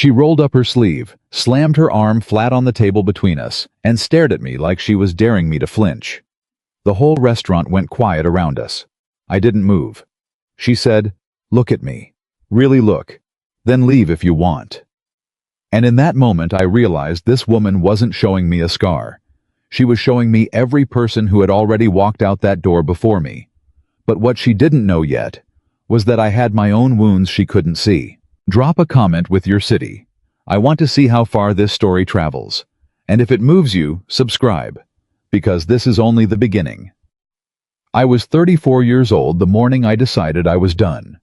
She rolled up her sleeve, slammed her arm flat on the table between us, and stared at me like she was daring me to flinch. The whole restaurant went quiet around us. I didn't move. She said, "Look at me. Really look. Then leave if you want." And in that moment I realized this woman wasn't showing me a scar. She was showing me every person who had already walked out that door before me. But what she didn't know yet was that I had my own wounds she couldn't see. Drop a comment with your city. I want to see how far this story travels. And if it moves you, subscribe. Because this is only the beginning. I was 34 years old the morning I decided I was done.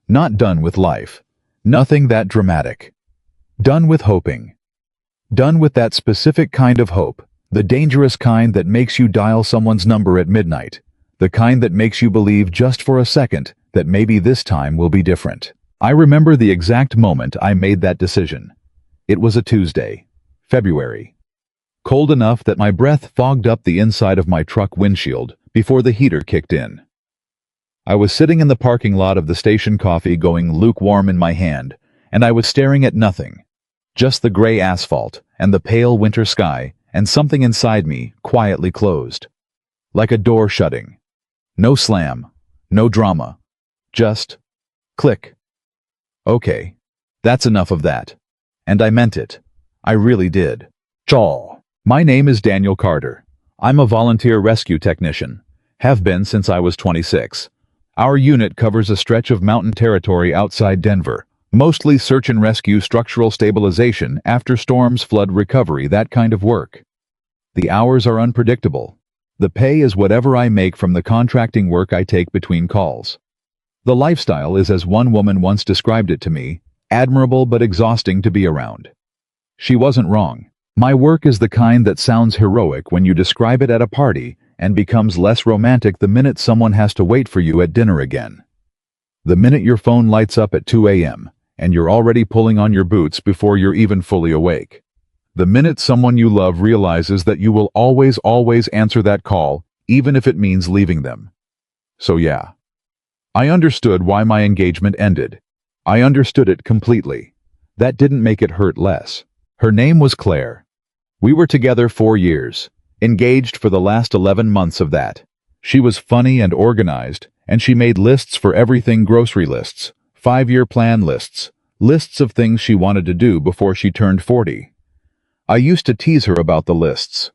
Not done with life. Nothing that dramatic. Done with hoping. Done with that specific kind of hope, the dangerous kind that makes you dial someone's number at midnight, the kind that makes you believe just for a second that maybe this time will be different. I remember the exact moment I made that decision. It was a Tuesday, February. Cold enough that my breath fogged up the inside of my truck windshield before the heater kicked in. I was sitting in the parking lot of the station, coffee going lukewarm in my hand, and I was staring at nothing. Just the gray asphalt and the pale winter sky, and something inside me quietly closed. Like a door shutting. No slam, no drama. Just click. Okay, that's enough of that. And I meant it. I really did. Chaw. My name is Daniel Carter. I'm a volunteer rescue technician. Have been since I was 26. Our unit covers a stretch of mountain territory outside Denver. Mostly search and rescue, structural stabilization, after storms, flood recovery, that kind of work. The hours are unpredictable. The pay is whatever I make from the contracting work I take between calls. The lifestyle is, as one woman once described it to me, admirable but exhausting to be around. She wasn't wrong. My work is the kind that sounds heroic when you describe it at a party and becomes less romantic the minute someone has to wait for you at dinner again. The minute your phone lights up at 2 a.m. and you're already pulling on your boots before you're even fully awake. The minute someone you love realizes that you will always answer that call, even if it means leaving them. So yeah. I understood why my engagement ended. I understood it completely. That didn't make it hurt less. Her name was Claire. We were together 4 years, engaged for the last 11 months of that. She was funny and organized, and she made lists for everything: grocery lists, 5-year plan lists, lists of things she wanted to do before she turned 40. I used to tease her about the lists.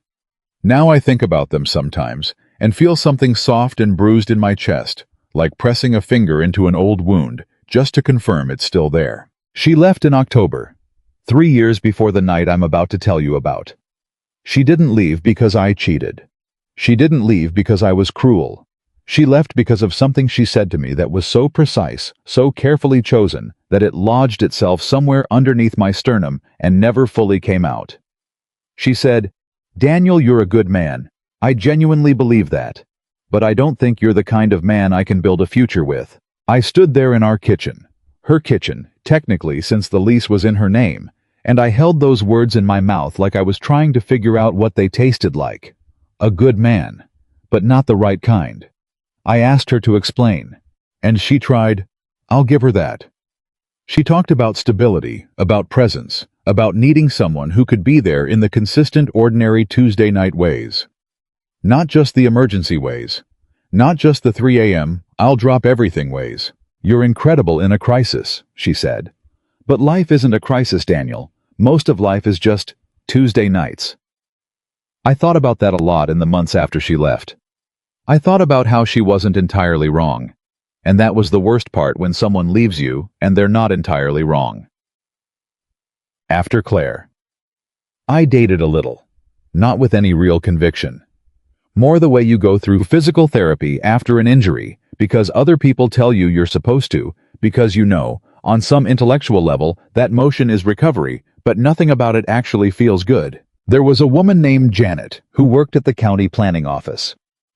Now I think about them sometimes and feel something soft and bruised in my chest, like pressing a finger into an old wound just to confirm it's still there. She left in October, 3 years before the night I'm about to tell you about. She didn't leave because I cheated. She didn't leave because I was cruel. She left because of something she said to me that was so precise, so carefully chosen, that it lodged itself somewhere underneath my sternum and never fully came out. She said, "Daniel, you're a good man. I genuinely believe that. But I don't think you're the kind of man I can build a future with." I stood there in our kitchen, her kitchen, technically since the lease was in her name, and I held those words in my mouth like I was trying to figure out what they tasted like. A good man, but not the right kind. I asked her to explain, and she tried. I'll give her that. She talked about stability, about presence, about needing someone who could be there in the consistent, ordinary Tuesday night ways. Not just the emergency ways. Not just the 3 a.m., I'll drop everything ways. You're incredible in a crisis, she said. But life isn't a crisis, Daniel. Most of life is just Tuesday nights. I thought about that a lot in the months after she left. I thought about how she wasn't entirely wrong. And that was the worst part, when someone leaves you and they're not entirely wrong. After Claire. I dated a little. Not with any real conviction. More the way you go through physical therapy after an injury, because other people tell you you're supposed to, because you know, on some intellectual level, that motion is recovery, but nothing about it actually feels good. There was a woman named Janet who worked at the county planning office.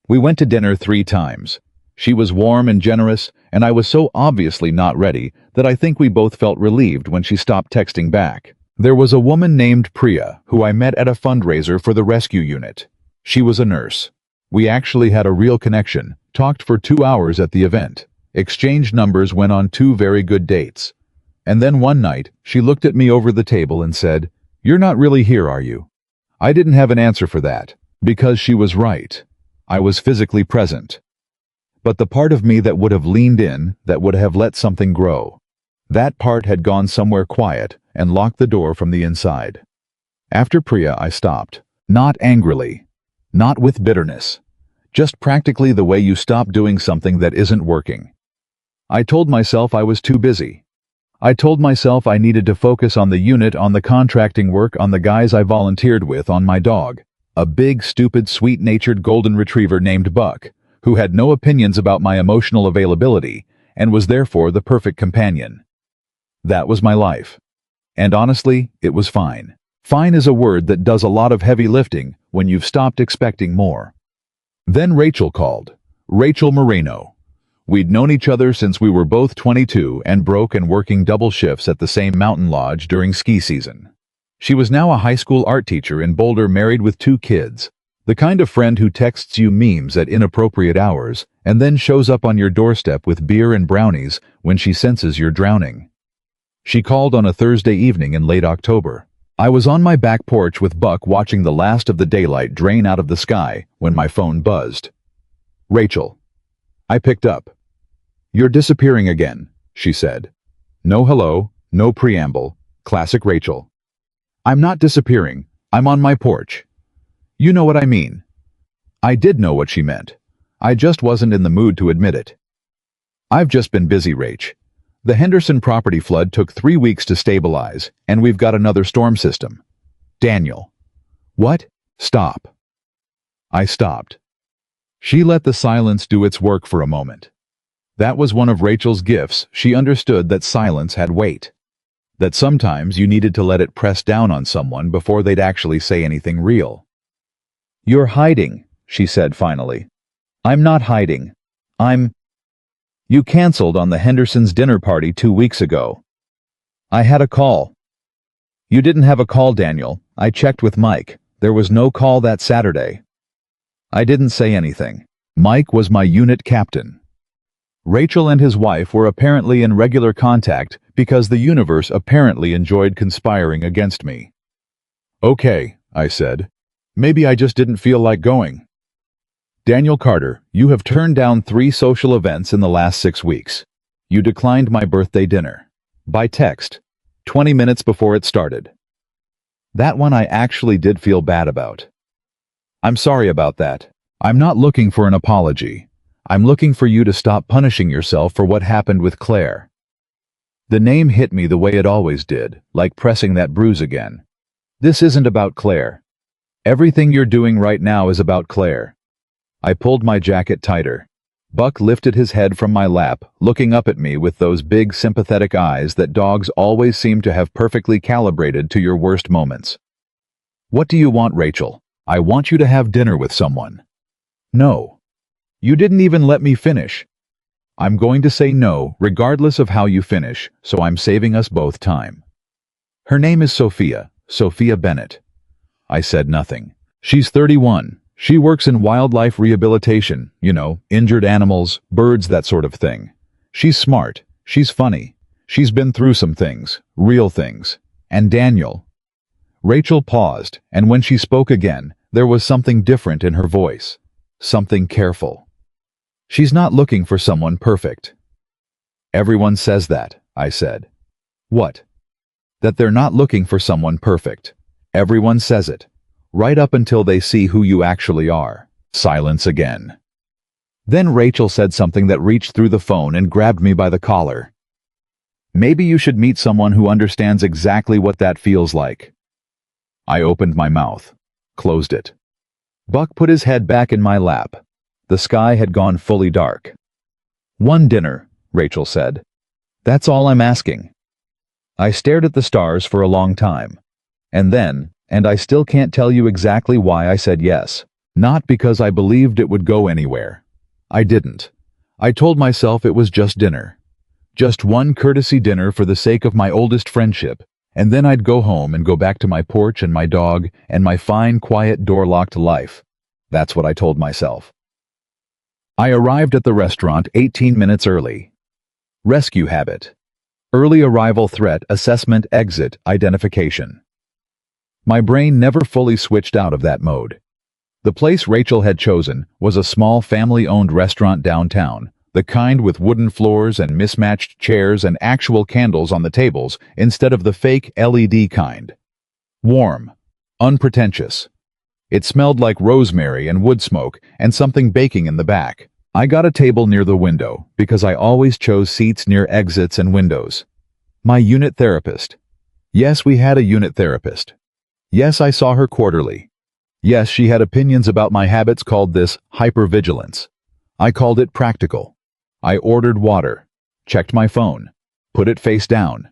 We went to dinner 3 times. She was warm and generous, and I was so obviously not ready that I think we both felt relieved when she stopped texting back. There was a woman named Priya who I met at a fundraiser for the rescue unit. She was a nurse. We actually had a real connection, talked for 2 hours at the event, exchanged numbers, went on 2 very good dates. And then one night, she looked at me over the table and said, "You're not really here, are you?" I didn't have an answer for that, because she was right. I was physically present. But the part of me that would have leaned in, that would have let something grow, that part had gone somewhere quiet and locked the door from the inside. After Priya, I stopped. Not angrily. Not with bitterness. Just practically the way you stop doing something that isn't working. I told myself I was too busy. I told myself I needed to focus on the unit, on the contracting work, on the guys I volunteered with, on my dog. A big, stupid, sweet-natured golden retriever named Buck, who had no opinions about my emotional availability and was therefore the perfect companion. That was my life. And honestly, it was fine. Fine is a word that does a lot of heavy lifting when you've stopped expecting more. Then Rachel called. Rachel Moreno. We'd known each other since we were both 22 and broke and working double shifts at the same mountain lodge during ski season. She was now a high school art teacher in Boulder, married with 2 kids. The kind of friend who texts you memes at inappropriate hours and then shows up on your doorstep with beer and brownies when she senses you're drowning. She called on a Thursday evening in late October. I was on my back porch with Buck watching the last of the daylight drain out of the sky when my phone buzzed. "Rachel." I picked up. "You're disappearing again," she said. No hello, no preamble. Classic Rachel. "I'm not disappearing. I'm on my porch." "You know what I mean." I did know what she meant. I just wasn't in the mood to admit it. "I've just been busy, Rach. The Henderson property flood took 3 weeks to stabilize, and we've got another storm system." "Daniel." "What?" "Stop." I stopped. She let the silence do its work for a moment. That was one of Rachel's gifts. She understood that silence had weight. That sometimes you needed to let it press down on someone before they'd actually say anything real. "You're hiding," she said finally. "I'm not hiding. You canceled on the Hendersons' dinner party 2 weeks ago." "I had a call." "You didn't have a call, Daniel. I checked with Mike. There was no call that Saturday." I didn't say anything. Mike was my unit captain. Rachel and his wife were apparently in regular contact because the universe apparently enjoyed conspiring against me. "Okay," I said. "Maybe I just didn't feel like going." "Daniel Carter, you have turned down 3 social events in the last 6 weeks. You declined my birthday dinner. By text. 20 minutes before it started." That one I actually did feel bad about. "I'm sorry about that. I'm not looking for an apology. I'm looking for you to stop punishing yourself for what happened with Claire." The name hit me the way it always did, like pressing that bruise again. This isn't about Claire. Everything you're doing right now is about Claire. I pulled my jacket tighter. Buck lifted his head from my lap, looking up at me with those big sympathetic eyes that dogs always seem to have perfectly calibrated to your worst moments. "What do you want, Rachel?" "I want you to have dinner with someone." "No." "You didn't even let me finish." "I'm going to say no, regardless of how you finish, so I'm saving us both time." "Her name is Sophia Bennett." I said nothing. "She's 31. She works in wildlife rehabilitation, injured animals, birds, that sort of thing. She's smart. She's funny. She's been through some things, real things. And Daniel." Rachel paused, and when she spoke again, there was something different in her voice. Something careful. "She's not looking for someone perfect." "Everyone says that," I said. "What?" "That they're not looking for someone perfect. Everyone says it. Right up until they see who you actually are." Silence again. Then Rachel said something that reached through the phone and grabbed me by the collar. "Maybe you should meet someone who understands exactly what that feels like." I opened my mouth, closed it. Buck put his head back in my lap. The sky had gone fully dark. "One dinner," Rachel said. "That's all I'm asking." I stared at the stars for a long time. And I still can't tell you exactly why I said yes. Not because I believed it would go anywhere. I didn't. I told myself it was just dinner. Just one courtesy dinner for the sake of my oldest friendship, and then I'd go home and go back to my porch and my dog and my fine, quiet, door-locked life. That's what I told myself. I arrived at the restaurant 18 minutes early. Rescue habit. Early arrival threat assessment exit identification. My brain never fully switched out of that mode. The place Rachel had chosen was a small family-owned restaurant downtown, the kind with wooden floors and mismatched chairs and actual candles on the tables instead of the fake LED kind. Warm, unpretentious. It smelled like rosemary and wood smoke and something baking in the back. I got a table near the window because I always chose seats near exits and windows. My unit therapist. Yes, we had a unit therapist. Yes, I saw her quarterly. Yes, she had opinions about my habits, called this hypervigilance. I called it practical. I ordered water, checked my phone, put it face down,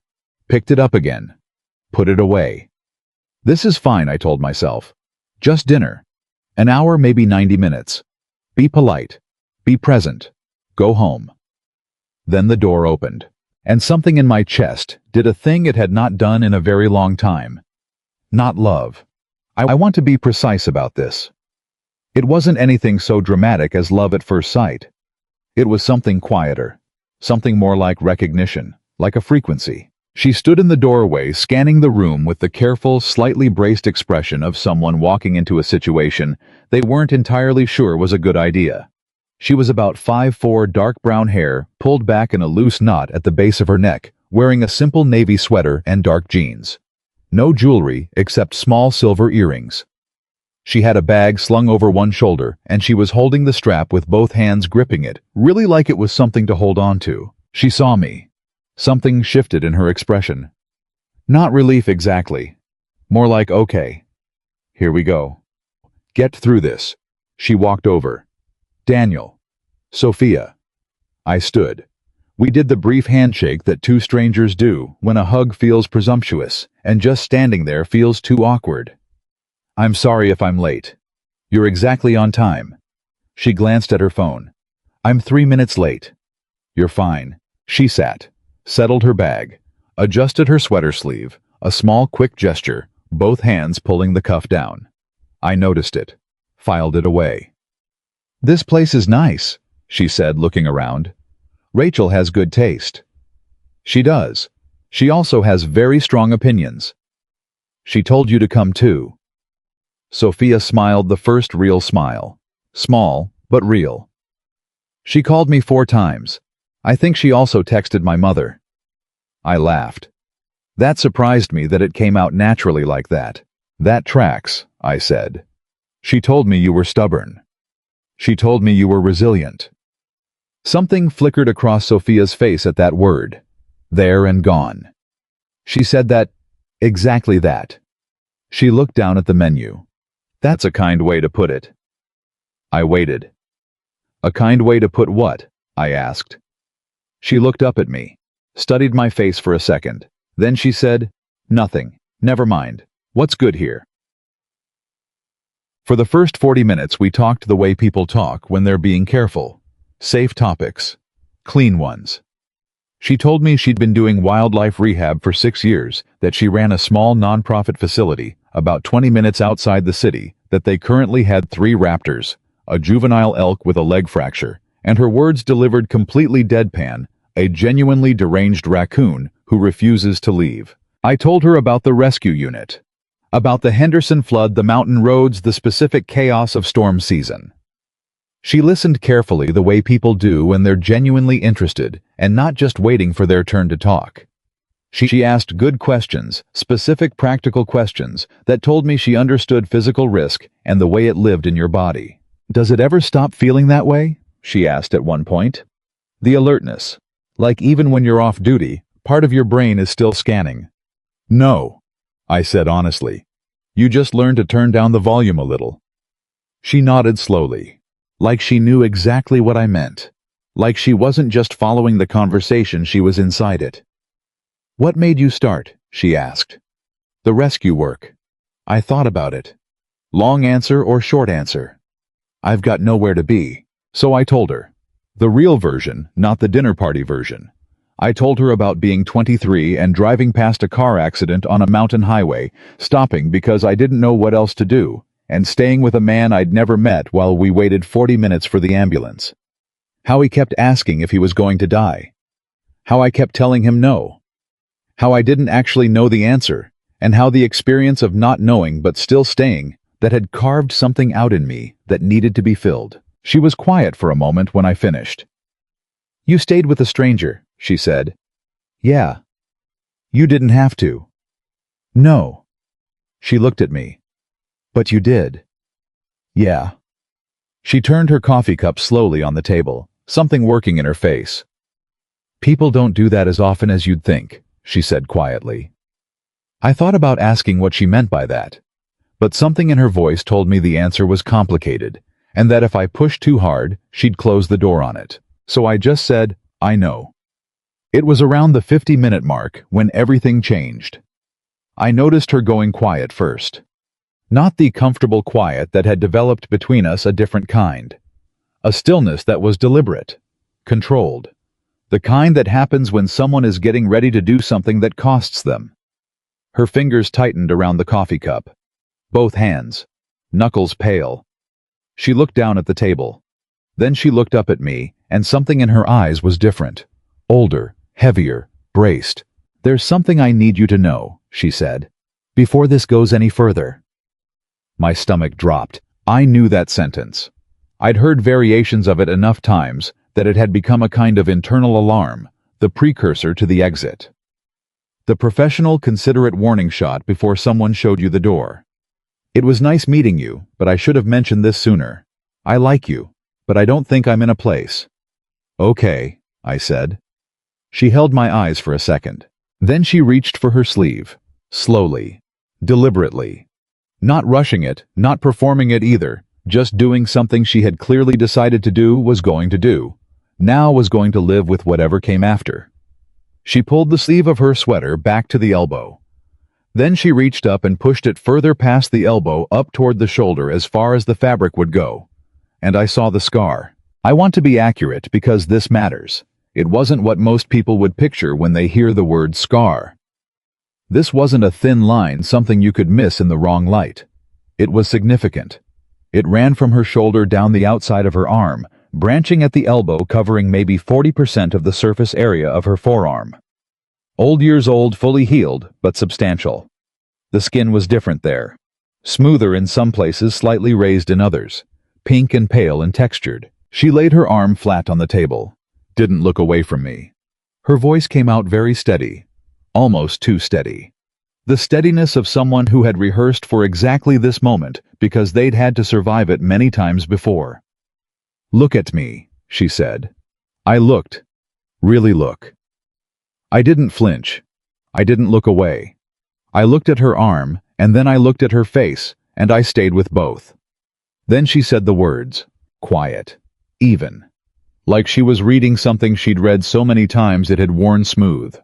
picked it up again, put it away. This is fine, I told myself. Just dinner. An hour, maybe 90 minutes. Be polite. Be present. Go home. Then the door opened, and something in my chest did a thing it had not done in a very long time. Not love. I want to be precise about this. It wasn't anything so dramatic as love at first sight. It was something quieter, something more like recognition, like a frequency. She stood in the doorway, scanning the room with the careful, slightly braced expression of someone walking into a situation they weren't entirely sure was a good idea. She was about 5'4", dark brown hair, pulled back in a loose knot at the base of her neck, wearing a simple navy sweater and dark jeans. No jewelry except small silver earrings. She had a bag slung over one shoulder, and she was holding the strap with both hands, gripping it, really like it was something to hold on to. She saw me. Something shifted in her expression. Not relief exactly. More like, okay. Here we go. Get through this. She walked over. Daniel. Sophia. I stood. We did the brief handshake that two strangers do when a hug feels presumptuous, and just standing there feels too awkward. I'm sorry if I'm late. You're exactly on time. She glanced at her phone. I'm 3 minutes late. You're fine. She sat, settled her bag, adjusted her sweater sleeve, a small quick gesture, both hands pulling the cuff down. I noticed it, filed it away. This place is nice, she said, looking around. Rachel has good taste. She does. She also has very strong opinions. She told you to come too. Sophia smiled, the first real smile. Small, but real. She called me 4 times. I think she also texted my mother. I laughed. That surprised me that it came out naturally like that. That tracks, I said. She told me you were stubborn. She told me you were resilient. Something flickered across Sophia's face at that word. There and gone. She said that, exactly that. She looked down at the menu. That's a kind way to put it. I waited. A kind way to put what? I asked. She looked up at me, studied my face for a second. Then she said, nothing. Never mind. What's good here? For the first 40 minutes we talked the way people talk when they're being careful. Safe topics. Clean ones. She told me she'd been doing wildlife rehab for 6 years, that she ran a small nonprofit facility about 20 minutes outside the city, that they currently had 3 raptors, a juvenile elk with a leg fracture, and her words delivered completely deadpan, a genuinely deranged raccoon who refuses to leave. I told her about the rescue unit, about the Henderson flood, the mountain roads, the specific chaos of storm season. She listened carefully, the way people do when they're genuinely interested and not just waiting for their turn to talk. She asked good questions, specific practical questions that told me she understood physical risk and the way it lived in your body. Does it ever stop feeling that way? She asked at one point. The alertness. Like even when you're off duty, part of your brain is still scanning. No, I said honestly. You just learn to turn down the volume a little. She nodded slowly. Like she knew exactly what I meant. Like she wasn't just following the conversation, she was inside it. What made you start? She asked. The rescue work. I thought about it. Long answer or short answer? I've got nowhere to be. So I told her. The real version, not the dinner party version. I told her about being 23 and driving past a car accident on a mountain highway, stopping because I didn't know what else to do, and staying with a man I'd never met while we waited 40 minutes for the ambulance. How he kept asking if he was going to die. How I kept telling him no, How I didn't actually know the answer, and how the experience of not knowing but still staying, that had carved something out in me that needed to be filled. She was quiet for a moment when I finished. "You stayed with a stranger," she said. "Yeah." "You didn't have to." "No." She looked at me. "But you did." "Yeah." She turned her coffee cup slowly on the table, something working in her face. "People don't do that as often as you'd think," she said quietly. I thought about asking what she meant by that, but something in her voice told me the answer was complicated, and that if I pushed too hard, she'd close the door on it. So I just said, "I know." It was around the 50-minute mark when everything changed. I noticed her going quiet first. Not the comfortable quiet that had developed between us, a different kind. A stillness that was deliberate, controlled. The kind that happens when someone is getting ready to do something that costs them. Her fingers tightened around the coffee cup. Both hands, knuckles pale. She looked down at the table. Then she looked up at me, and something in her eyes was different. Older, heavier, braced. "There's something I need you to know," she said, "before this goes any further." My stomach dropped. I knew that sentence. I'd heard variations of it enough times that it had become a kind of internal alarm, the precursor to the exit. The professional, considerate warning shot before someone showed you the door. "It was nice meeting you, but I should have mentioned this sooner. I like you, but I don't think I'm in a place." "Okay," I said. She held my eyes for a second. Then she reached for her sleeve, slowly, deliberately. Not rushing it, not performing it either, just doing something she had clearly decided to do, was going to do. Now was going to live with whatever came after. She pulled the sleeve of her sweater back to the elbow. Then she reached up and pushed it further past the elbow up toward the shoulder as far as the fabric would go. And I saw the scar. I want to be accurate because this matters. It wasn't what most people would picture when they hear the word scar. This wasn't a thin line, something you could miss in the wrong light. It was significant. It ran from her shoulder down the outside of her arm, branching at the elbow, covering maybe 40% of the surface area of her forearm. Old years old, fully healed, but substantial. The skin was different there. Smoother in some places, slightly raised in others. Pink and pale and textured. She laid her arm flat on the table. Didn't look away from me. Her voice came out very steady. Almost too steady. The steadiness of someone who had rehearsed for exactly this moment because they'd had to survive it many times before. "Look at me," she said. I looked. Really look. I didn't flinch. I didn't look away. I looked at her arm, and then I looked at her face, and I stayed with both. Then she said the words, quiet, even, like she was reading something she'd read so many times it had worn smooth.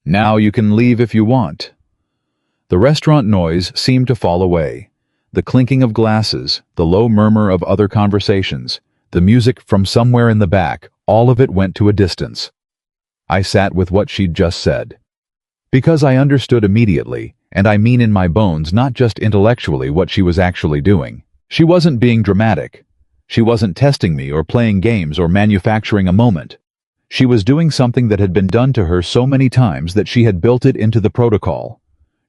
"Now you can leave if you want." The restaurant noise seemed to fall away. The clinking of glasses, the low murmur of other conversations, the music from somewhere in the back, all of it went to a distance. I sat with what she'd just said. Because I understood immediately, and I mean in my bones, not just intellectually, what she was actually doing. She wasn't being dramatic. She wasn't testing me or playing games or manufacturing a moment. She was doing something that had been done to her so many times that she had built it into the protocol.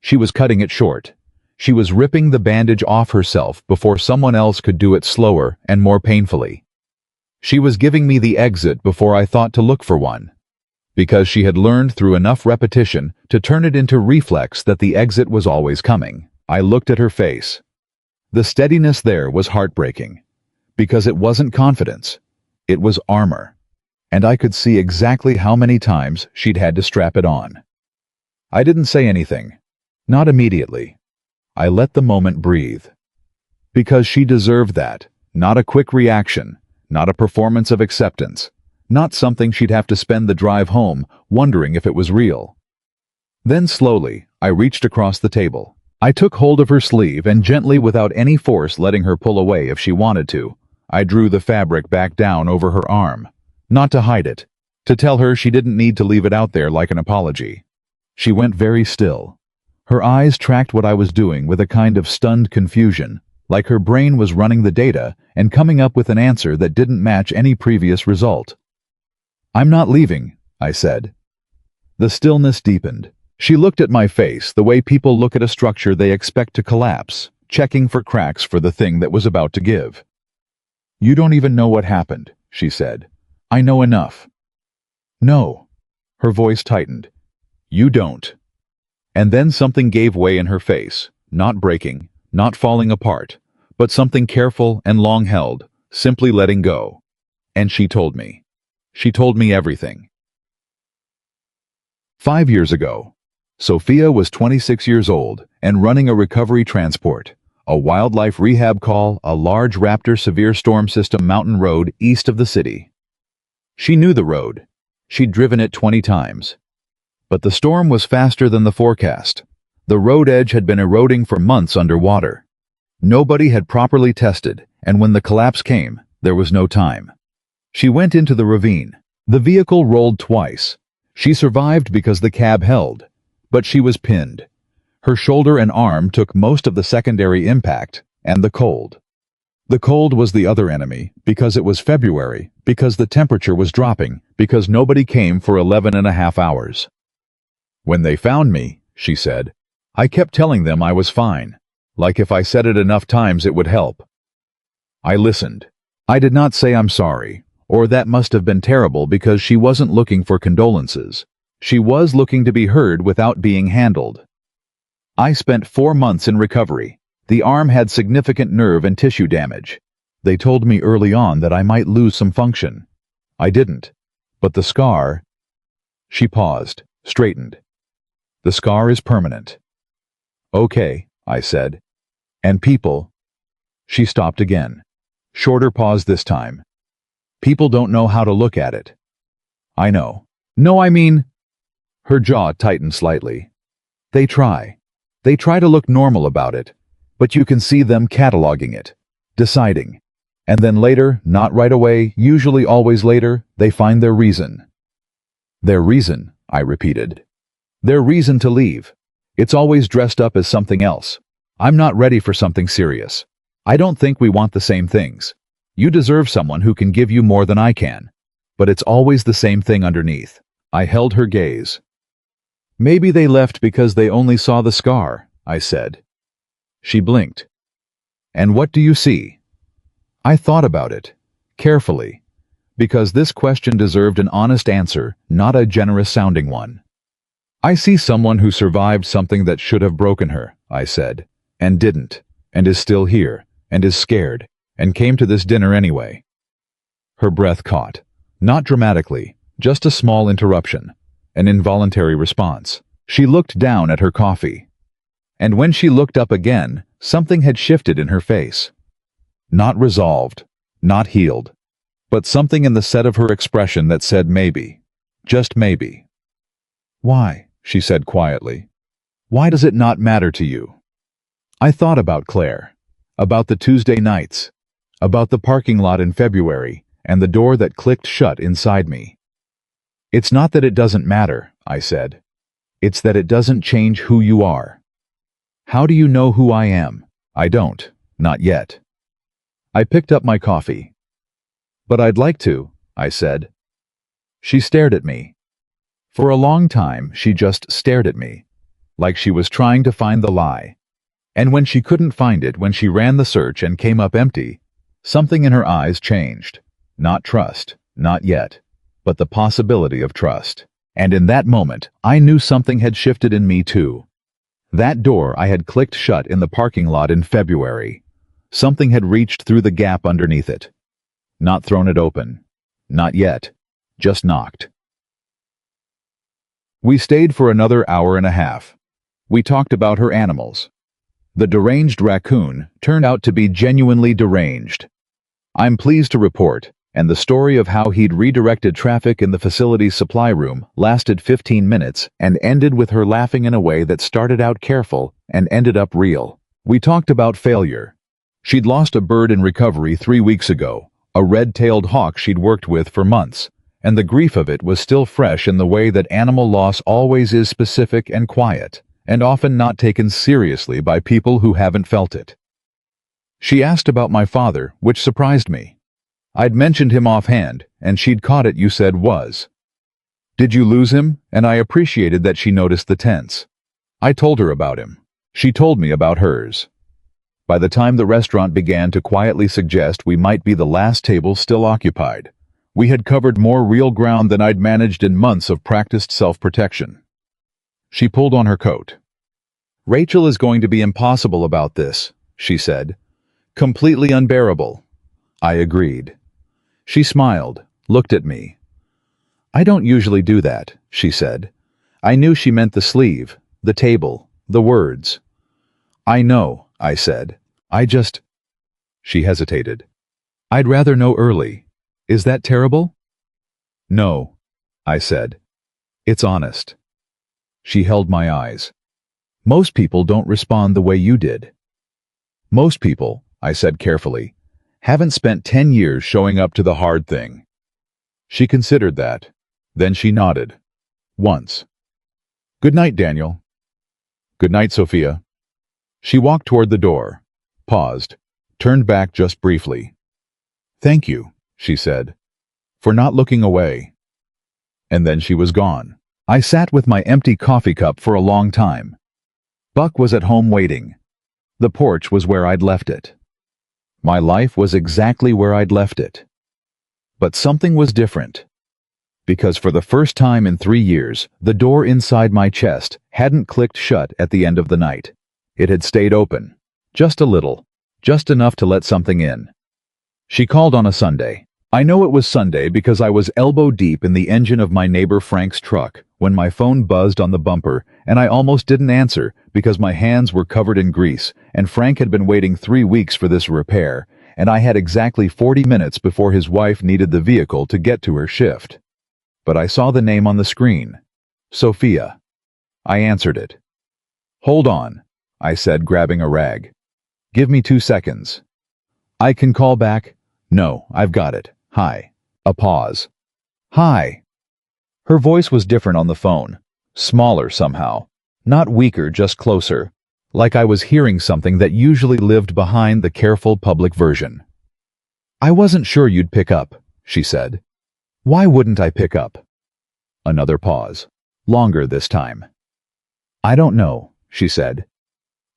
She was cutting it short. She was ripping the bandage off herself before someone else could do it slower and more painfully. She was giving me the exit before I thought to look for one. Because she had learned through enough repetition to turn it into reflex that the exit was always coming. I looked at her face. The steadiness there was heartbreaking. Because it wasn't confidence. It was armor. And I could see exactly how many times she'd had to strap it on. I didn't say anything. Not immediately. I let the moment breathe. Because she deserved that. Not a quick reaction. Not a performance of acceptance. Not something she'd have to spend the drive home wondering if it was real. Then slowly, I reached across the table. I took hold of her sleeve and gently, without any force letting her pull away if she wanted to, I drew the fabric back down over her arm. Not to hide it. To tell her she didn't need to leave it out there like an apology. She went very still. Her eyes tracked what I was doing with a kind of stunned confusion, like her brain was running the data and coming up with an answer that didn't match any previous result. "I'm not leaving," I said. The stillness deepened. She looked at my face the way people look at a structure they expect to collapse, checking for cracks for the thing that was about to give. "You don't even know what happened," she said. "I know enough." "No." Her voice tightened. "You don't." And then something gave way in her face, not breaking, not falling apart, but something careful and long-held, simply letting go. And she told me. She told me everything. 5 years ago, Sophia was 26 years old and running a recovery transport, a wildlife rehab call, a large Raptor severe storm system mountain road east of the city. She knew the road. She'd driven it 20 times. But the storm was faster than the forecast. The road edge had been eroding for months underwater. Nobody had properly tested, and when the collapse came, there was no time. She went into the ravine. The vehicle rolled twice. She survived because the cab held, but she was pinned. Her shoulder and arm took most of the secondary impact, and the cold. The cold was the other enemy, because it was February, because the temperature was dropping, because nobody came for 11.5 hours. "When they found me," she said, "I kept telling them I was fine, like if I said it enough times it would help." I listened. I did not say I'm sorry, or that must have been terrible, because she wasn't looking for condolences. She was looking to be heard without being handled. I spent 4 months in recovery. The arm had significant nerve and tissue damage. They told me early on that I might lose some function. I didn't. But the scar... She paused, straightened. "The scar is permanent." "Okay," I said. "And people..." She stopped again. Shorter pause this time. "People don't know how to look at it." "I know." "No, I mean..." Her jaw tightened slightly. "They try. They try to look normal about it, but you can see them cataloging it, deciding. And then later, not right away, usually always later, they find their reason." "Their reason," I repeated. "Their reason to leave. It's always dressed up as something else. I'm not ready for something serious. I don't think we want the same things. You deserve someone who can give you more than I can. But it's always the same thing underneath." I held her gaze. "Maybe they left because they only saw the scar," I said. She blinked. "And what do you see?" I thought about it, carefully, because this question deserved an honest answer, not a generous-sounding one. "I see someone who survived something that should have broken her," I said, "and didn't, and is still here, and is scared, and came to this dinner anyway." Her breath caught, not dramatically, just a small interruption, an involuntary response. She looked down at her coffee. And when she looked up again, something had shifted in her face. Not resolved, not healed, but something in the set of her expression that said maybe, just maybe. "Why?" she said quietly. "Why does it not matter to you?" I thought about Claire, about the Tuesday nights, about the parking lot in February, and the door that clicked shut inside me. "It's not that it doesn't matter," I said. "It's that it doesn't change who you are." "How do you know who I am?" "I don't, not yet." I picked up my coffee. "But I'd like to," I said. She stared at me. For a long time, she just stared at me, like she was trying to find the lie. And when she couldn't find it, when she ran the search and came up empty, something in her eyes changed. Not trust, not yet, but the possibility of trust. And in that moment, I knew something had shifted in me too. That door I had clicked shut in the parking lot in February. Something had reached through the gap underneath it. Not thrown it open. Not yet. Just knocked. We stayed for another hour and a half. We talked about her animals. The deranged raccoon turned out to be genuinely deranged. I'm pleased to report, and the story of how he'd redirected traffic in the facility's supply room lasted 15 minutes and ended with her laughing in a way that started out careful and ended up real. We talked about failure. She'd lost a bird in recovery 3 weeks ago, a red-tailed hawk she'd worked with for months, and the grief of it was still fresh in the way that animal loss always is, specific and quiet, and often not taken seriously by people who haven't felt it. She asked about my father, which surprised me. I'd mentioned him offhand, and she'd caught it. "You said was." Did you lose him? And I appreciated that she noticed the tense. I told her about him. She told me about hers. By the time the restaurant began to quietly suggest we might be the last table still occupied, we had covered more real ground than I'd managed in months of practiced self-protection. She pulled on her coat. "Rachel is going to be impossible about this," she said. "Completely unbearable." I agreed. She smiled, looked at me. "I don't usually do that," she said. I knew she meant the sleeve, the table, the words. "I know," I said. She hesitated. "I'd rather know early. Is that terrible?" "No," I said. "It's honest." She held my eyes. "Most people don't respond the way you did." "Most people," I said carefully, "haven't spent 10 years showing up to the hard thing." She considered that. Then she nodded. Once. "Good night, Daniel." "Good night, Sophia." She walked toward the door, paused, turned back just briefly. "Thank you," she said, "for not looking away." And then she was gone. I sat with my empty coffee cup for a long time. Buck was at home waiting. The porch was where I'd left it. My life was exactly where I'd left it. But something was different. Because for the first time in 3 years, the door inside my chest hadn't clicked shut at the end of the night. It had stayed open. Just a little. Just enough to let something in. She called on a Sunday. I know it was Sunday because I was elbow deep in the engine of my neighbor Frank's truck when my phone buzzed on the bumper, and I almost didn't answer because my hands were covered in grease, and Frank had been waiting 3 weeks for this repair, and I had exactly 40 minutes before his wife needed the vehicle to get to her shift. But I saw the name on the screen. Sophia. I answered it. "Hold on," I said, grabbing a rag. "Give me 2 seconds. I can call back?" "No, I've got it. Hi." A pause. "Hi." Her voice was different on the phone. Smaller somehow. Not weaker, just closer. Like I was hearing something that usually lived behind the careful public version. "I wasn't sure you'd pick up," she said. "Why wouldn't I pick up?" Another pause. Longer this time. "I don't know," she said.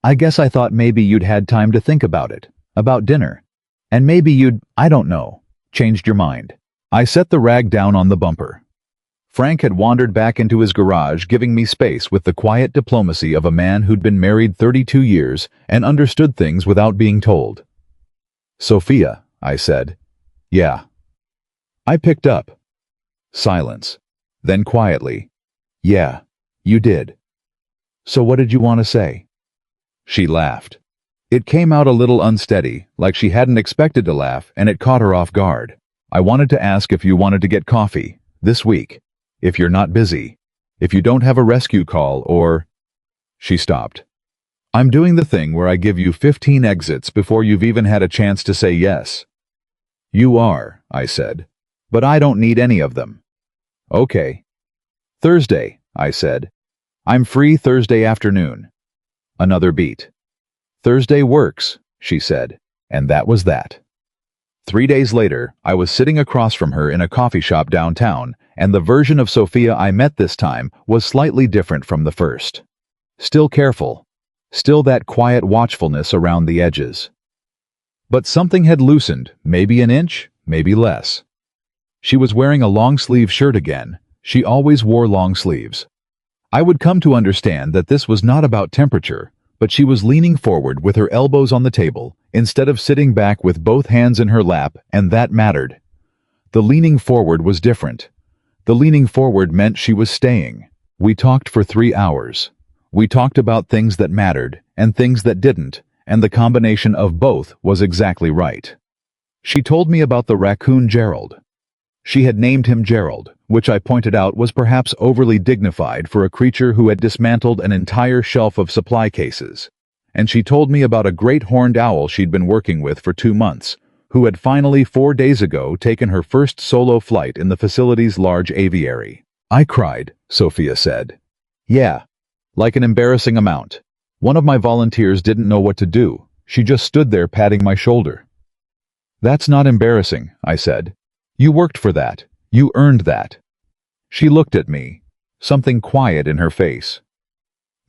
"I guess I thought maybe you'd had time to think about it, about dinner. And maybe I don't know, changed your mind." I set the rag down on the bumper. Frank had wandered back into his garage, giving me space with the quiet diplomacy of a man who'd been married 32 years and understood things without being told. "Sophia," I said. "Yeah." I picked up. Silence. Then quietly. "Yeah, you did. So what did you want to say?" She laughed. It came out a little unsteady, like she hadn't expected to laugh, and it caught her off guard. "I wanted to ask if you wanted to get coffee, this week. If you're not busy. If you don't have a rescue call or—" She stopped. "I'm doing the thing where I give you 15 exits before you've even had a chance to say yes." "You are," I said. "But I don't need any of them." "Okay." "Thursday," I said. "I'm free Thursday afternoon." Another beat. "Thursday works," she said, and that was that. 3 days later, I was sitting across from her in a coffee shop downtown, and the version of Sophia I met this time was slightly different from the first. Still careful. Still that quiet watchfulness around the edges. But something had loosened, maybe an inch, maybe less. She was wearing a long-sleeve shirt again. She always wore long sleeves. I would come to understand that this was not about temperature, but she was leaning forward with her elbows on the table, instead of sitting back with both hands in her lap, and that mattered. The leaning forward was different. The leaning forward meant she was staying. We talked for 3 hours. We talked about things that mattered, and things that didn't, and the combination of both was exactly right. She told me about the raccoon Gerald. She had named him Gerald, which I pointed out was perhaps overly dignified for a creature who had dismantled an entire shelf of supply cases. And she told me about a great horned owl she'd been working with for 2 months, who had finally 4 days ago taken her first solo flight in the facility's large aviary. "I cried," Sophia said. "Yeah, like an embarrassing amount. One of my volunteers didn't know what to do. She just stood there patting my shoulder." "That's not embarrassing," I said. "You worked for that. You earned that." She looked at me, something quiet in her face.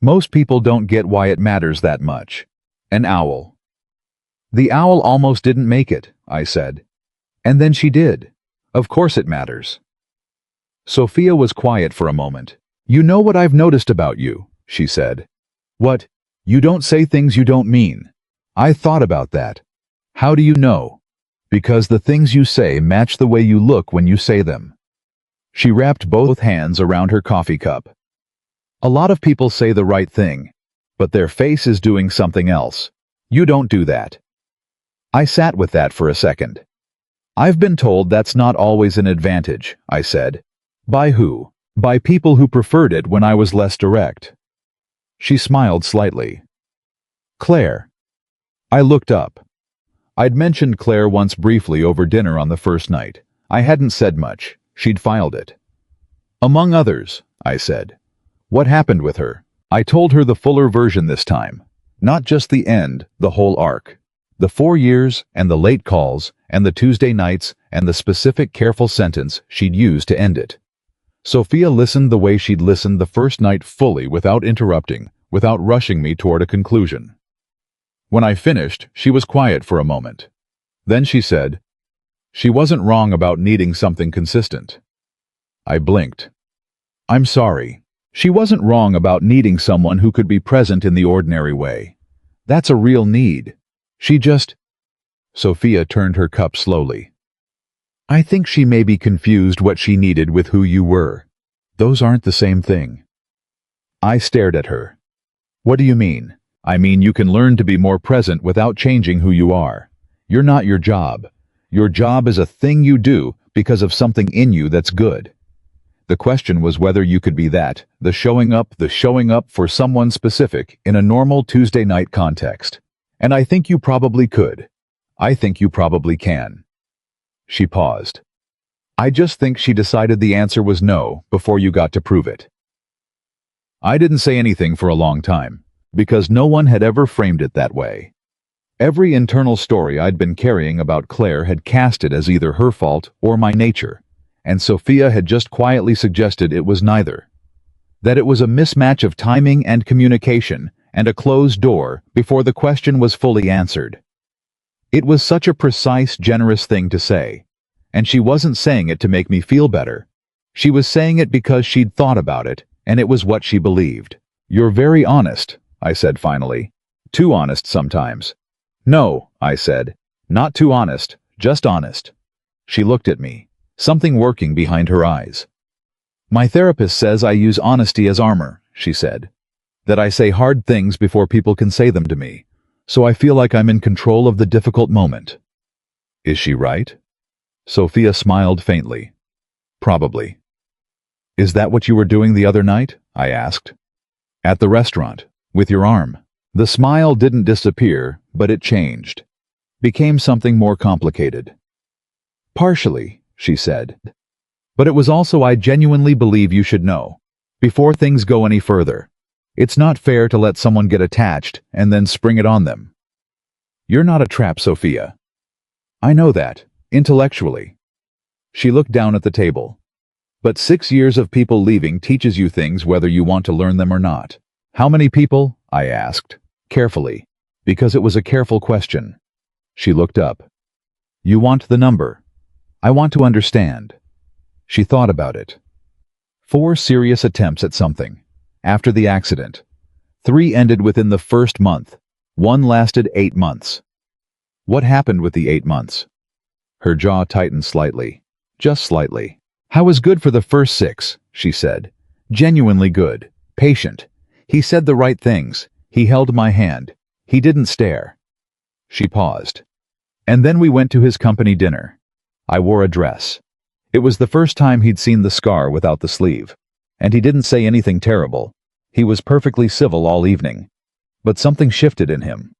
Most people don't get why it matters that much. An owl. The owl almost didn't make it, I said. And then she did. Of course it matters. Sophia was quiet for a moment. You know what I've noticed about you, she said. What? You don't say things you don't mean. I thought about that. How do you know? Because the things you say match the way you look when you say them. She wrapped both hands around her coffee cup. A lot of people say the right thing, but their face is doing something else. You don't do that. I sat with that for a second. I've been told that's not always an advantage, I said. By who? By people who preferred it when I was less direct. She smiled slightly. Claire. I looked up. I'd mentioned Claire once briefly over dinner on the first night. I hadn't said much. She'd filed it. Among others, I said. What happened with her? I told her the fuller version this time. Not just the end, the whole arc. The 4 years, and the late calls, and the Tuesday nights, and the specific careful sentence she'd used to end it. Sophia listened the way she'd listened the first night, fully, without interrupting, without rushing me toward a conclusion. When I finished, she was quiet for a moment. Then she said, she wasn't wrong about needing something consistent. I blinked. I'm sorry. She wasn't wrong about needing someone who could be present in the ordinary way. That's a real need. She just... Sophia turned her cup slowly. I think she maybe confused what she needed with who you were. Those aren't the same thing. I stared at her. What do you mean? I mean you can learn to be more present without changing who you are. You're not your job. Your job is a thing you do because of something in you that's good. The question was whether you could be that, the showing up for someone specific in a normal Tuesday night context. And I think you probably could. I think you probably can. She paused. I just think she decided the answer was no before you got to prove it. I didn't say anything for a long time, because no one had ever framed it that way. Every internal story I'd been carrying about Claire had cast it as either her fault or my nature, and Sophia had just quietly suggested it was neither. That it was a mismatch of timing and communication, and a closed door before the question was fully answered. It was such a precise, generous thing to say, and she wasn't saying it to make me feel better. She was saying it because she'd thought about it, and it was what she believed. You're very honest, I said finally. Too honest sometimes. No, I said. Not too honest, just honest. She looked at me, something working behind her eyes. My therapist says I use honesty as armor, she said. That I say hard things before people can say them to me, so I feel like I'm in control of the difficult moment. Is she right? Sophia smiled faintly. Probably. Is that what you were doing the other night? I asked. At the restaurant, with your arm. The smile didn't disappear, but it changed. Became something more complicated. Partially, she said. But it was also I genuinely believe you should know. Before things go any further. It's not fair to let someone get attached and then spring it on them. You're not a trap, Sophia. I know that, intellectually. She looked down at the table. But 6 years of people leaving teaches you things whether you want to learn them or not. How many people? I asked, carefully, because it was a careful question. She looked up. You want the number? I want to understand. She thought about it. 4 serious attempts at something. After the accident. 3 ended within the first month. 1 lasted 8 months. What happened with the 8 months? Her jaw tightened slightly. Just slightly. I was good for the first 6, she said. Genuinely good. Patient. He said the right things. He held my hand. He didn't stare. She paused. And then we went to his company dinner. I wore a dress. It was the first time he'd seen the scar without the sleeve. And he didn't say anything terrible. He was perfectly civil all evening. But something shifted in him.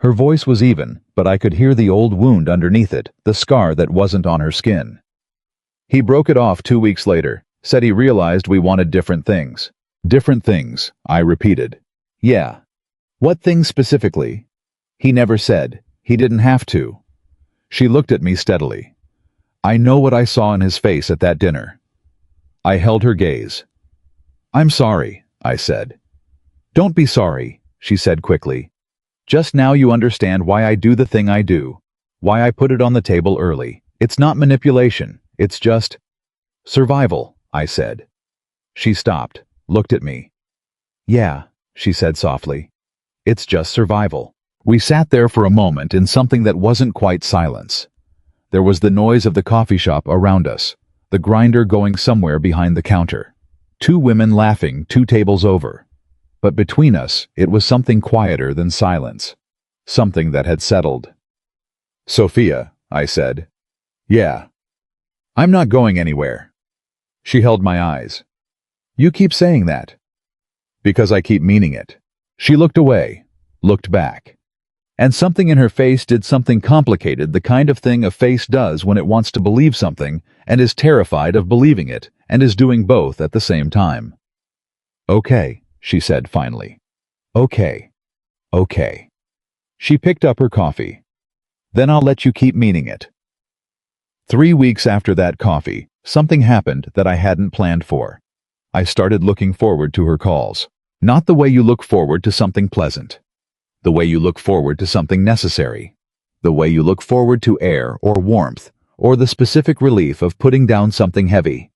Her voice was even, but I could hear the old wound underneath it, the scar that wasn't on her skin. He broke it off 2 weeks later, said he realized we wanted different things. Different things, I repeated. Yeah. What things specifically? He never said. He didn't have to. She looked at me steadily. I know what I saw in his face at that dinner. I held her gaze. "I'm sorry," I said. "Don't be sorry," she said quickly. "Just now you understand why I do the thing I do, why I put it on the table early. It's not manipulation, it's just survival," I said. She stopped, looked at me. "Yeah," she said softly. "It's just survival." We sat there for a moment in something that wasn't quite silence. There was the noise of the coffee shop around us, the grinder going somewhere behind the counter. Two women laughing 2 tables over. But between us, it was something quieter than silence. Something that had settled. "Sophia," I said. "Yeah. I'm not going anywhere." She held my eyes. "You keep saying that." "Because I keep meaning it." She looked away, looked back. And something in her face did something complicated, the kind of thing a face does when it wants to believe something and is terrified of believing it and is doing both at the same time. "Okay," she said finally. "Okay. Okay." She picked up her coffee. "Then I'll let you keep meaning it." 3 weeks after that coffee, something happened that I hadn't planned for. I started looking forward to her calls. Not the way you look forward to something pleasant. The way you look forward to something necessary. The way you look forward to air or warmth, or the specific relief of putting down something heavy.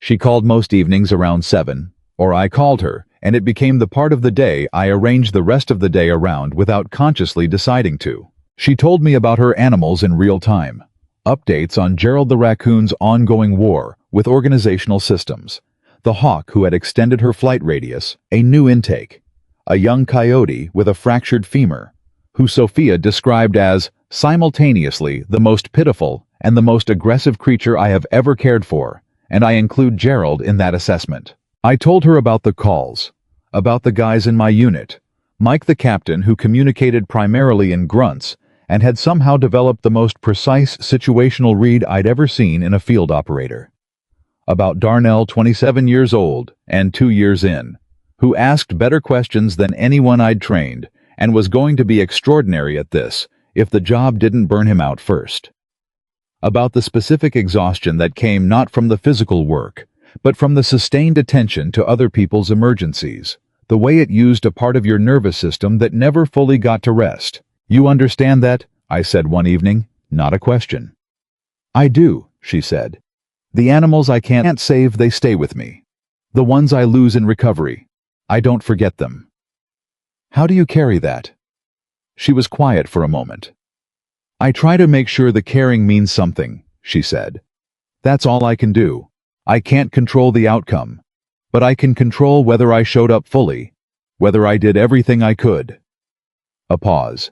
She called most evenings around 7, or I called her, and it became the part of the day I arranged the rest of the day around without consciously deciding to. She told me about her animals in real time. Updates on Gerald the raccoon's ongoing war with organizational systems. The hawk who had extended her flight radius, a new intake. A young coyote with a fractured femur, who Sophia described as simultaneously the most pitiful and the most aggressive creature I have ever cared for, and I include Gerald in that assessment. I told her about the calls, about the guys in my unit, Mike the captain who communicated primarily in grunts and had somehow developed the most precise situational read I'd ever seen in a field operator. About Darnell, 27 years old and 2 years in, who asked better questions than anyone I'd trained and was going to be extraordinary at this if the job didn't burn him out first. About the specific exhaustion that came not from the physical work, but from the sustained attention to other people's emergencies, the way it used a part of your nervous system that never fully got to rest. "You understand that?" I said one evening, not a question. "I do," she said. "The animals I can't save, they stay with me. The ones I lose in recovery, I don't forget them." "How do you carry that?" She was quiet for a moment. "I try to make sure the caring means something," she said. "That's all I can do. I can't control the outcome, but I can control whether I showed up fully, whether I did everything I could." A pause.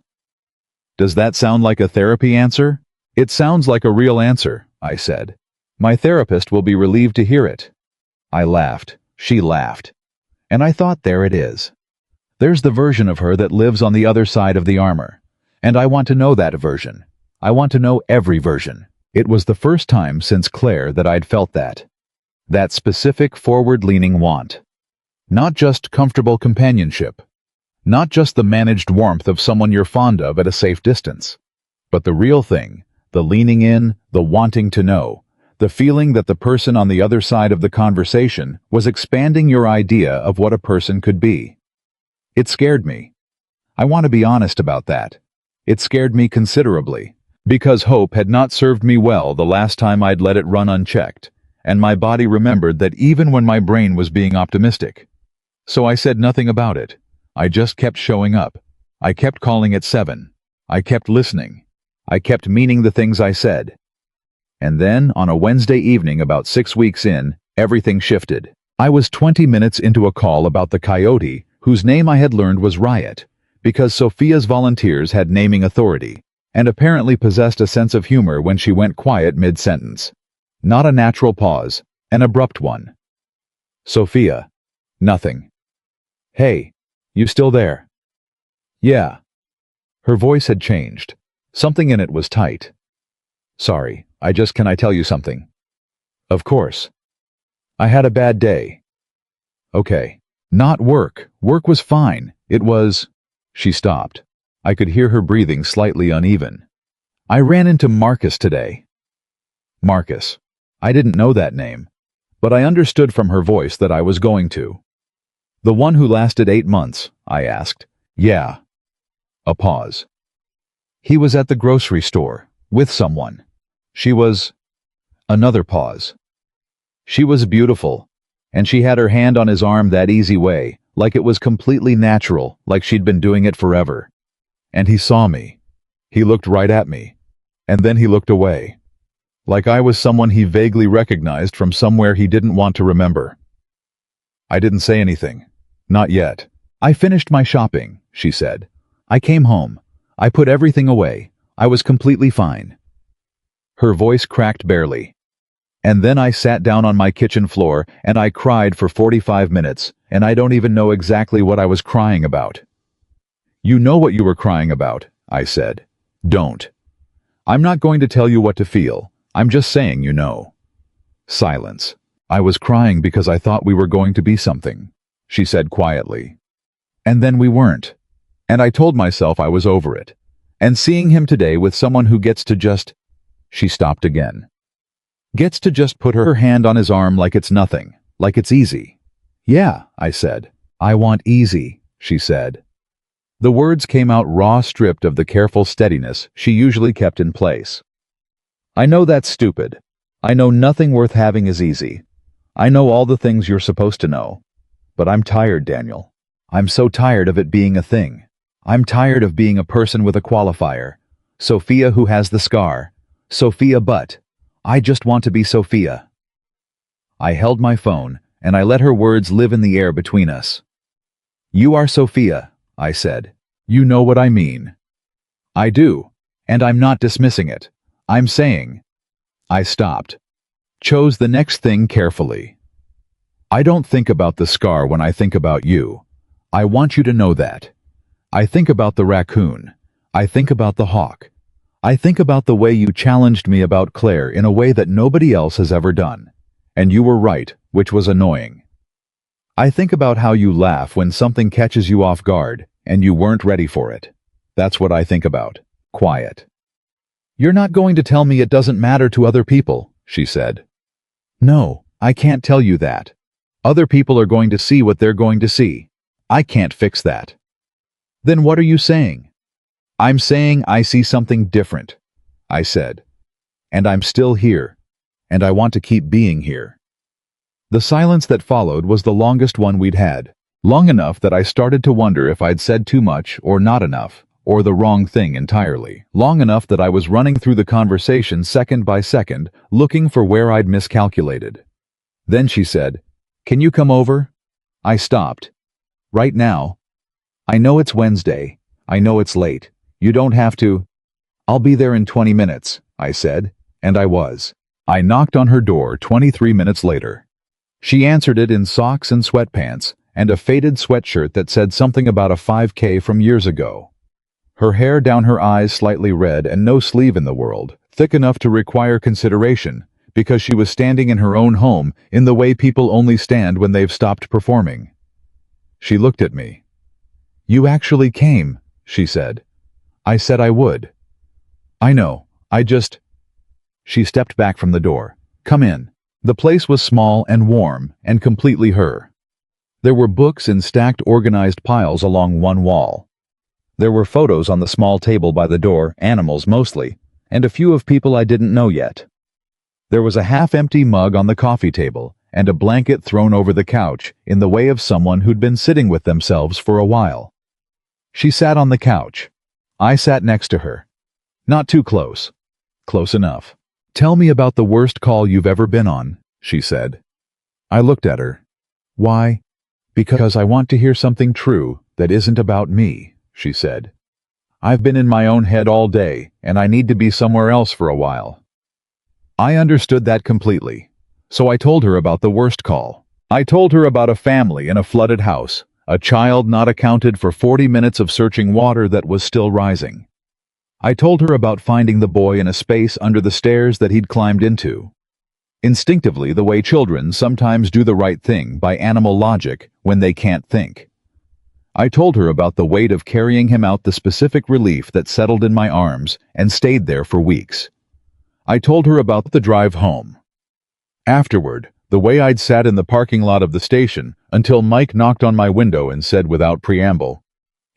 "Does that sound like a therapy answer?" "It sounds like a real answer," I said. "My therapist will be relieved to hear it." I laughed. She laughed. And I thought, there it is. There's the version of her that lives on the other side of the armor. And I want to know that version. I want to know every version. It was the first time since Claire that I'd felt that. That specific forward-leaning want. Not just comfortable companionship. Not just the managed warmth of someone you're fond of at a safe distance. But the real thing, the leaning in, the wanting to know. The feeling that the person on the other side of the conversation was expanding your idea of what a person could be. It scared me. I want to be honest about that. It scared me considerably, because hope had not served me well the last time I'd let it run unchecked, and my body remembered that even when my brain was being optimistic. So I said nothing about it. I just kept showing up. I kept calling at 7. I kept listening. I kept meaning the things I said. And then, on a Wednesday evening about 6 weeks in, everything shifted. I was 20 minutes into a call about the coyote, whose name I had learned was Riot, because Sophia's volunteers had naming authority, and apparently possessed a sense of humor when she went quiet mid-sentence. Not a natural pause, an abrupt one. "Sophia." "Nothing." "Hey, you still there?" "Yeah." Her voice had changed. Something in it was tight. "Sorry. Can I tell you something?" "Of course." "I had a bad day." "Okay." "Not work. Work was fine. It was—" She stopped. I could hear her breathing slightly uneven. "I ran into Marcus today." Marcus. I didn't know that name. But I understood from her voice that I was going to. The one who lasted 8 months, I asked. Yeah. A pause. He was at the grocery store, with someone. She was... Another pause. She was beautiful, and she had her hand on his arm that easy way, like it was completely natural, like she'd been doing it forever. And he saw me. He looked right at me. And then he looked away. Like I was someone he vaguely recognized from somewhere he didn't want to remember. I didn't say anything. Not yet. I finished my shopping, she said. I came home. I put everything away. I was completely fine. Her voice cracked barely. And then I sat down on my kitchen floor and I cried for 45 minutes, and I don't even know exactly what I was crying about. You know what you were crying about, I said. Don't. I'm not going to tell you what to feel. I'm just saying you know. Silence. I was crying because I thought we were going to be something, she said quietly. And then we weren't. And I told myself I was over it. And seeing him today with someone who gets to just... She stopped again. Gets to just put her hand on his arm like it's nothing, like it's easy. Yeah, I said. I want easy, she said. The words came out raw, stripped of the careful steadiness she usually kept in place. I know that's stupid. I know nothing worth having is easy. I know all the things you're supposed to know. But I'm tired, Daniel. I'm so tired of it being a thing. I'm tired of being a person with a qualifier. Sophia who has the scar. Sophia but. I just want to be Sophia. I held my phone, and I let her words live in the air between us. You are Sophia, I said. You know what I mean. I do, and I'm not dismissing it. I'm saying. I stopped. Chose the next thing carefully. I don't think about the scar when I think about you. I want you to know that. I think about the raccoon. I think about the hawk. I think about the way you challenged me about Claire in a way that nobody else has ever done. And you were right, which was annoying. I think about how you laugh when something catches you off guard, and you weren't ready for it. That's what I think about. Quiet. You're not going to tell me it doesn't matter to other people, she said. No, I can't tell you that. Other people are going to see what they're going to see. I can't fix that. Then what are you saying? I'm saying I see something different, I said. And I'm still here. And I want to keep being here. The silence that followed was the longest one we'd had. Long enough that I started to wonder if I'd said too much or not enough, or the wrong thing entirely. Long enough that I was running through the conversation second by second, looking for where I'd miscalculated. Then she said, "Can you come over?" I stopped. Right now? I know it's Wednesday. I know it's late. You don't have to. I'll be there in 20 minutes, I said, and I was. I knocked on her door 23 minutes later. She answered it in socks and sweatpants, and a faded sweatshirt that said something about a 5K from years ago. Her hair down her eyes slightly red and no sleeve in the world, thick enough to require consideration, because she was standing in her own home in the way people only stand when they've stopped performing. She looked at me. "You actually came," she said. I said I would. I know, I just... She stepped back from the door. Come in. The place was small and warm and completely her. There were books in stacked organized piles along one wall. There were photos on the small table by the door, animals mostly, and a few of people I didn't know yet. There was a half-empty mug on the coffee table and a blanket thrown over the couch in the way of someone who'd been sitting with themselves for a while. She sat on the couch. I sat next to her. Not too close. Close enough. "Tell me about the worst call you've ever been on," she said. I looked at her. "Why?" "Because I want to hear something true that isn't about me," she said. "I've been in my own head all day, and I need to be somewhere else for a while." I understood that completely. So I told her about the worst call. I told her about a family in a flooded house, a child not accounted for 40 minutes of searching water that was still rising. I told her about finding the boy in a space under the stairs that he'd climbed into. Instinctively, the way children sometimes do the right thing by animal logic when they can't think. I told her about the weight of carrying him out, the specific relief that settled in my arms and stayed there for weeks. I told her about the drive home. Afterward, The way I'd sat in the parking lot of the station until Mike knocked on my window and said without preamble,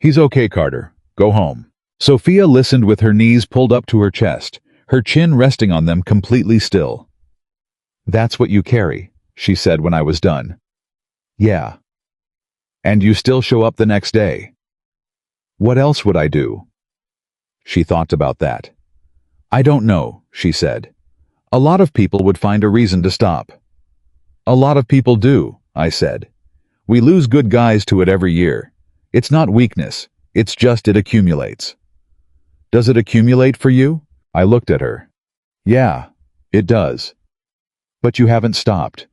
"He's okay, Carter. Go home." Sophia listened with her knees pulled up to her chest, her chin resting on them completely still. "That's what you carry," she said when I was done. "Yeah. And you still show up the next day." "What else would I do?" She thought about that. "I don't know," she said. "A lot of people would find a reason to stop." "A lot of people do," I said. "We lose good guys to it every year. It's not weakness, it's just it accumulates." "Does it accumulate for you?" I looked at her. "Yeah, it does." "But you haven't stopped."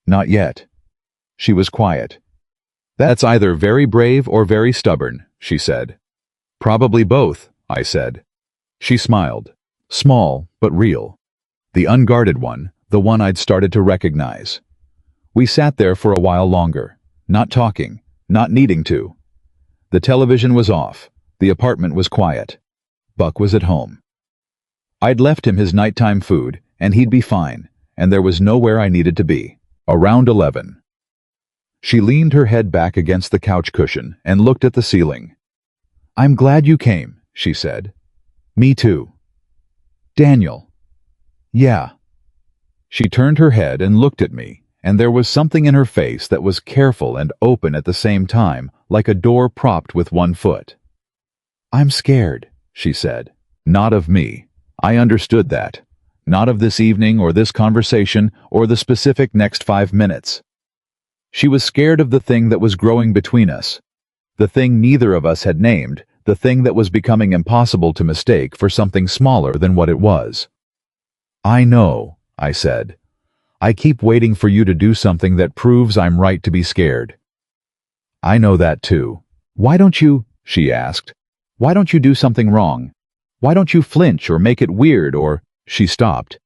"Not yet." She was quiet. "That's either very brave or very stubborn," she said. "Probably both," I said. She smiled. Small, but real. The unguarded one, the one I'd started to recognize. We sat there for a while longer, not talking, not needing to. The television was off. The apartment was quiet. Buck was at home. I'd left him his nighttime food, and he'd be fine, and there was nowhere I needed to be. Around 11. She leaned her head back against the couch cushion and looked at the ceiling. "I'm glad you came," she said. "Me too." "Daniel." "Yeah." She turned her head and looked at me, and there was something in her face that was careful and open at the same time, like a door propped with one foot. "I'm scared," she said. Not of me. I understood that. Not of this evening or this conversation or the specific next 5 minutes. She was scared of the thing that was growing between us. The thing neither of us had named, the thing that was becoming impossible to mistake for something smaller than what it was. "I know," I said. "I keep waiting for you to do something that proves I'm right to be scared." "I know that too." "Why don't you?" she asked. "Why don't you do something wrong? Why don't you flinch or make it weird or—" She stopped.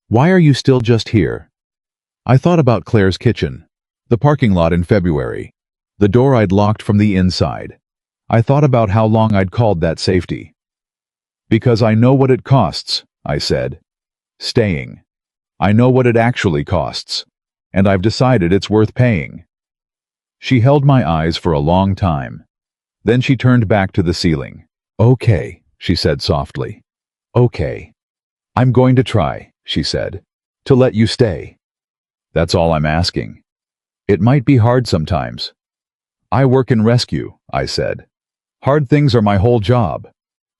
"Why are you still just here?" I thought about Claire's kitchen, the parking lot in February, the door I'd locked from the inside. I thought about how long I'd called that safety. "Because I know what it costs," I said. "Staying. I know what it actually costs, and I've decided it's worth paying." She held my eyes for a long time. Then she turned back to the ceiling. "Okay," she said softly. "Okay. I'm going to try," she said, "to let you stay. That's all I'm asking. It might be hard sometimes." "I work in rescue," I said. "Hard things are my whole job."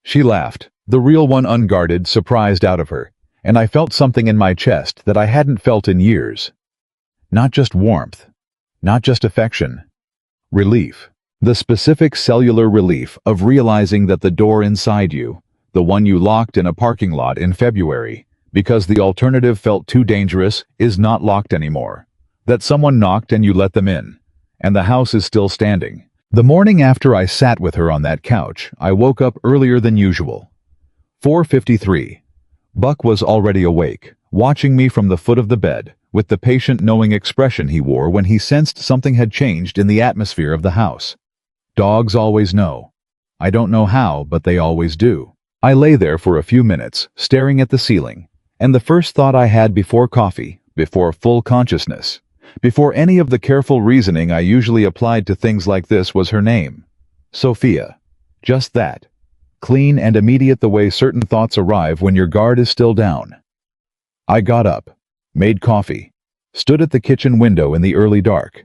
She laughed, the real one unguarded, surprised out of her, and I felt something in my chest that I hadn't felt in years. Not just warmth, not just affection. Relief. The specific cellular relief of realizing that the door inside you, the one you locked in a parking lot in February, because the alternative felt too dangerous, is not locked anymore. That someone knocked and you let them in, and the house is still standing. The morning after I sat with her on that couch, I woke up earlier than usual. 4:53. Buck was already awake, watching me from the foot of the bed, with the patient knowing expression he wore when he sensed something had changed in the atmosphere of the house. Dogs always know. I don't know how, but they always do. I lay there for a few minutes, staring at the ceiling, and the first thought I had before coffee, before full consciousness, before any of the careful reasoning I usually applied to things like this was her name. Sophia. Just that. Clean and immediate the way certain thoughts arrive when your guard is still down. I got up, made coffee, stood at the kitchen window in the early dark,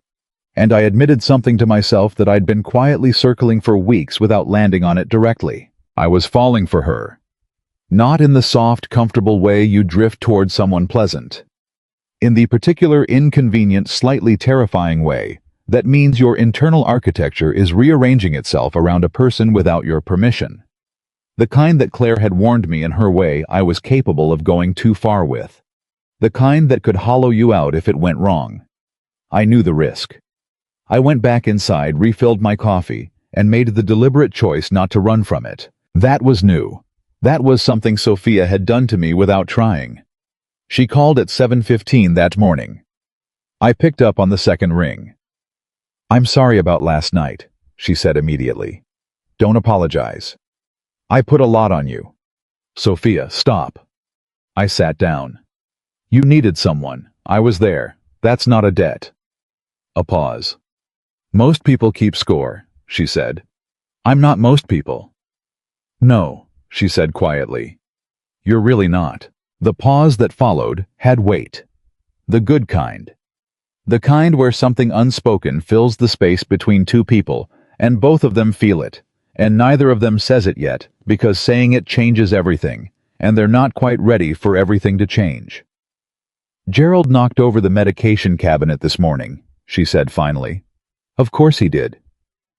and I admitted something to myself that I'd been quietly circling for weeks without landing on it directly. I was falling for her. Not in the soft, comfortable way you drift toward someone pleasant. In the particular inconvenient, slightly terrifying way that means your internal architecture is rearranging itself around a person without your permission. The kind that Claire had warned me in her way I was capable of going too far with. The kind that could hollow you out if it went wrong. I knew the risk. I went back inside, refilled my coffee, and made the deliberate choice not to run from it. That was new. That was something Sophia had done to me without trying. She called at 7:15 that morning. I picked up on the second ring. "I'm sorry about last night," she said immediately. "Don't apologize. I put a lot on you." "Sophia, stop." I sat down. "You needed someone. I was there. That's not a debt. A pause. Most people keep score, she said. I'm not most people. No, she said quietly. You're really not. The pause that followed had weight. The good kind. The kind where something unspoken fills the space between two people, and both of them feel it, and neither of them says it yet, because saying it changes everything, and they're not quite ready for everything to change. Gerald knocked over the medication cabinet this morning, she said finally. Of course he did.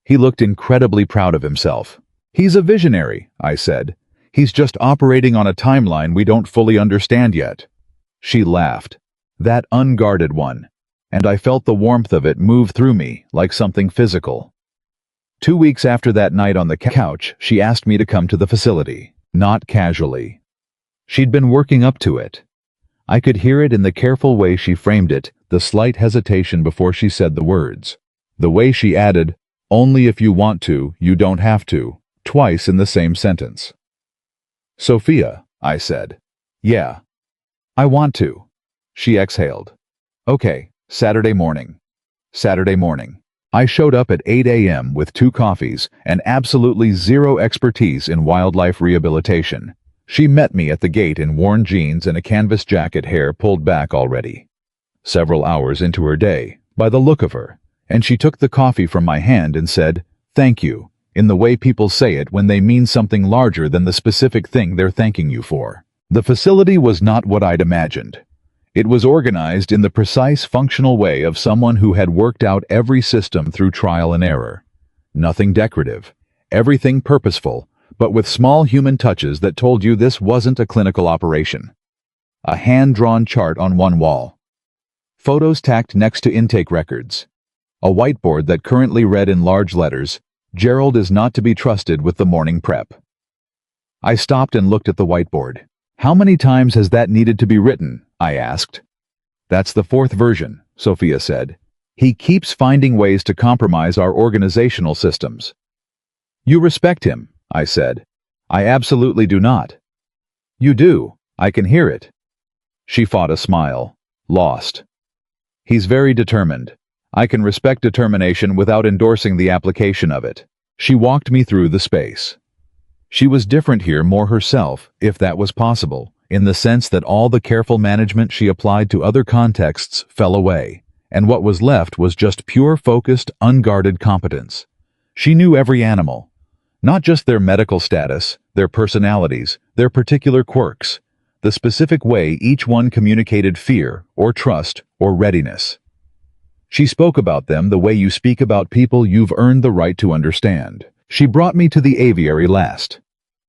He looked incredibly proud of himself. He's a visionary, I said. He's just operating on a timeline we don't fully understand yet. She laughed. That unguarded one. And I felt the warmth of it move through me like something physical. 2 weeks after that night on the couch, she asked me to come to the facility, not casually. She'd been working up to it. I could hear it in the careful way she framed it, the slight hesitation before she said the words. The way she added, "Only if you want to, you don't have to," twice in the same sentence. Sophia, I said. Yeah. I want to. She exhaled. Okay, Saturday morning. Saturday morning. I showed up at 8 a.m. with 2 coffees and absolutely zero expertise in wildlife rehabilitation. She met me at the gate in worn jeans and a canvas jacket, hair pulled back already. Several hours into her day, by the look of her, and she took the coffee from my hand and said, "Thank you," in the way people say it when they mean something larger than the specific thing they're thanking you for. The facility was not what I'd imagined. It was organized in the precise functional way of someone who had worked out every system through trial and error. Nothing decorative, everything purposeful, but with small human touches that told you this wasn't a clinical operation. A hand-drawn chart on one wall. Photos tacked next to intake records. A whiteboard that currently read in large letters, "Gerald is not to be trusted with the morning prep." I stopped and looked at the whiteboard. How many times has that needed to be written? I asked. That's the 4th version, Sophia said. He keeps finding ways to compromise our organizational systems. You respect him, I said. I absolutely do not. You do. I can hear it. She fought a smile. Lost. He's very determined. I can respect determination without endorsing the application of it. She walked me through the space. She was different here, more herself, if that was possible, in the sense that all the careful management she applied to other contexts fell away, and what was left was just pure, focused, unguarded competence. She knew every animal, not just their medical status, their personalities, their particular quirks, the specific way each one communicated fear, or trust, or readiness. She spoke about them the way you speak about people you've earned the right to understand. She brought me to the aviary last.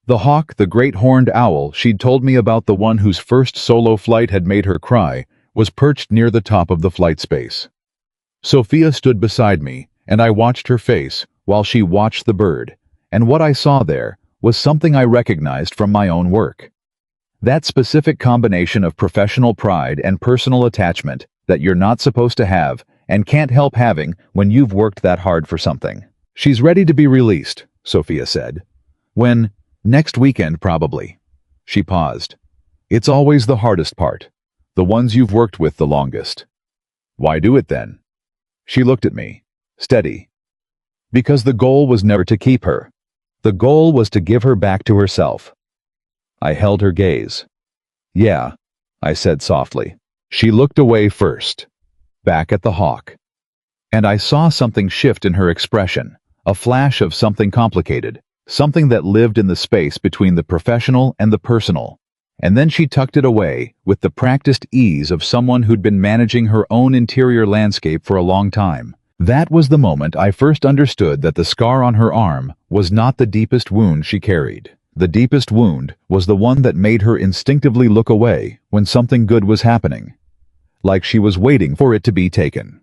The hawk, the great horned owl she'd told me about, the one whose first solo flight had made her cry, was perched near the top of the flight space. Sophia stood beside me, and I watched her face while she watched the bird, and what I saw there was something I recognized from my own work. That specific combination of professional pride and personal attachment that you're not supposed to have and can't help having when you've worked that hard for something. She's ready to be released, Sophia said. When? Next weekend, probably. She paused. It's always the hardest part. The ones you've worked with the longest. Why do it then? She looked at me, steady. Because the goal was never to keep her. The goal was to give her back to herself. I held her gaze. Yeah, I said softly. She looked away first, back at the hawk. And I saw something shift in her expression, a flash of something complicated, something that lived in the space between the professional and the personal. And then she tucked it away with the practiced ease of someone who'd been managing her own interior landscape for a long time. That was the moment I first understood that the scar on her arm was not the deepest wound she carried. The deepest wound was the one that made her instinctively look away when something good was happening, like she was waiting for it to be taken.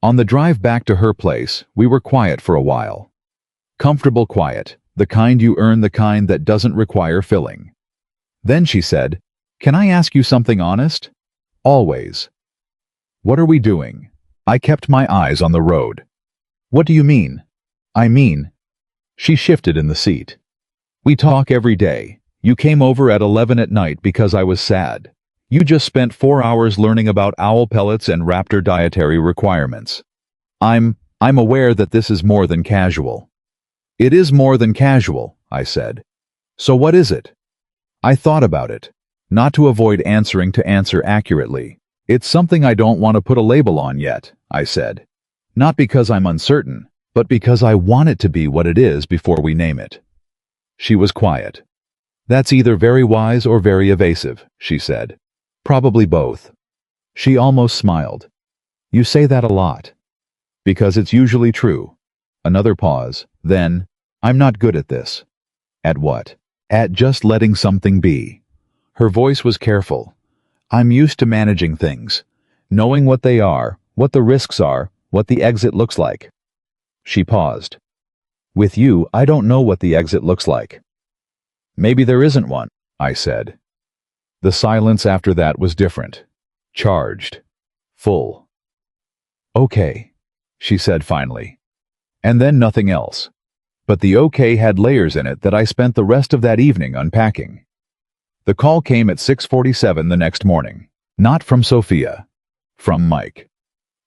On the drive back to her place, we were quiet for a while. Comfortable quiet, the kind you earn, the kind that doesn't require filling. Then she said, "Can I ask you something honest?" Always. "What are we doing?" I kept my eyes on the road. "What do you mean?" "I mean..." She shifted in the seat. "We talk every day. You came over at 11 at night because I was sad. You just spent 4 hours learning about owl pellets and raptor dietary requirements. I'm aware that this is more than casual. It is more than casual, I said. So what is it? I thought about it. Not to avoid answering to answer accurately. It's something I don't want to put a label on yet, I said. Not because I'm uncertain, but because I want it to be what it is before we name it. She was quiet. That's either very wise or very evasive, she said. Probably both. She almost smiled. You say that a lot. Because it's usually true. Another pause. Then, I'm not good at this. At what? At just letting something be. Her voice was careful. I'm used to managing things. Knowing what they are, what the risks are, what the exit looks like. She paused. With you, I don't know what the exit looks like. Maybe there isn't one, I said. The silence after that was different. Charged. Full. Okay, she said finally. And then nothing else. But the okay had layers in it that I spent the rest of that evening unpacking. The call came at 6:47 the next morning. Not from Sophia. From Mike.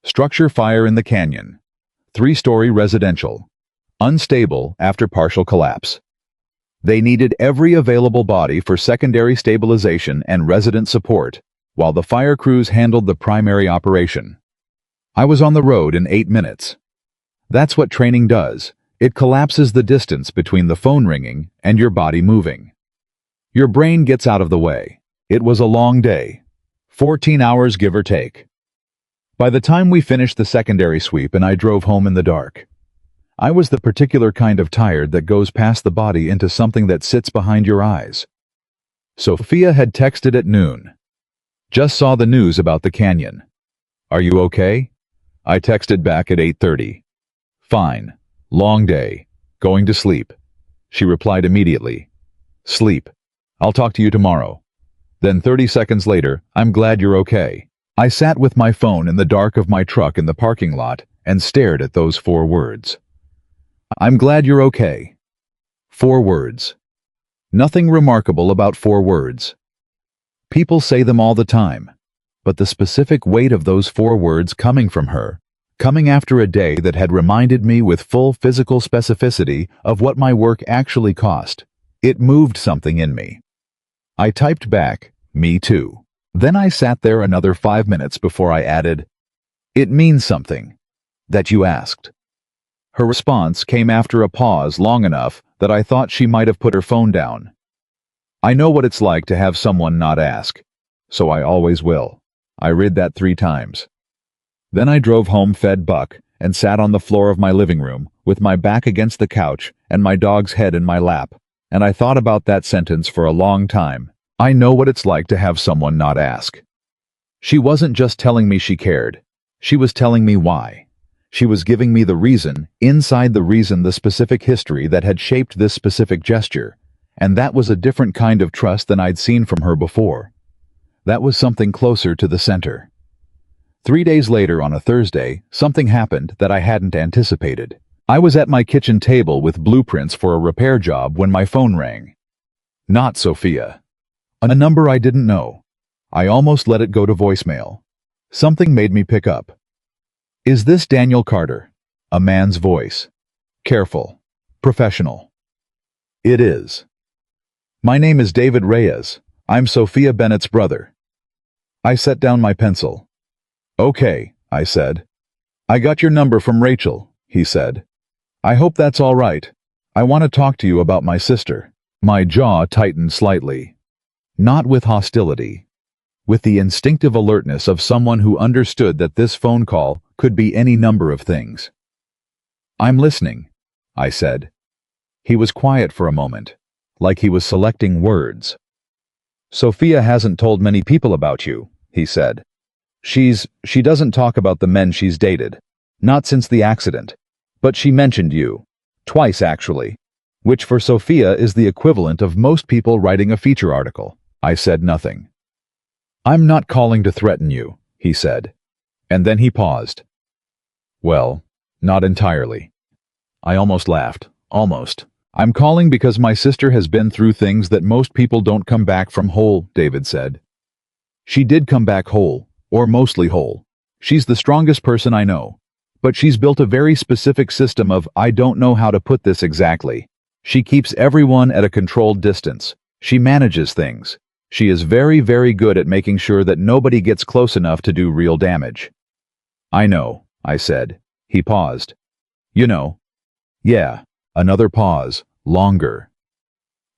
Structure fire in the canyon. 3-story residential. Unstable after partial collapse. They needed every available body for secondary stabilization and resident support, while the fire crews handled the primary operation. I was on the road in 8 minutes. That's what training does. It collapses the distance between the phone ringing and your body moving. Your brain gets out of the way. It was a long day. 14 hours give or take. By the time we finished the secondary sweep and I drove home in the dark, I was the particular kind of tired that goes past the body into something that sits behind your eyes. Sophia had texted at noon. Just saw the news about the canyon. Are you okay? I texted back at 8:30. Fine. Long day. Going to sleep. She replied immediately. Sleep. I'll talk to you tomorrow. Then 30 seconds later, I'm glad you're okay. I sat with my phone in the dark of my truck in the parking lot and stared at those 4 words. I'm glad you're okay. 4 words. Nothing remarkable about 4 words. People say them all the time, but the specific weight of those 4 words coming from her, coming after a day that had reminded me with full physical specificity of what my work actually cost, it moved something in me. I typed back, me too. Then I sat there another 5 minutes before I added, it means something. That you asked. Her response came after a pause long enough that I thought she might have put her phone down. I know what it's like to have someone not ask, so I always will. I read that 3 times. Then I drove home, fed Buck, and sat on the floor of my living room with my back against the couch and my dog's head in my lap, and I thought about that sentence for a long time. I know what it's like to have someone not ask. She wasn't just telling me she cared. She was telling me why. She was giving me the reason, inside the reason, the specific history that had shaped this specific gesture, and that was a different kind of trust than I'd seen from her before. That was something closer to the center. 3 days later, on a Thursday, something happened that I hadn't anticipated. I was at my kitchen table with blueprints for a repair job when my phone rang. Not Sophia. A number I didn't know. I almost let it go to voicemail. Something made me pick up. Is this Daniel Carter? A man's voice. Careful. Professional. It is. My name is David Reyes. I'm Sophia Bennett's brother. I set down my pencil. Okay, I said. I got your number from Rachel, he said. I hope that's all right. I want to talk to you about my sister. My jaw tightened slightly. Not with hostility. With the instinctive alertness of someone who understood that this phone call could be any number of things. I'm listening, I said. He was quiet for a moment, like he was selecting words. Sophia hasn't told many people about you, he said. She doesn't talk about the men she's dated. Not since the accident. But she mentioned you. Twice, actually. Which for Sophia is the equivalent of most people writing a feature article. I said nothing. I'm not calling to threaten you, he said. And then he paused. Well, not entirely. I almost laughed. Almost. I'm calling because my sister has been through things that most people don't come back from whole, David said. She did come back whole, or mostly whole. She's the strongest person I know. But she's built a very specific system of I don't know how to put this exactly. She keeps everyone at a controlled distance. She manages things. She is very, very good at making sure that nobody gets close enough to do real damage. I know, I said. He paused. You know. Yeah. Another pause. Longer.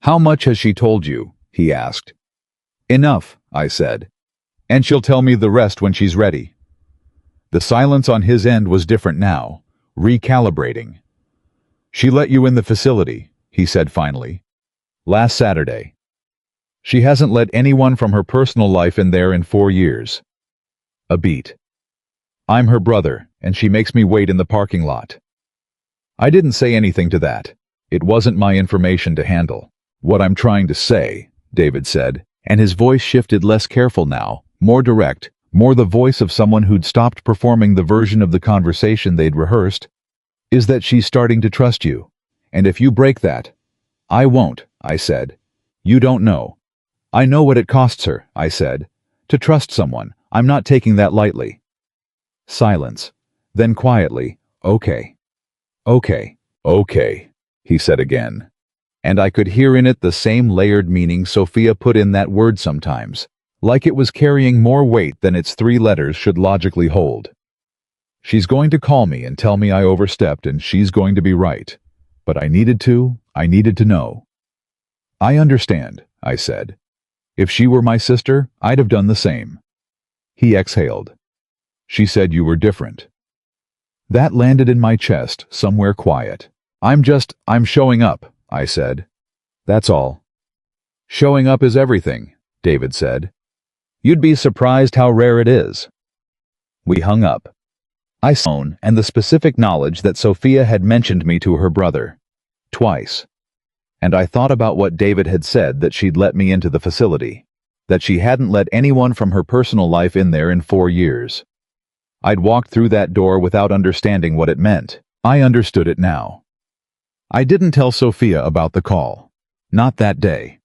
How much has she told you? He asked. Enough, I said. And she'll tell me the rest when she's ready. The silence on his end was different now, recalibrating. She let you in the facility, he said finally. Last Saturday. She hasn't let anyone from her personal life in there in 4 years. A beat. I'm her brother, and she makes me wait in the parking lot. I didn't say anything to that. It wasn't my information to handle. What I'm trying to say, David said, and his voice shifted less careful now, more direct, more the voice of someone who'd stopped performing the version of the conversation they'd rehearsed, is that she's starting to trust you. And if you break that, I won't, I said. You don't know. I know what it costs her, I said. To trust someone, I'm not taking that lightly. Silence. Then quietly, okay. Okay, okay, he said again. And I could hear in it the same layered meaning Sophia put in that word sometimes, like it was carrying more weight than its 3 letters should logically hold. She's going to call me and tell me I overstepped, and she's going to be right. But I needed to know. I understand, I said. If she were my sister, I'd have done the same. He exhaled. She said you were different. That landed in my chest, somewhere quiet. I'm showing up, I said. That's all. Showing up is everything, David said. You'd be surprised how rare it is. We hung up. I saw and the specific knowledge that Sophia had mentioned me to her brother. Twice. And I thought about what David had said, that she'd let me into the facility. That she hadn't let anyone from her personal life in there in 4 years. I'd walked through that door without understanding what it meant. I understood it now. I didn't tell Sophia about the call. Not that day.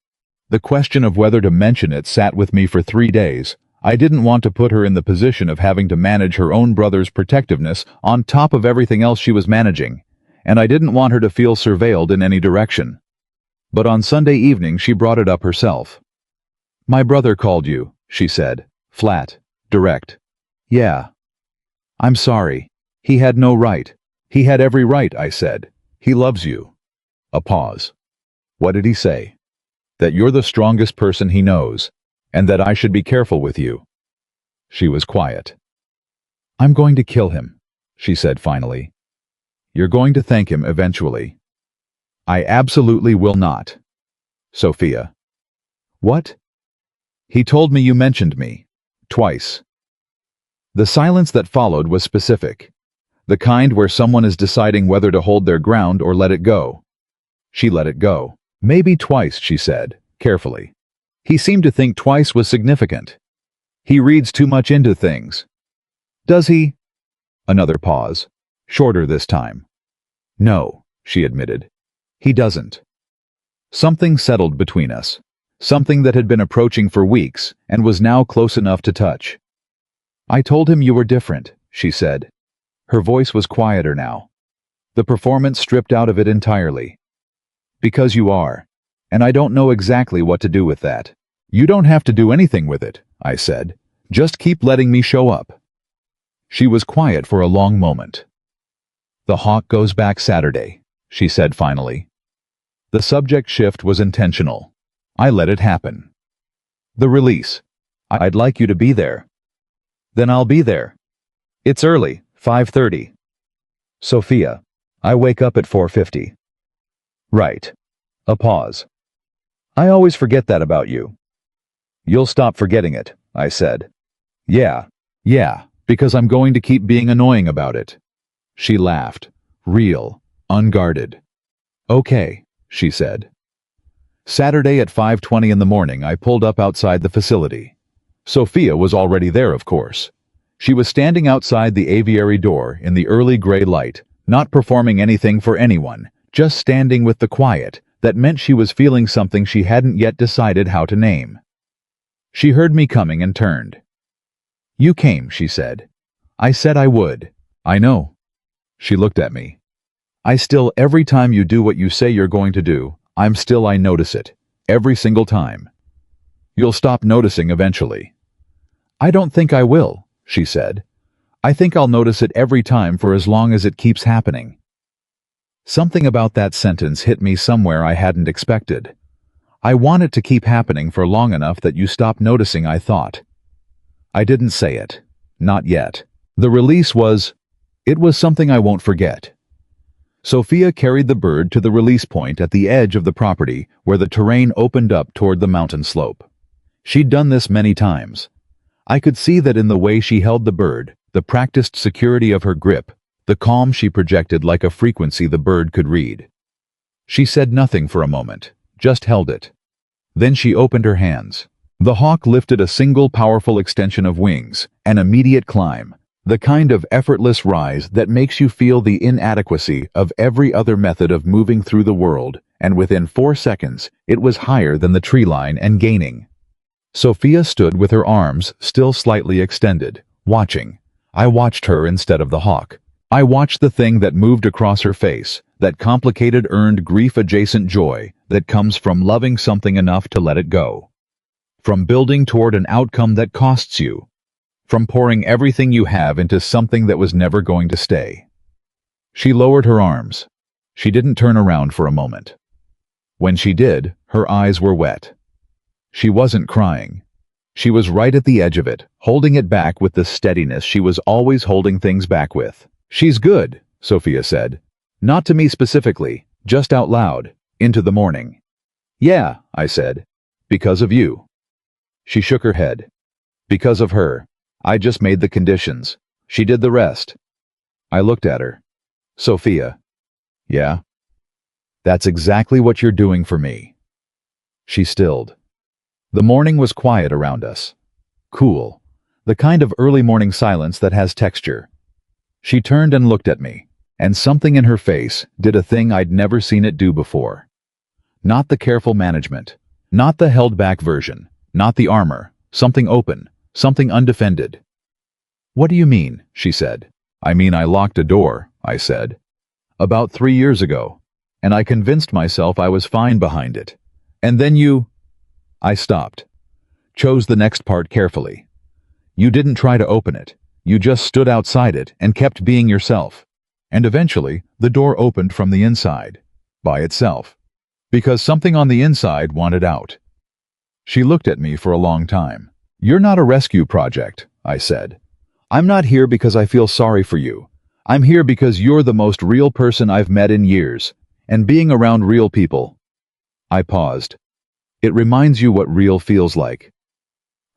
The question of whether to mention it sat with me for 3 days. I didn't want to put her in the position of having to manage her own brother's protectiveness on top of everything else she was managing, and I didn't want her to feel surveilled in any direction. But on Sunday evening she brought it up herself. My brother called you, she said, flat, direct. Yeah. I'm sorry. He had no right. He had every right, I said. He loves you. A pause. What did he say? That you're the strongest person he knows, and that I should be careful with you. She was quiet. I'm going to kill him, she said finally. You're going to thank him eventually. I absolutely will not. Sophia. What? He told me you mentioned me. Twice. The silence that followed was specific. The kind where someone is deciding whether to hold their ground or let it go. She let it go. Maybe twice, she said, carefully. He seemed to think twice was significant. He reads too much into things. Does he? Another pause. Shorter this time. No, she admitted. He doesn't. Something settled between us. Something that had been approaching for weeks and was now close enough to touch. I told him you were different, she said. Her voice was quieter now. The performance stripped out of it entirely. Because you are. And I don't know exactly what to do with that. You don't have to do anything with it, I said. Just keep letting me show up. She was quiet for a long moment. The hawk goes back Saturday, she said finally. The subject shift was intentional. I let it happen. The release. I'd like you to be there. Then I'll be there. It's early, 5:30. Sophia. I wake up at 4:50. Right. A pause. I always forget that about you. You'll stop forgetting it, I said. Yeah, because I'm going to keep being annoying about it. She laughed, real, unguarded. Okay, she said. Saturday at 5:20 in the morning I pulled up outside the facility. Sophia was already there, of course. She was standing outside the aviary door in the early gray light, not performing anything for anyone, just standing with the quiet that meant she was feeling something she hadn't yet decided how to name. She heard me coming and turned. "You came," she said. "I said I would." "I know." She looked at me. Every time you do what you say you're going to do, I notice it. Every single time. You'll stop noticing eventually." "I don't think I will," she said. "I think I'll notice it every time for as long as it keeps happening." Something about that sentence hit me somewhere I hadn't expected. I want it to keep happening for long enough that you stop noticing, I thought. I didn't say it. Not yet. The release it was something I won't forget. Sophia carried the bird to the release point at the edge of the property where the terrain opened up toward the mountain slope. She'd done this many times. I could see that in the way she held the bird, the practiced security of her grip, the calm she projected like a frequency the bird could read. She said nothing for a moment, just held it. Then she opened her hands. The hawk lifted a single powerful extension of wings, an immediate climb, the kind of effortless rise that makes you feel the inadequacy of every other method of moving through the world, and within 4 seconds, it was higher than the tree line and gaining. Sophia stood with her arms still slightly extended, watching. I watched her instead of the hawk. I watched the thing that moved across her face, that complicated earned grief-adjacent joy that comes from loving something enough to let it go. From building toward an outcome that costs you. From pouring everything you have into something that was never going to stay. She lowered her arms. She didn't turn around for a moment. When she did, her eyes were wet. She wasn't crying. She was right at the edge of it, holding it back with the steadiness she was always holding things back with. "She's good," Sophia said. Not to me specifically, just out loud, into the morning. "Yeah," I said. "Because of you." She shook her head. "Because of her. I just made the conditions. She did the rest." I looked at her. "Sophia." "Yeah?" "That's exactly what you're doing for me." She stilled. The morning was quiet around us. Cool. The kind of early morning silence that has texture. She turned and looked at me, and something in her face did a thing I'd never seen it do before. Not the careful management. Not the held-back version. Not the armor. Something open. Something undefended. "What do you mean?" she said. "I mean I locked a door," I said. "About 3 years ago. And I convinced myself I was fine behind it. And then you—" I stopped. Chose the next part carefully. "You didn't try to open it. You just stood outside it and kept being yourself. And eventually, the door opened from the inside. By itself. Because something on the inside wanted out." She looked at me for a long time. "You're not a rescue project," I said. "I'm not here because I feel sorry for you. I'm here because you're the most real person I've met in years. And being around real people—" I paused. "It reminds you what real feels like."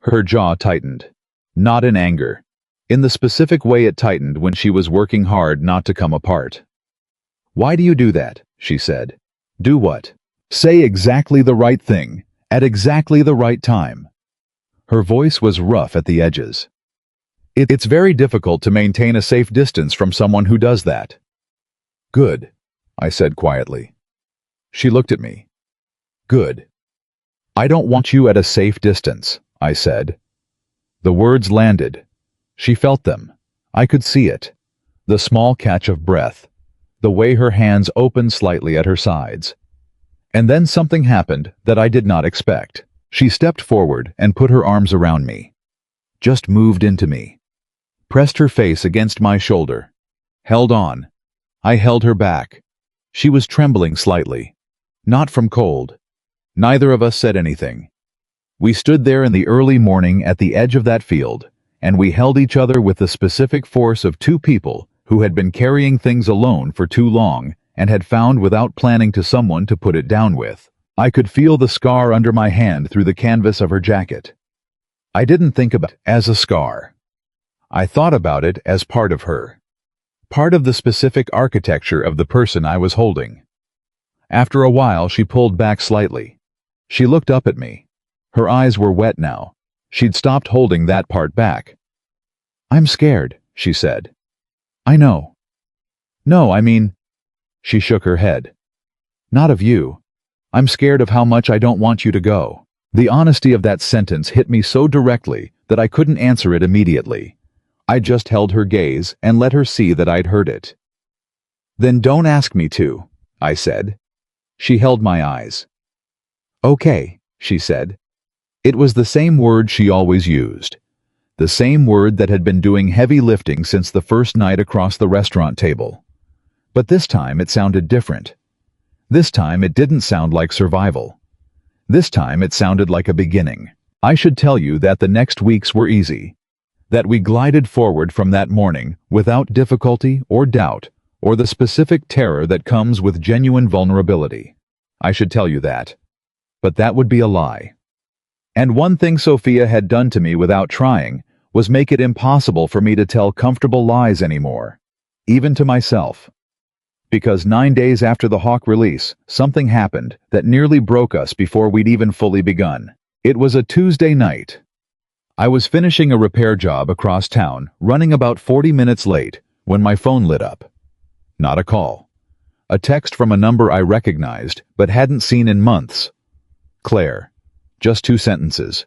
Her jaw tightened. Not in anger. In the specific way it tightened when she was working hard not to come apart. "Why do you do that?" she said. "Do what?" "Say exactly the right thing, at exactly the right time." Her voice was rough at the edges. It's very difficult to maintain a safe distance from someone who does that." "Good," I said quietly. She looked at me. "Good." "I don't want you at a safe distance," I said. The words landed. She felt them. I could see it. The small catch of breath. The way her hands opened slightly at her sides. And then something happened that I did not expect. She stepped forward and put her arms around me. Just moved into me. Pressed her face against my shoulder. Held on. I held her back. She was trembling slightly. Not from cold. Neither of us said anything. We stood there in the early morning at the edge of that field, and we held each other with the specific force of two people who had been carrying things alone for too long and had found without planning to someone to put it down with. I could feel the scar under my hand through the canvas of her jacket. I didn't think about it as a scar. I thought about it as part of her. Part of the specific architecture of the person I was holding. After a while, she pulled back slightly. She looked up at me. Her eyes were wet now. She'd stopped holding that part back. "I'm scared," she said. "I know." "No, I mean—" She shook her head. "Not of you. I'm scared of how much I don't want you to go. The honesty of that sentence hit me so directly that I couldn't answer it immediately. I just held her gaze and let her see that I'd heard it. "Then don't ask me to," I said. She held my eyes. "Okay," she said. It was the same word she always used. The same word that had been doing heavy lifting since the first night across the restaurant table. But this time it sounded different. This time it didn't sound like survival. This time it sounded like a beginning. I should tell you that the next weeks were easy. That we glided forward from that morning without difficulty or doubt or the specific terror that comes with genuine vulnerability. I should tell you that. But that would be a lie. And one thing Sophia had done to me without trying was make it impossible for me to tell comfortable lies anymore, even to myself. Because 9 days after the Hawk release, something happened that nearly broke us before we'd even fully begun. It was a Tuesday night. I was finishing a repair job across town, running about 40 minutes late, when my phone lit up. Not a call. A text from a number I recognized but hadn't seen in months. "Claire." Just 2 sentences.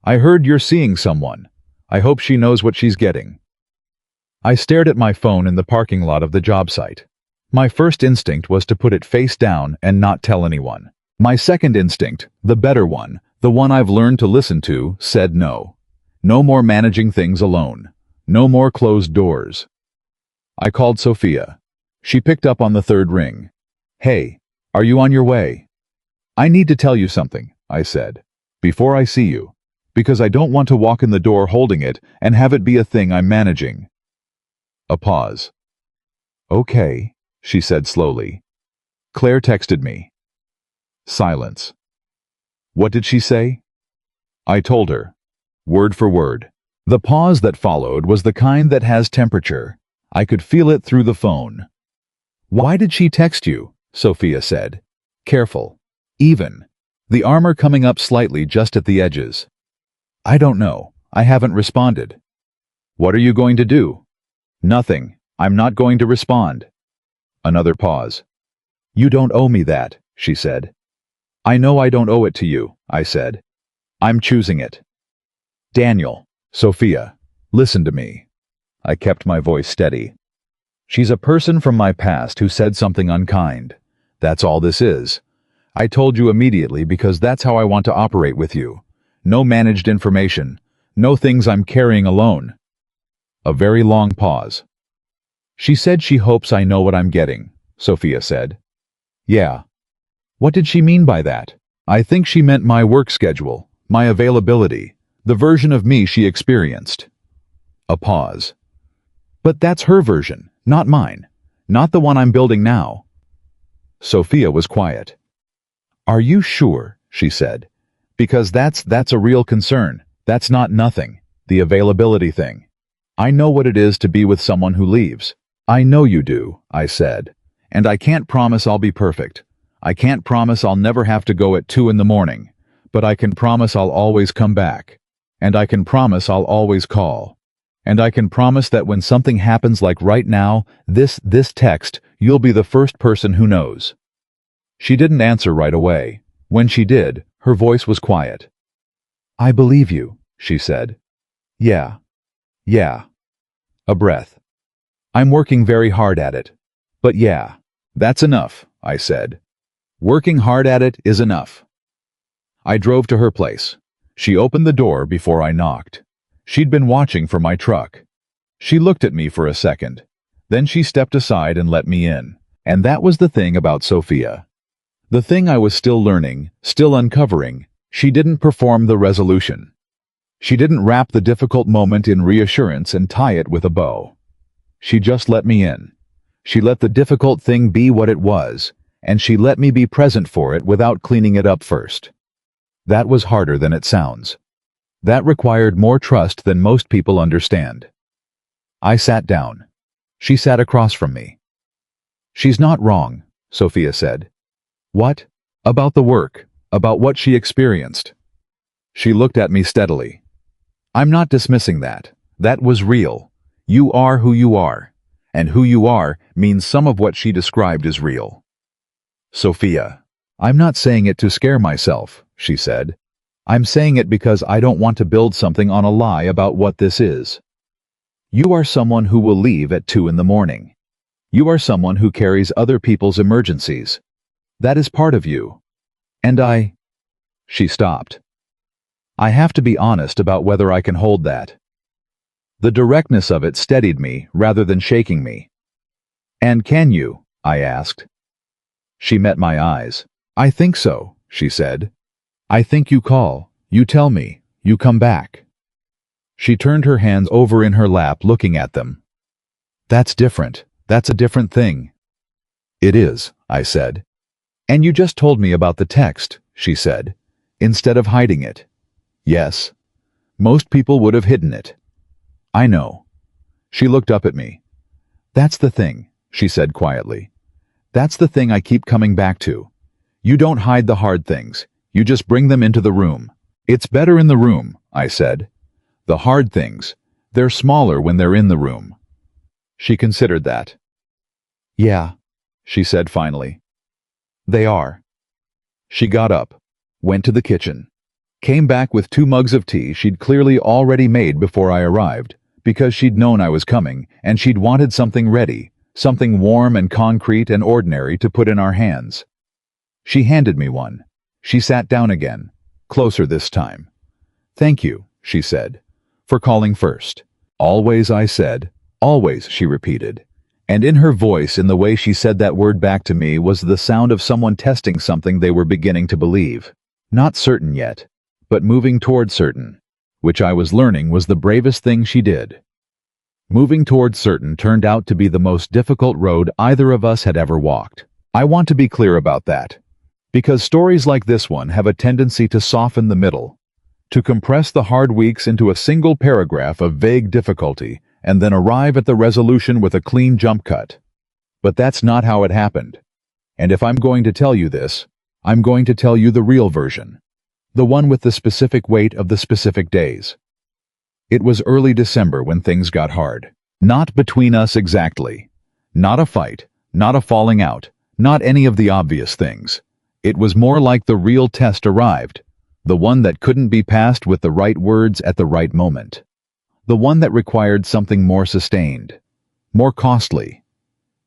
"I heard you're seeing someone. I hope she knows what she's getting." I stared at my phone in the parking lot of the job site. My first instinct was to put it face down and not tell anyone. My second instinct, the better one, the one I've learned to listen to, said no. No more managing things alone. No more closed doors. I called Sophia. She picked up on the 3rd ring. "Hey, are you on your way?" "I need to tell you something," I said, "before I see you, because I don't want to walk in the door holding it and have it be a thing I'm managing." A pause. "Okay," she said slowly. "Claire texted me." Silence. What did she say? I told her, word for word. The pause that followed was the kind that has temperature. I could feel it through the phone. "Why did she text you?" Sophia said. Careful. Even. The armor coming up slightly just at the edges. "I don't know. I haven't responded." "What are you going to do?" "Nothing. I'm not going to respond." Another pause. "You don't owe me that," she said. "I know I don't owe it to you," I said. "I'm choosing it." "Daniel." "Sophia, listen to me." I kept my voice steady. "She's a person from my past who said something unkind. That's all this is. I told you immediately because that's how I want to operate with you. No managed information. No things I'm carrying alone." A very long pause. "She said she hopes I know what I'm getting," Sophia said. "Yeah." "What did she mean by that?" "I think she meant my work schedule, my availability, the version of me she experienced." A pause. "But that's her version, not mine. Not the one I'm building now." Sophia was quiet. "Are you sure?" she said. "Because that's a real concern. That's not nothing. The availability thing. I know what it is to be with someone who leaves." "I know you do," I said. "And I can't promise I'll be perfect. I can't promise I'll never have to go at 2 in the morning. But I can promise I'll always come back. And I can promise I'll always call. And I can promise that when something happens like right now, this text, you'll be the first person who knows." She didn't answer right away. When she did, her voice was quiet. "I believe you," she said. "Yeah. Yeah." A breath. "I'm working very hard at it. But yeah, that's enough," I said. "Working hard at it is enough." I drove to her place. She opened the door before I knocked. She'd been watching for my truck. She looked at me for a second. Then she stepped aside and let me in. And that was the thing about Sophia. The thing I was still learning, still uncovering. She didn't perform the resolution. She didn't wrap the difficult moment in reassurance and tie it with a bow. She just let me in. She let the difficult thing be what it was, and she let me be present for it without cleaning it up first. That was harder than it sounds. That required more trust than most people understand. I sat down. She sat across from me. "She's not wrong," Sophia said. "What?" "About the work, about what she experienced." She looked at me steadily. "I'm not dismissing that. That was real. You are who you are. And who you are means some of what she described is real." "Sophia, I'm not saying it to scare myself," she said. I'm saying it because I don't want to build something on a lie about what this is. You are someone who will leave at 2 in the morning. You are someone who carries other people's emergencies. That is part of you. And She stopped. I have to be honest about whether I can hold that. The directness of it steadied me rather than shaking me. And can you? I asked. She met my eyes. I think so, she said. I think you call, you tell me, you come back. She turned her hands over in her lap looking at them. That's different. That's a different thing. It is, I said. And you just told me about the text, she said, instead of hiding it. Yes. Most people would have hidden it. I know. She looked up at me. That's the thing, she said quietly. That's the thing I keep coming back to. You don't hide the hard things. You just bring them into the room. It's better in the room, I said. The hard things, they're smaller when they're in the room. She considered that. Yeah, she said finally. They are. She got up, went to the kitchen, came back with 2 mugs of tea she'd clearly already made before I arrived, because she'd known I was coming, and she'd wanted something ready, something warm and concrete and ordinary to put in our hands. She handed me one. She sat down again, closer this time. Thank you, she said, for calling first. Always, I said. Always, she repeated. And in her voice, in the way she said that word back to me, was the sound of someone testing something they were beginning to believe. Not certain yet, but moving toward certain, which I was learning was the bravest thing she did. Moving toward certain turned out to be the most difficult road either of us had ever walked. I want to be clear about that, because stories like this one have a tendency to soften the middle, to compress the hard weeks into a single paragraph of vague difficulty, and then arrive at the resolution with a clean jump cut. But that's not how it happened. And if I'm going to tell you this, I'm going to tell you the real version. The one with the specific weight of the specific days. It was early December when things got hard. Not between us exactly. Not a fight, not a falling out, not any of the obvious things. It was more like the real test arrived, the one that couldn't be passed with the right words at the right moment. The one that required something more sustained, more costly.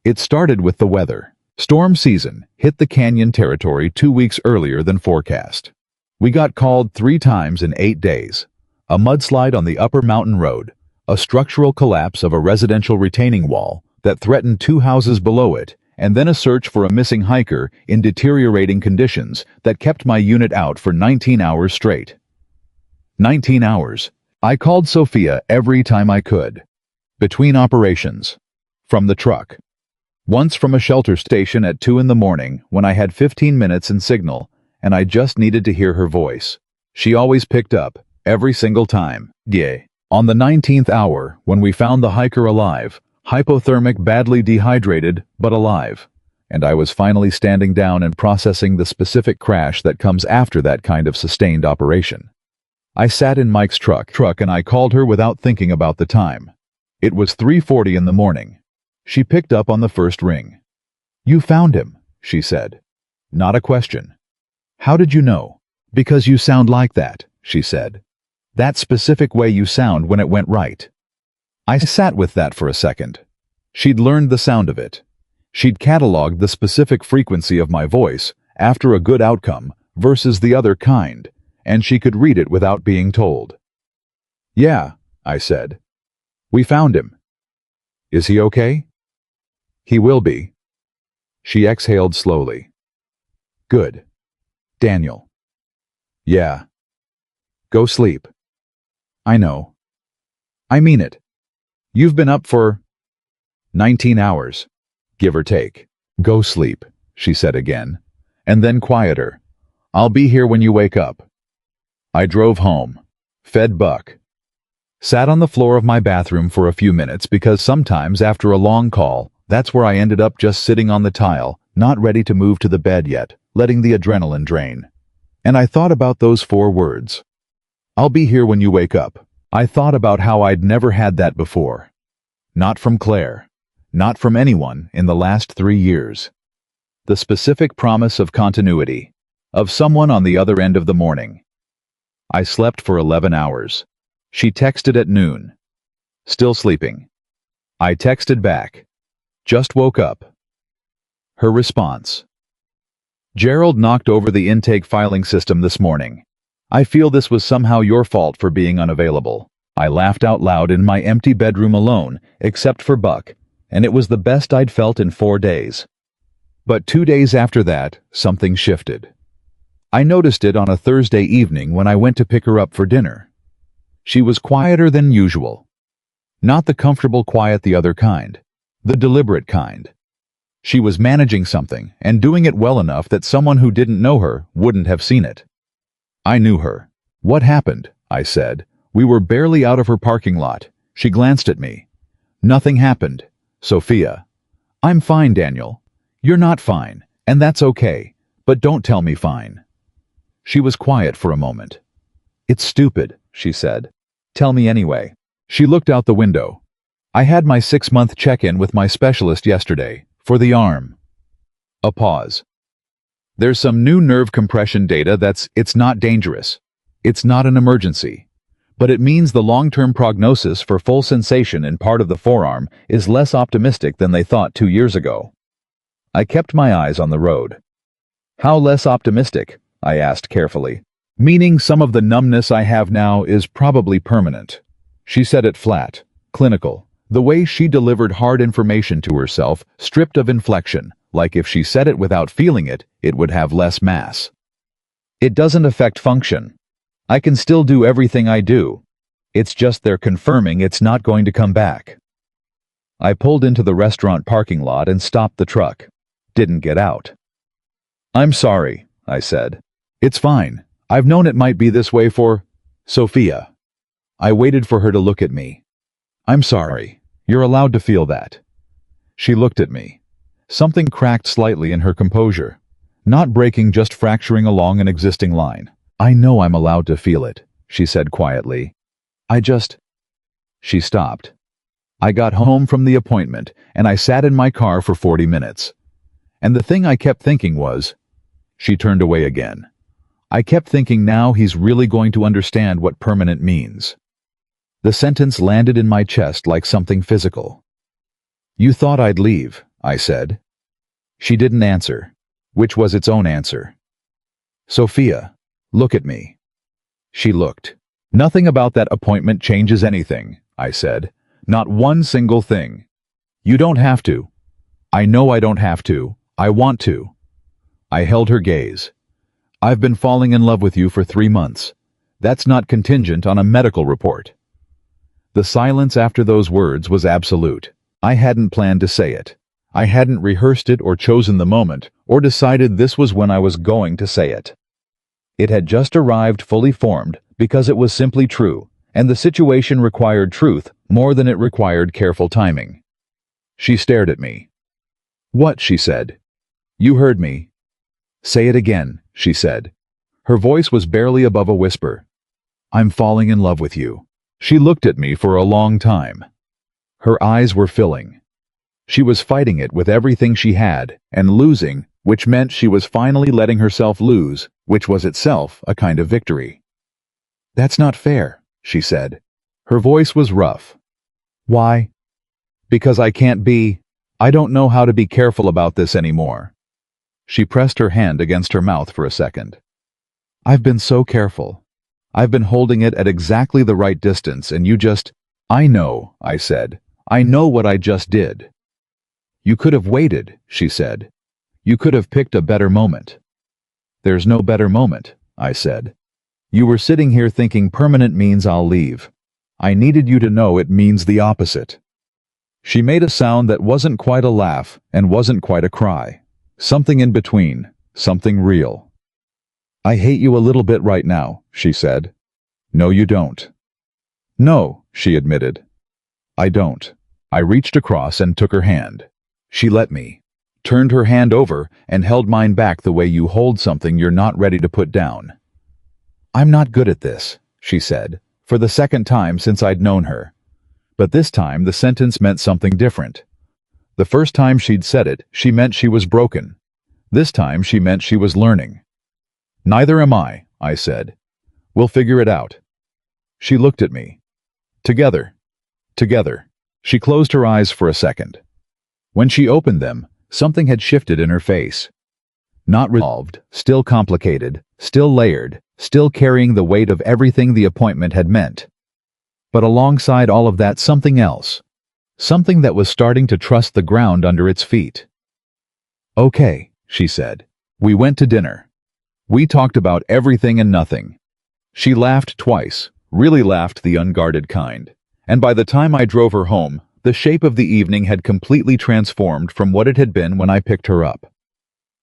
It started with the weather. Storm season hit the canyon territory 2 weeks earlier than forecast. We got called 3 times in 8 days. A mudslide on the upper mountain road, a structural collapse of a residential retaining wall that threatened 2 houses below it, and then a search for a missing hiker in deteriorating conditions that kept my unit out for 19 hours straight. 19 hours. I called Sophia every time I could. Between operations. From the truck. Once from a shelter station at 2 in the morning when I had 15 minutes in signal, and I just needed to hear her voice. She always picked up, every single time. Yeah. On the 19th hour, when we found the hiker alive, hypothermic, badly dehydrated, but alive, and I was finally standing down and processing the specific crash that comes after that kind of sustained operation. I sat in Mike's truck and I called her without thinking about the time. It was 3:40 in the morning. She picked up on the first ring. You found him, she said. Not a question. How did you know? Because you sound like that, she said. That specific way you sound when it went right. I sat with that for a second. She'd learned the sound of it. She'd cataloged the specific frequency of my voice after a good outcome versus the other kind, and she could read it without being told. Yeah, I said. We found him. Is he okay? He will be. She exhaled slowly. Good. Daniel. Yeah. Go sleep. I know. I mean it. You've been up for 19 hours, give or take. Go sleep, she said again, and then quieter. I'll be here when you wake up. I drove home, fed Buck. Sat on the floor of my bathroom for a few minutes because sometimes after a long call, that's where I ended up just sitting on the tile, not ready to move to the bed yet, letting the adrenaline drain. And I thought about those 4 words. I'll be here when you wake up. I thought about how I'd never had that before. Not from Claire. Not from anyone in the last 3 years. The specific promise of continuity. Of someone on the other end of the morning. I slept for 11 hours. She texted at noon. Still sleeping. I texted back. Just woke up. Her response. Gerald knocked over the intake filing system this morning. I feel this was somehow your fault for being unavailable. I laughed out loud in my empty bedroom alone, except for Buck, and it was the best I'd felt in 4 days. But 2 days after that, something shifted. I noticed it on a Thursday evening when I went to pick her up for dinner. She was quieter than usual. Not the comfortable quiet the other kind, the deliberate kind. She was managing something and doing it well enough that someone who didn't know her wouldn't have seen it. I knew her. What happened? I said. We were barely out of her parking lot. She glanced at me. Nothing happened. Sophia. I'm fine, Daniel. You're not fine, and that's okay, but don't tell me fine. She was quiet for a moment. It's stupid, she said. Tell me anyway. She looked out the window. I had my 6-month check-in with my specialist yesterday, for the arm. A pause. There's some new nerve compression data it's not dangerous. It's not an emergency. But it means the long-term prognosis for full sensation in part of the forearm is less optimistic than they thought 2 years ago. I kept my eyes on the road. How less optimistic? I asked carefully. Meaning some of the numbness I have now is probably permanent. She said it flat, clinical, the way she delivered hard information to herself, stripped of inflection, like if she said it without feeling it, it would have less mass. It doesn't affect function. I can still do everything I do. It's just they're confirming it's not going to come back. I pulled into the restaurant parking lot and stopped the truck. Didn't get out. I'm sorry, I said. It's fine. I've known it might be this way for... Sophia. I waited for her to look at me. I'm sorry. You're allowed to feel that. She looked at me. Something cracked slightly in her composure. Not breaking, just fracturing along an existing line. I know I'm allowed to feel it, she said quietly. She stopped. I got home from the appointment, and I sat in my car for 40 minutes. And the thing I kept thinking was... She turned away again. I kept thinking now he's really going to understand what permanent means. The sentence landed in my chest like something physical. You thought I'd leave, I said. She didn't answer, which was its own answer. Sophia, look at me. She looked. Nothing about that appointment changes anything, I said. Not one single thing. You don't have to. I know I don't have to. I want to. I held her gaze. I've been falling in love with you for 3 months. That's not contingent on a medical report. The silence after those words was absolute. I hadn't planned to say it. I hadn't rehearsed it or chosen the moment, or decided this was when I was going to say it. It had just arrived fully formed because it was simply true, and the situation required truth more than it required careful timing. She stared at me. What? She said. You heard me. Say it again, she said. Her voice was barely above a whisper. I'm falling in love with you. She looked at me for a long time. Her eyes were filling. She was fighting it with everything she had, and losing, which meant she was finally letting herself lose, which was itself a kind of victory. That's not fair, she said. Her voice was rough. Why? Because I don't know how to be careful about this anymore. She pressed her hand against her mouth for a second. I've been so careful. I've been holding it at exactly the right distance, and you just... I know, I said. I know what I just did. You could have waited, she said. You could have picked a better moment. There's no better moment, I said. You were sitting here thinking permanent means I'll leave. I needed you to know it means the opposite. She made a sound that wasn't quite a laugh and wasn't quite a cry. Something in between, something real. I hate you a little bit right now, she said. No, you don't. No, she admitted. I don't. I reached across and took her hand. She let me, turned her hand over and held mine back the way you hold something you're not ready to put down. I'm not good at this, she said, for the second time since I'd known her. But this time the sentence meant something different. The first time she'd said it, she meant she was broken. This time she meant she was learning. Neither am I said. We'll figure it out. She looked at me. Together. Together. She closed her eyes for a second. When she opened them, something had shifted in her face. Not resolved, still complicated, still layered, still carrying the weight of everything the appointment had meant. But alongside all of that, something else. Something that was starting to trust the ground under its feet. Okay, she said. We went to dinner. We talked about everything and nothing. She laughed twice, really laughed the unguarded kind. And by the time I drove her home, the shape of the evening had completely transformed from what it had been when I picked her up.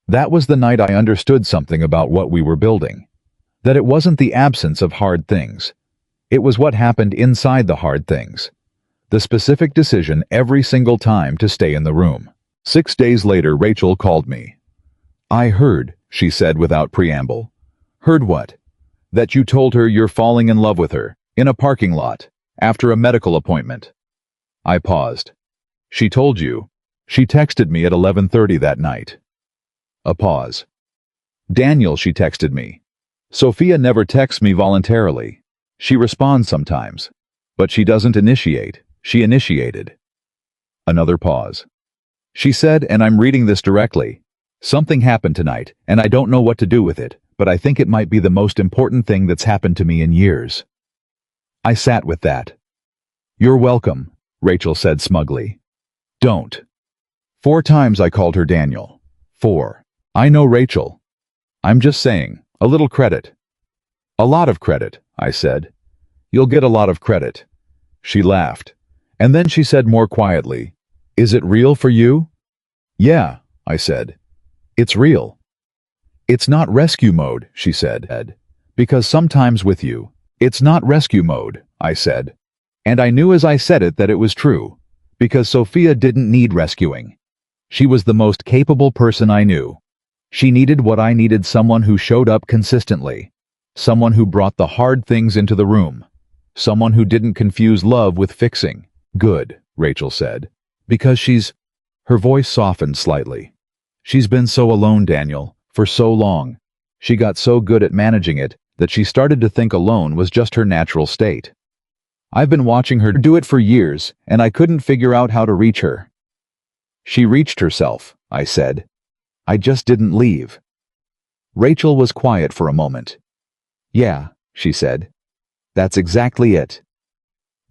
That was the night I understood something about what we were building. That it wasn't the absence of hard things. It was what happened inside the hard things. The specific decision every single time to stay in the room. 6 days later, Rachel called me. I heard, she said without preamble. Heard what? That you told her you're falling in love with her, in a parking lot, after a medical appointment. I paused. She told you. She texted me at 11:30 that night. A pause. Daniel, she texted me. Sophia never texts me voluntarily. She responds sometimes. But she doesn't initiate. She initiated. Another pause. She said, and I'm reading this directly, something happened tonight, and I don't know what to do with it, but I think it might be the most important thing that's happened to me in years. I sat with that. You're welcome, Rachel said smugly. Don't. 4 times I called her Daniel. 4. I know Rachel. I'm just saying, a little credit. A lot of credit, I said. You'll get a lot of credit. She laughed. And then she said more quietly, Is it real for you? Yeah, I said. It's real. It's not rescue mode, she said. Because sometimes with you, it's not rescue mode, I said. And I knew as I said it that it was true. Because Sophia didn't need rescuing. She was the most capable person I knew. She needed what I needed, someone who showed up consistently. Someone who brought the hard things into the room. Someone who didn't confuse love with fixing. Good, Rachel said. Because her voice softened slightly. She's been so alone, Daniel, for so long. She got so good at managing it that she started to think alone was just her natural state. I've been watching her do it for years, and I couldn't figure out how to reach her. She reached herself, I said. I just didn't leave. Rachel was quiet for a moment. Yeah, she said. That's exactly it.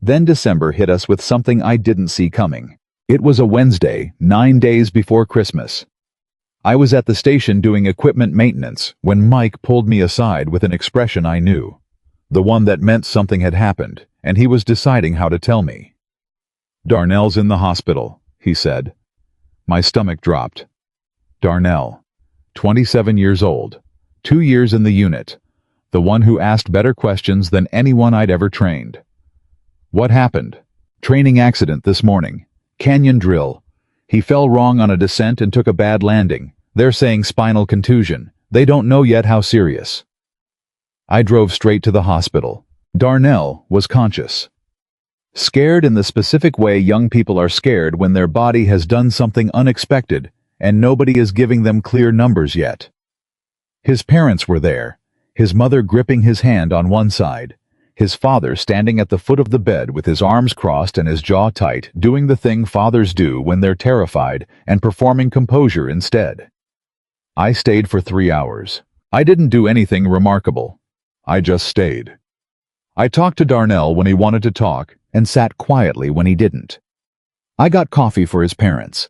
Then December hit us with something I didn't see coming. It was a Wednesday, 9 days before Christmas. I was at the station doing equipment maintenance when Mike pulled me aside with an expression I knew. The one that meant something had happened, and he was deciding how to tell me. Darnell's in the hospital, he said. My stomach dropped. Darnell, 27 years old, 2 years in the unit, the one who asked better questions than anyone I'd ever trained. What happened? Training accident this morning. Canyon drill. He fell wrong on a descent and took a bad landing. They're saying spinal contusion. They don't know yet how serious. I drove straight to the hospital. Darnell was conscious. Scared in the specific way young people are scared when their body has done something unexpected and nobody is giving them clear numbers yet. His parents were there, his mother gripping his hand on one side, his father standing at the foot of the bed with his arms crossed and his jaw tight, doing the thing fathers do when they're terrified and performing composure instead. I stayed for 3 hours. I didn't do anything remarkable. I just stayed. I talked to Darnell when he wanted to talk and sat quietly when he didn't. I got coffee for his parents.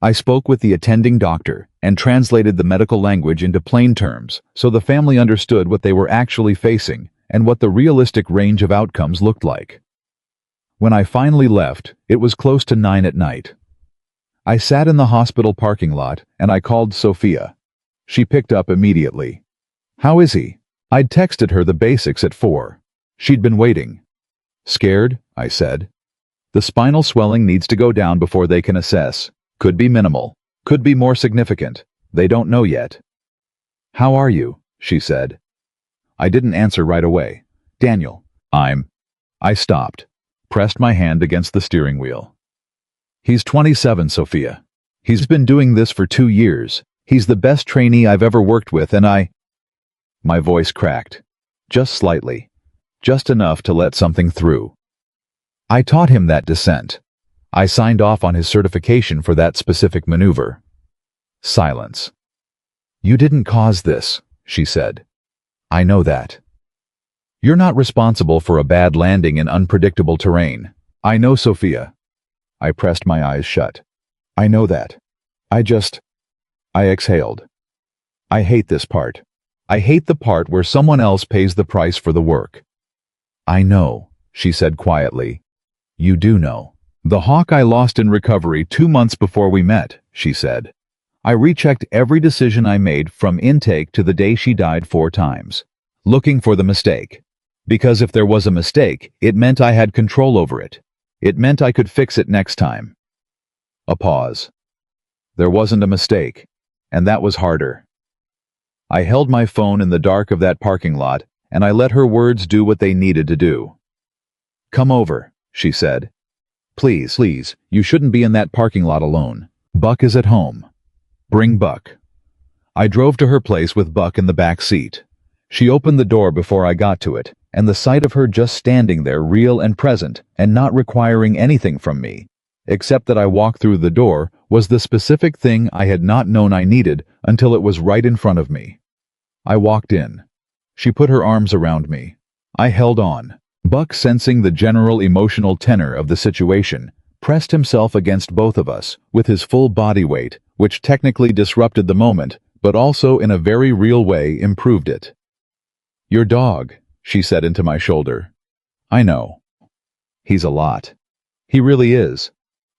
I spoke with the attending doctor and translated the medical language into plain terms so the family understood what they were actually facing and what the realistic range of outcomes looked like. When I finally left, it was close to 9 at night. I sat in the hospital parking lot and I called Sophia. She picked up immediately. How is he? I'd texted her the basics at 4. She'd been waiting. Scared? I said. The spinal swelling needs to go down before they can assess. Could be minimal. Could be more significant. They don't know yet. How are you? She said. I didn't answer right away. Daniel, I stopped, pressed my hand against the steering wheel. He's 27, Sophia. He's been doing this for 2 years. He's the best trainee I've ever worked with and My voice cracked. Just slightly. Just enough to let something through. I taught him that descent. I signed off on his certification for that specific maneuver. Silence. You didn't cause this, she said. I know that. You're not responsible for a bad landing in unpredictable terrain. I know, Sophia. I pressed my eyes shut. I know that. I exhaled. I hate this part. I hate the part where someone else pays the price for the work. I know, she said quietly. You do know. The hawk I lost in recovery 2 months before we met, she said. I rechecked every decision I made from intake to the day she died 4 times, looking for the mistake. Because if there was a mistake, it meant I had control over it. It meant I could fix it next time. A pause. There wasn't a mistake, and that was harder. I held my phone in the dark of that parking lot, and I let her words do what they needed to do. Come over, she said. Please, you shouldn't be in that parking lot alone. Buck is at home. Bring Buck. I drove to her place with Buck in the back seat. She opened the door before I got to it, and the sight of her just standing there real and present and not requiring anything from me, except that I walk through the door, was the specific thing I had not known I needed until it was right in front of me. I walked in. She put her arms around me. I held on. Buck, sensing the general emotional tenor of the situation, pressed himself against both of us with his full body weight, which technically disrupted the moment, but also in a very real way improved it. Your dog, she said into my shoulder. I know. He's a lot. He really is.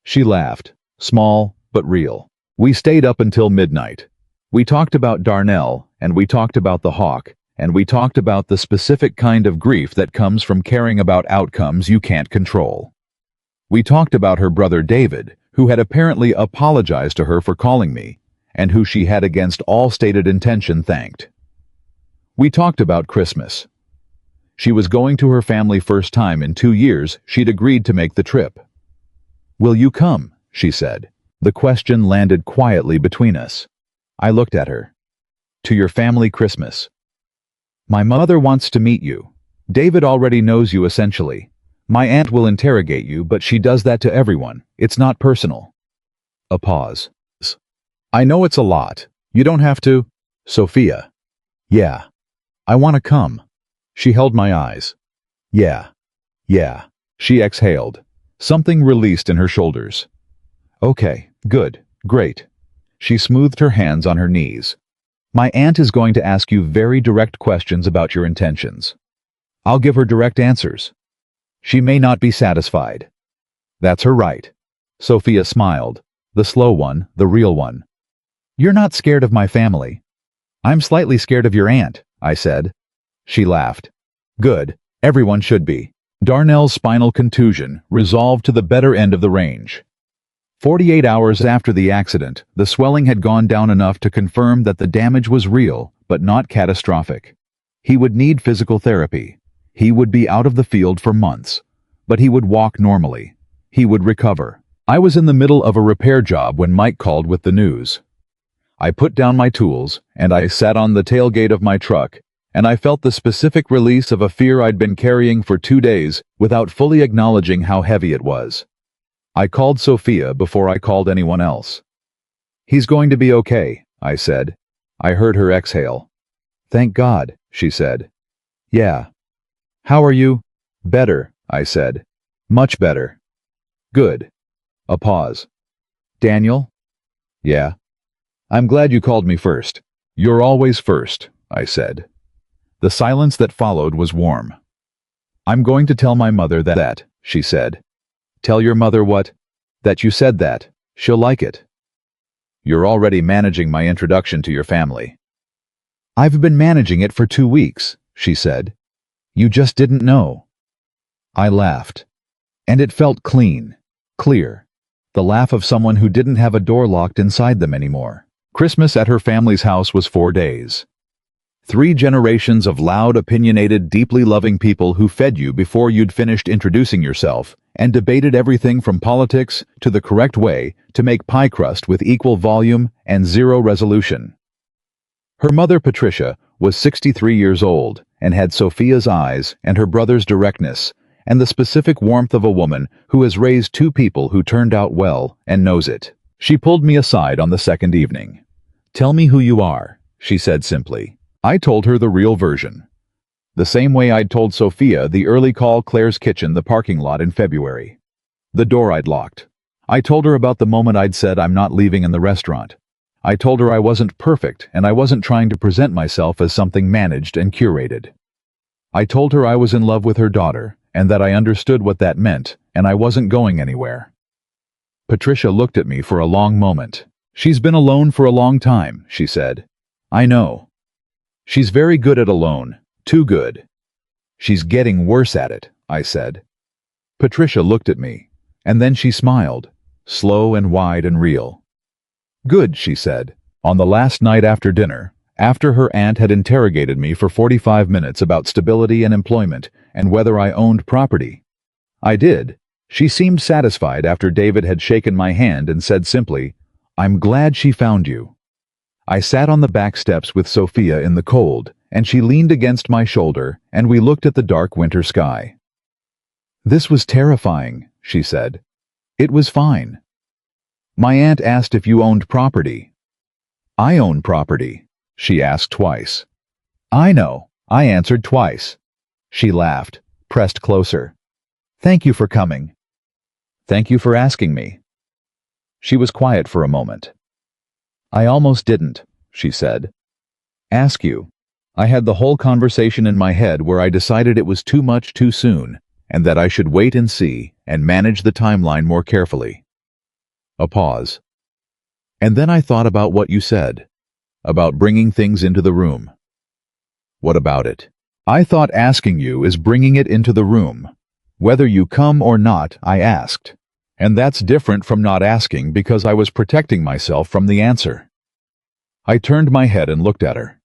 She laughed, small but real. We stayed up until midnight. We talked about Darnell, and we talked about the hawk, and we talked about the specific kind of grief that comes from caring about outcomes you can't control. We talked about her brother David, who had apparently apologized to her for calling me, and who she had against all stated intention thanked. We talked about Christmas. She was going to her family first time in 2 years. She'd agreed to make the trip. Will you come? She said. The question landed quietly between us. I looked at her. To your family Christmas. My mother wants to meet you. David already knows you essentially. My aunt will interrogate you, but she does that to everyone. It's not personal. A pause. I know it's a lot. You don't have to. Sophia. Yeah. I want to come. She held my eyes. Yeah. She exhaled. Something released in her shoulders. Okay, good, great. She smoothed her hands on her knees. My aunt is going to ask you very direct questions about your intentions. I'll give her direct answers. She may not be satisfied. That's her right. Sophia smiled. The slow one, the real one. You're not scared of my family. I'm slightly scared of your aunt, I said. She laughed. Good, everyone should be. Darnell's spinal contusion resolved to the better end of the range. 48 hours after the accident, the swelling had gone down enough to confirm that the damage was real, but not catastrophic. He would need physical therapy. He would be out of the field for months. But he would walk normally. He would recover. I was in the middle of a repair job when Mike called with the news. I put down my tools, and I sat on the tailgate of my truck, and I felt the specific release of a fear I'd been carrying for 2 days without fully acknowledging how heavy it was. I called Sophia before I called anyone else. He's going to be okay, I said. I heard her exhale. Thank God, she said. Yeah. How are you? Better, I said. Much better. Good. A pause. Daniel? Yeah. I'm glad you called me first. You're always first, I said. The silence that followed was warm. I'm going to tell my mother that, she said. Tell your mother what? That you said that. She'll like it. You're already managing my introduction to your family. I've been managing it for 2 weeks, she said. You just didn't know. I laughed. And it felt clean, clear. The laugh of someone who didn't have a door locked inside them anymore. Christmas at her family's house was 4 days. 3 generations of loud, opinionated, deeply loving people who fed you before you'd finished introducing yourself and debated everything from politics to the correct way to make pie crust with equal volume and 0 resolution. Her mother, Patricia, was 63 years old and had Sophia's eyes and her brother's directness and the specific warmth of a woman who has raised two people who turned out well and knows it. She pulled me aside on the second evening. "Tell me who you are," she said simply. I told her the real version. The same way I'd told Sophia the early call Claire's kitchen the parking lot in February. The door I'd locked. I told her about the moment I'd said I'm not leaving in the restaurant. I told her I wasn't perfect and I wasn't trying to present myself as something managed and curated. I told her I was in love with her daughter and that I understood what that meant and I wasn't going anywhere. Patricia looked at me for a long moment. "She's been alone for a long time," she said. "I know. She's very good at alone, too good." "She's getting worse at it," I said. Patricia looked at me, and then she smiled, slow and wide and real. "Good," she said. On the last night after dinner, after her aunt had interrogated me for 45 minutes about stability and employment and whether I owned property. I did. She seemed satisfied after David had shaken my hand and said simply, "I'm glad she found you." I sat on the back steps with Sophia in the cold, and she leaned against my shoulder, and we looked at the dark winter sky. "This was terrifying," she said. "It was fine. My aunt asked if you owned property." "I own property," she asked twice. "I know," I answered twice. She laughed, pressed closer. "Thank you for coming." "Thank you for asking me." She was quiet for a moment. "I almost didn't," she said. "Ask you. I had the whole conversation in my head where I decided it was too much too soon, and that I should wait and see and manage the timeline more carefully." A pause. "And then I thought about what you said, about bringing things into the room." "What about it?" "I thought asking you is bringing it into the room. Whether you come or not, I asked. And that's different from not asking because I was protecting myself from the answer." I turned my head and looked at her.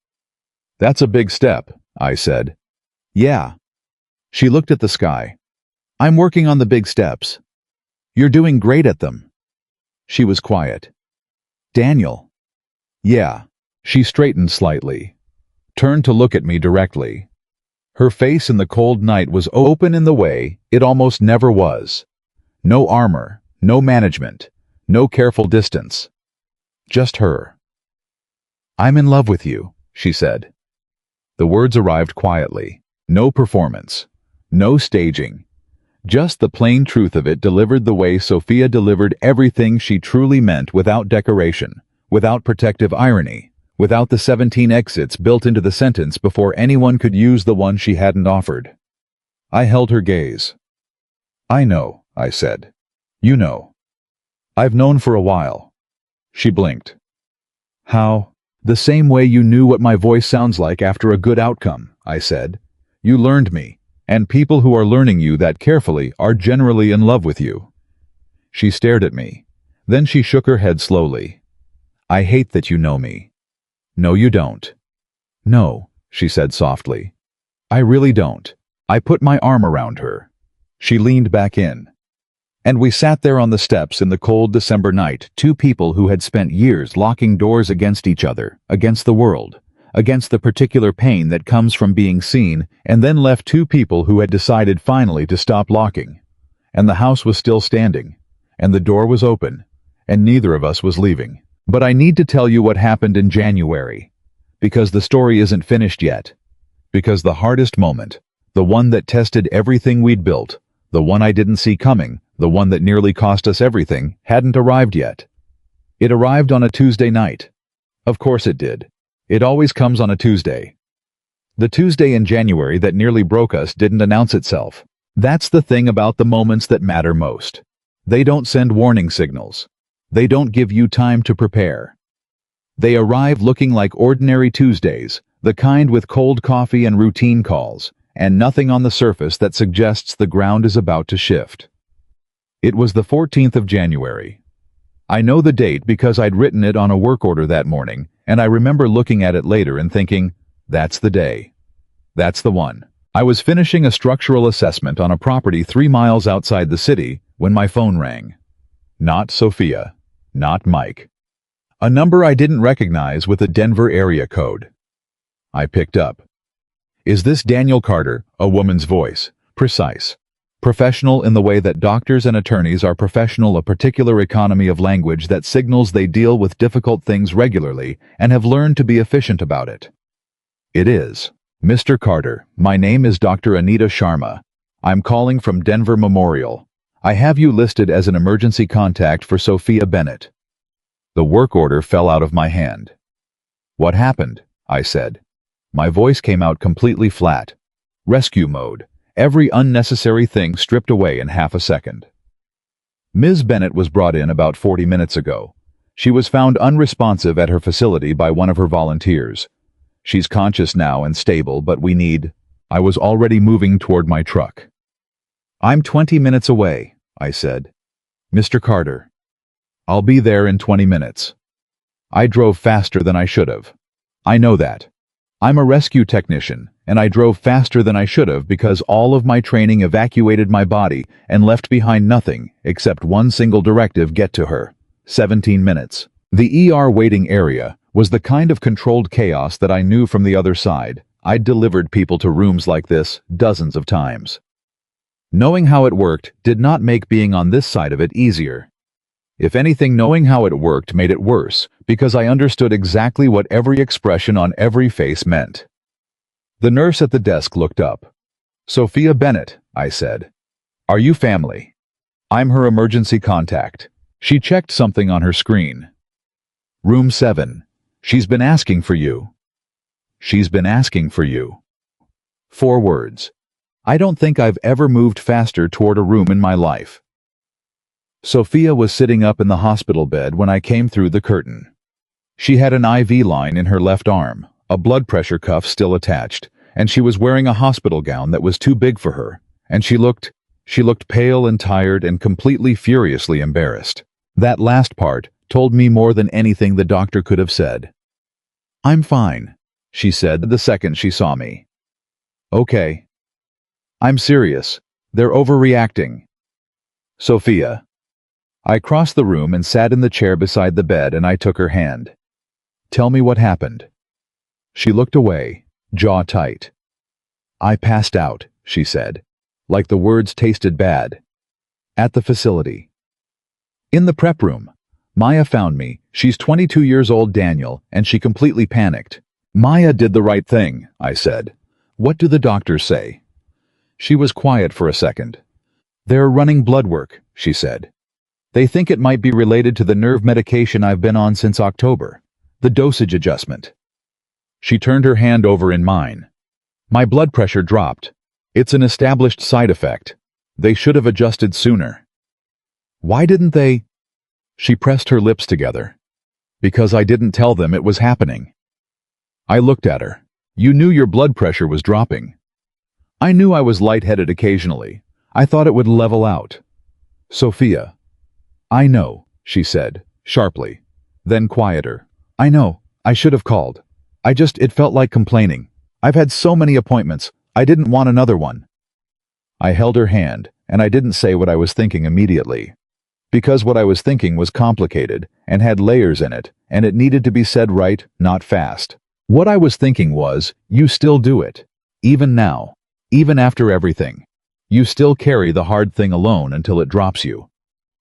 "That's a big step," I said. "Yeah." She looked at the sky. "I'm working on the big steps." "You're doing great at them." She was quiet. "Daniel." "Yeah." She straightened slightly, turned to look at me directly. Her face in the cold night was open in the way it almost never was. No armor, no management, no careful distance. Just her. "I'm in love with you," she said. The words arrived quietly. No performance. No staging. Just the plain truth of it delivered the way Sophia delivered everything she truly meant without decoration, without protective irony, without the 17 exits built into the sentence before anyone could use the one she hadn't offered. I held her gaze. "I know," I said. "You know. I've known for a while." She blinked. "How?" "The same way you knew what my voice sounds like after a good outcome," I said. "You learned me, and people who are learning you that carefully are generally in love with you." She stared at me. Then she shook her head slowly. "I hate that you know me." "No, you don't." "No," she said softly. "I really don't." I put my arm around her. She leaned back in. And we sat there on the steps in the cold December night, two people who had spent years locking doors against each other, against the world, against the particular pain that comes from being seen, and then left two people who had decided finally to stop locking. And the house was still standing, and the door was open, and neither of us was leaving. But I need to tell you what happened in January, because the story isn't finished yet. Because the hardest moment, the one that tested everything we'd built, the one I didn't see coming, the one that nearly cost us everything, hadn't arrived yet. It arrived on a Tuesday night. Of course it did. It always comes on a Tuesday. The Tuesday in January that nearly broke us didn't announce itself. That's the thing about the moments that matter most. They don't send warning signals. They don't give you time to prepare. They arrive looking like ordinary Tuesdays, the kind with cold coffee and routine calls, and nothing on the surface that suggests the ground is about to shift. It was the 14th of January. I know the date because I'd written it on a work order that morning, and I remember looking at it later and thinking, that's the day. That's the one. I was finishing a structural assessment on a property 3 miles outside the city when my phone rang. Not Sophia. Not Mike. A number I didn't recognize with a Denver area code. I picked up. Is this Daniel Carter? A woman's voice. Precise. Professional in the way that doctors and attorneys are professional, a particular economy of language that signals they deal with difficult things regularly and have learned to be efficient about it. It is. Mr. Carter, my name is Dr. Anita Sharma. I'm calling from Denver Memorial. I have you listed as an emergency contact for Sophia Bennett. The work order fell out of my hand. What happened? I said. My voice came out completely flat. Rescue mode. Every unnecessary thing stripped away in half a second. Ms. Bennett was brought in about 40 minutes ago. She was found unresponsive at her facility by one of her volunteers. She's conscious now and stable, but we need... I was already moving toward my truck. I'm 20 minutes away, I said. Mr. Carter. I'll be there in 20 minutes. I drove faster than I should have. I know that. I'm a rescue technician, and I drove faster than I should have because all of my training evacuated my body and left behind nothing except one single directive: get to her. 17 minutes. The ER waiting area was the kind of controlled chaos that I knew from the other side. I'd delivered people to rooms like this dozens of times. Knowing how it worked did not make being on this side of it easier. If anything, knowing how it worked made it worse, because I understood exactly what every expression on every face meant. The nurse at the desk looked up. Sophia Bennett, I said. Are you family? I'm her emergency contact. She checked something on her screen. Room 7. She's been asking for you. She's been asking for you. 4 words. I don't think I've ever moved faster toward a room in my life. Sophia was sitting up in the hospital bed when I came through the curtain. She had an IV line in her left arm, a blood pressure cuff still attached, and she was wearing a hospital gown that was too big for her, and she looked pale and tired and completely furiously embarrassed. That last part told me more than anything the doctor could have said. I'm fine, she said the second she saw me. Okay. I'm serious. They're overreacting. Sophia. I crossed the room and sat in the chair beside the bed, and I took her hand. Tell me what happened. She looked away, jaw tight. I passed out, she said, like the words tasted bad. At the facility. In the prep room. Maya found me. She's 22 years old, Daniel, and she completely panicked. Maya did the right thing, I said. What do the doctors say? She was quiet for a second. They're running blood work, she said. They think it might be related to the nerve medication I've been on since October, the dosage adjustment. She turned her hand over in mine. My blood pressure dropped. It's an established side effect. They should have adjusted sooner. Why didn't they? She pressed her lips together. Because I didn't tell them it was happening. I looked at her. You knew your blood pressure was dropping. I knew I was lightheaded occasionally. I thought it would level out. Sophia. I know, she said, sharply. Then quieter. I know, I should have called. It felt like complaining. I've had so many appointments. I didn't want another one. I held her hand, and I didn't say what I was thinking immediately. Because what I was thinking was complicated, and had layers in it, and it needed to be said right, not fast. What I was thinking was, you still do it. Even now. Even after everything. You still carry the hard thing alone until it drops you.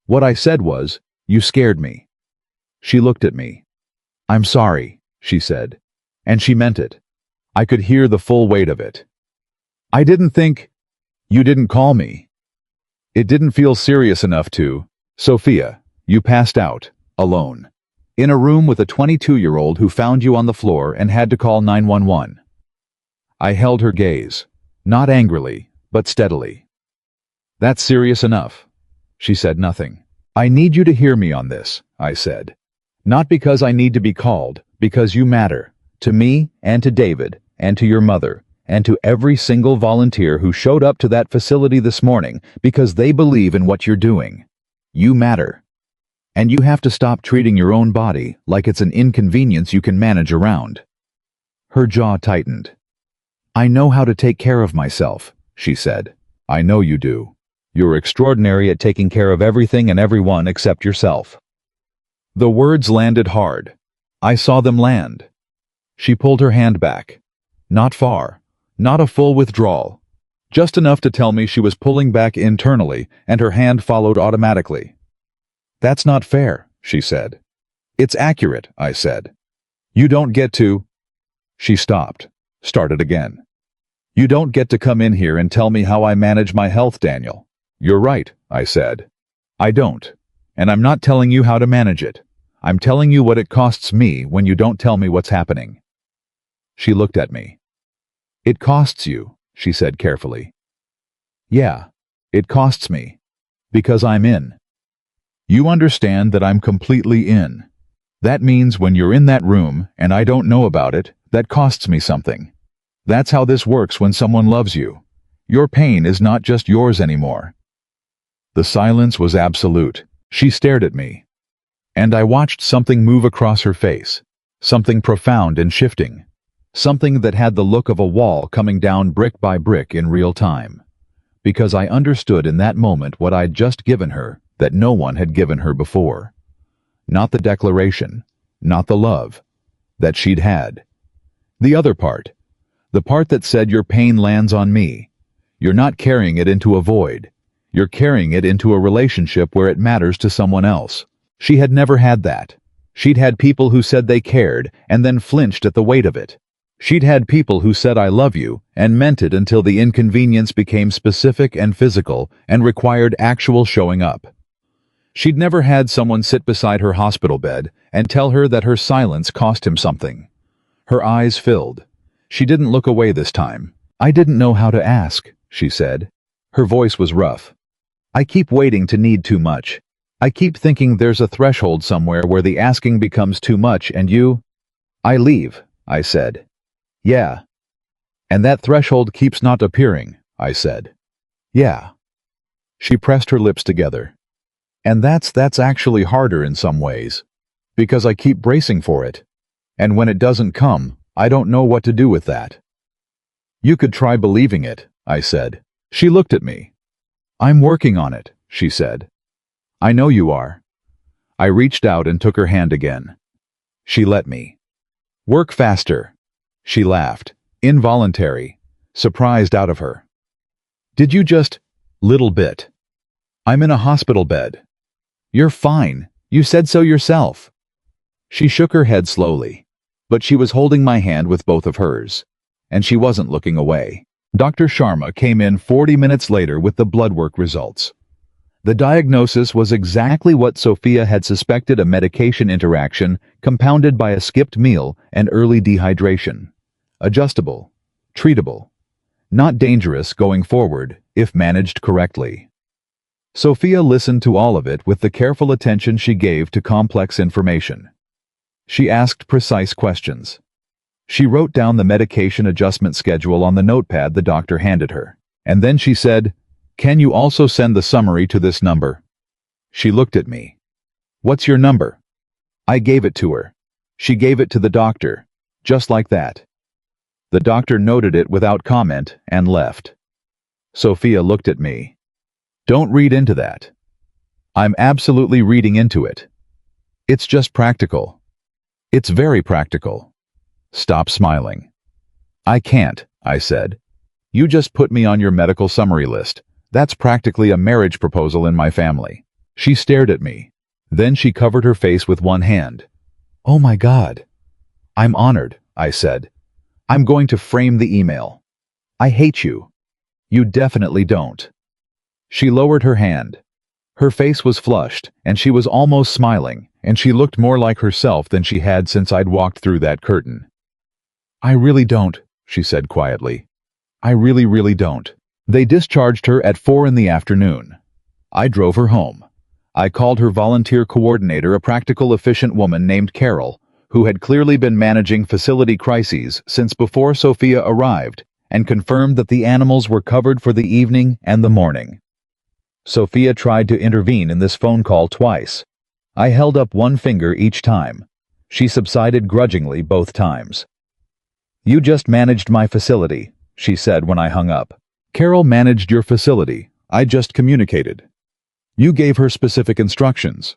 What I said was, you scared me. She looked at me. I'm sorry, she said. And she meant it. I could hear the full weight of it. I didn't think... You didn't call me. It didn't feel serious enough to... Sophia, you passed out, alone. In a room with a 22-year-old who found you on the floor and had to call 911. I held her gaze. Not angrily, but steadily. That's serious enough. She said nothing. I need you to hear me on this, I said. Not because I need to be called, because you matter. To me, and to David, and to your mother, and to every single volunteer who showed up to that facility this morning because they believe in what you're doing. You matter. And you have to stop treating your own body like it's an inconvenience you can manage around. Her jaw tightened. I know how to take care of myself, she said. I know you do. You're extraordinary at taking care of everything and everyone except yourself. The words landed hard. I saw them land. She pulled her hand back. Not far. Not a full withdrawal. Just enough to tell me she was pulling back internally and her hand followed automatically. "That's not fair," she said. "It's accurate," I said. "You don't get to—" She stopped, started again. "You don't get to come in here and tell me how I manage my health, Daniel." "You're right," I said. "I don't. And I'm not telling you how to manage it. I'm telling you what it costs me when you don't tell me what's happening." She looked at me. "It costs you," she said carefully. "Yeah, it costs me. Because I'm in. You understand that I'm completely in. That means when you're in that room and I don't know about it, that costs me something. That's how this works when someone loves you. Your pain is not just yours anymore." The silence was absolute. She stared at me. And I watched something move across her face. Something profound and shifting. Something that had the look of a wall coming down brick by brick in real time. Because I understood in that moment what I'd just given her that no one had given her before. Not the declaration, not the love, that she'd had. The other part. The part that said your pain lands on me. You're not carrying it into a void. You're carrying it into a relationship where it matters to someone else. She had never had that. She'd had people who said they cared and then flinched at the weight of it. She'd had people who said I love you and meant it until the inconvenience became specific and physical and required actual showing up. She'd never had someone sit beside her hospital bed and tell her that her silence cost him something. Her eyes filled. She didn't look away this time. "I didn't know how to ask," she said. Her voice was rough. "I keep waiting to need too much. I keep thinking there's a threshold somewhere where the asking becomes too much and you—" "I leave," I said. "Yeah." "And that threshold keeps not appearing," I said. "Yeah." She pressed her lips together. "And that's actually harder in some ways. Because I keep bracing for it. And when it doesn't come, I don't know what to do with that." "You could try believing it," I said. She looked at me. "I'm working on it," she said. "I know you are." I reached out and took her hand again. She let me. "Work faster." She laughed, involuntary, surprised out of her. "Did you just—" "Little bit. I'm in a hospital bed." "You're fine. You said so yourself." She shook her head slowly, but she was holding my hand with both of hers, and she wasn't looking away. Dr. Sharma came in 40 minutes later with the blood work results. The diagnosis was exactly what Sophia had suspected: a medication interaction compounded by a skipped meal and early dehydration. Adjustable, treatable, not dangerous going forward if managed correctly. Sophia listened to all of it with the careful attention she gave to complex information. She asked precise questions. She wrote down the medication adjustment schedule on the notepad the doctor handed her. And then she said, "Can you also send the summary to this number?" She looked at me. "What's your number?" I gave it to her. She gave it to the doctor, just like that. The doctor noted it without comment and left. Sophia looked at me. "Don't read into that." "I'm absolutely reading into it. It's just practical. It's very practical." "Stop smiling." "I can't," I said. "You just put me on your medical summary list. That's practically a marriage proposal in my family." She stared at me. Then she covered her face with one hand. "Oh my God." "I'm honored," I said. "I'm going to frame the email." "I hate you." "You definitely don't." She lowered her hand. Her face was flushed, and she was almost smiling, and she looked more like herself than she had since I'd walked through that curtain. "I really don't," she said quietly. "I really don't." They discharged her at 4 in the afternoon. I drove her home. I called her volunteer coordinator, a practical, efficient woman named Carol, who had clearly been managing facility crises since before Sophia arrived, and confirmed that the animals were covered for the evening and the morning. Sophia tried to intervene in this phone call twice. I held up one finger each time. She subsided grudgingly both times. "You just managed my facility," she said when I hung up. "Carol managed your facility. I just communicated." "You gave her specific instructions."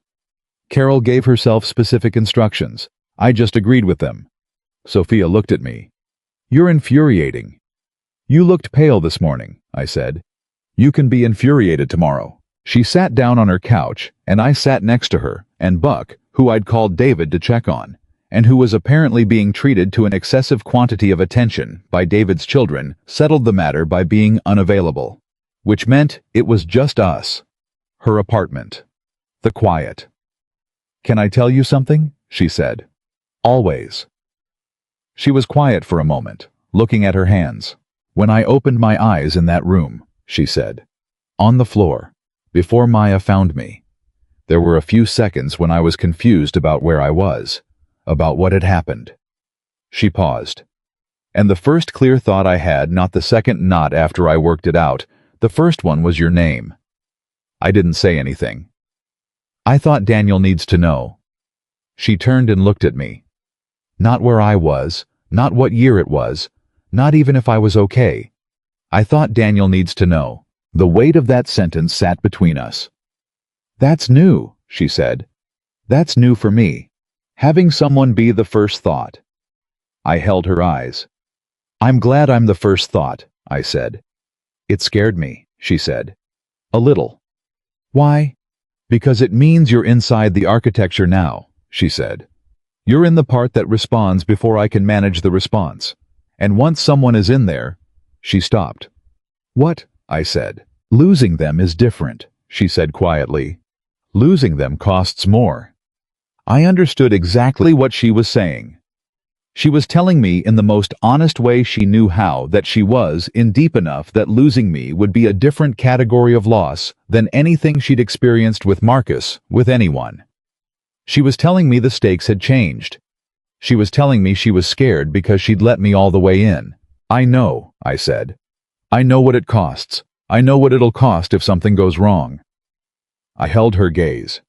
"Carol gave herself specific instructions. I just agreed with them." Sophia looked at me. "You're infuriating." You looked pale this morning, I said. You can be infuriated tomorrow. She sat down on her couch, and I sat next to her, and Buck, who I'd called David to check on, and who was apparently being treated to an excessive quantity of attention by David's children, settled the matter by being unavailable. Which meant it was just us. Her apartment. The quiet. Can I tell you something? She said. Always. She was quiet for a moment, looking at her hands. When I opened my eyes in that room, she said. On the floor, before Maya found me. There were a few seconds when I was confused about where I was, about what had happened. She paused. And the first clear thought I had, not the second not after I worked it out, the first one was your name. I didn't say anything. I thought Daniel needs to know. She turned and looked at me. Not where I was, not what year it was, not even if I was okay. I thought Daniel needs to know. The weight of that sentence sat between us. That's new, she said. That's new for me. Having someone be the first thought. I held her eyes. I'm glad I'm the first thought, I said. It scared me, she said. A little. Why? Because it means you're inside the architecture now, she said. You're in the part that responds before I can manage the response. And once someone is in there, she stopped. What? I said. Losing them is different, she said quietly. Losing them costs more. I understood exactly what she was saying. She was telling me in the most honest way she knew how that she was in deep enough that losing me would be a different category of loss than anything she'd experienced with Marcus, with anyone. She was telling me the stakes had changed. She was telling me she was scared because she'd let me all the way in. I know, I said. I know what it costs. I know what it'll cost if something goes wrong. I held her gaze.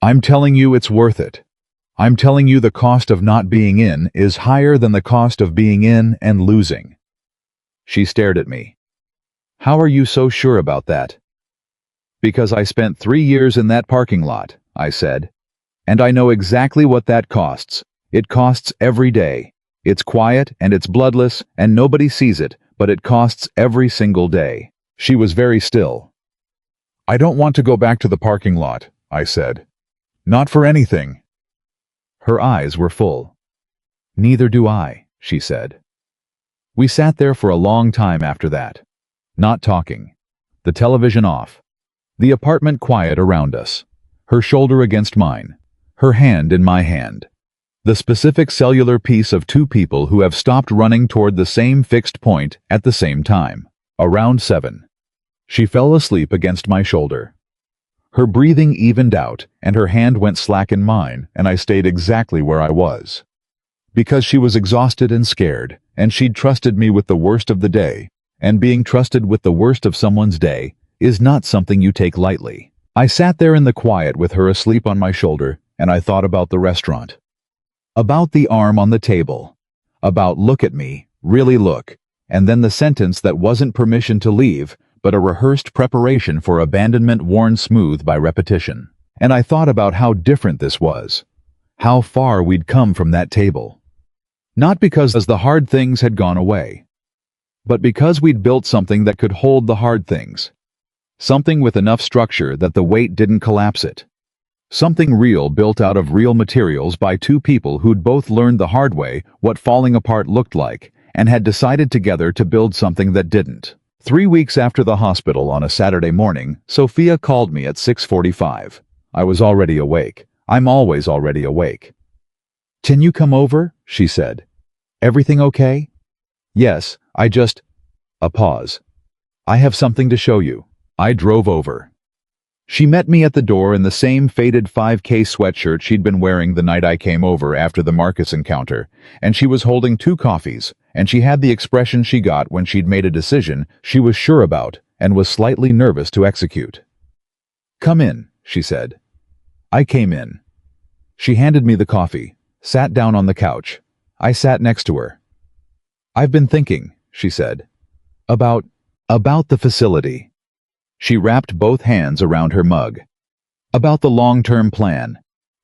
I'm telling you it's worth it. I'm telling you the cost of not being in is higher than the cost of being in and losing. She stared at me. How are you so sure about that? Because I spent 3 years in that parking lot, I said. And I know exactly what that costs. It costs every day. It's quiet and it's bloodless and nobody sees it, but it costs every single day. She was very still. I don't want to go back to the parking lot, I said. Not for anything. Her eyes were full. Neither do I, she said. We sat there for a long time after that, not talking, the television off, the apartment quiet around us, her shoulder against mine, her hand in my hand, the specific cellular piece of two people who have stopped running toward the same fixed point at the same time, around 7. She fell asleep against my shoulder. Her breathing evened out, and her hand went slack in mine, and I stayed exactly where I was. Because she was exhausted and scared, and she'd trusted me with the worst of the day, and being trusted with the worst of someone's day is not something you take lightly. I sat there in the quiet with her asleep on my shoulder, and I thought about the restaurant. About the arm on the table. About look at me, really look, and then the sentence that wasn't permission to leave, but a rehearsed preparation for abandonment worn smooth by repetition. And I thought about how different this was. How far we'd come from that table. Not because the hard things had gone away, but because we'd built something that could hold the hard things. Something with enough structure that the weight didn't collapse it. Something real built out of real materials by two people who'd both learned the hard way what falling apart looked like and had decided together to build something that didn't. 3 weeks after the hospital on a Saturday morning, Sophia called me at 6:45. I was already awake. I'm always already awake. Can you come over? She said. Everything okay? Yes, A pause. I have something to show you. I drove over. She met me at the door in the same faded 5K sweatshirt she'd been wearing the night I came over after the Marcus encounter, and she was holding 2 coffees, and she had the expression she got when she'd made a decision she was sure about and was slightly nervous to execute. Come in, she said. I came in. She handed me the coffee, sat down on the couch. I sat next to her. I've been thinking, she said, about the facility. She wrapped both hands around her mug. About the long-term plan,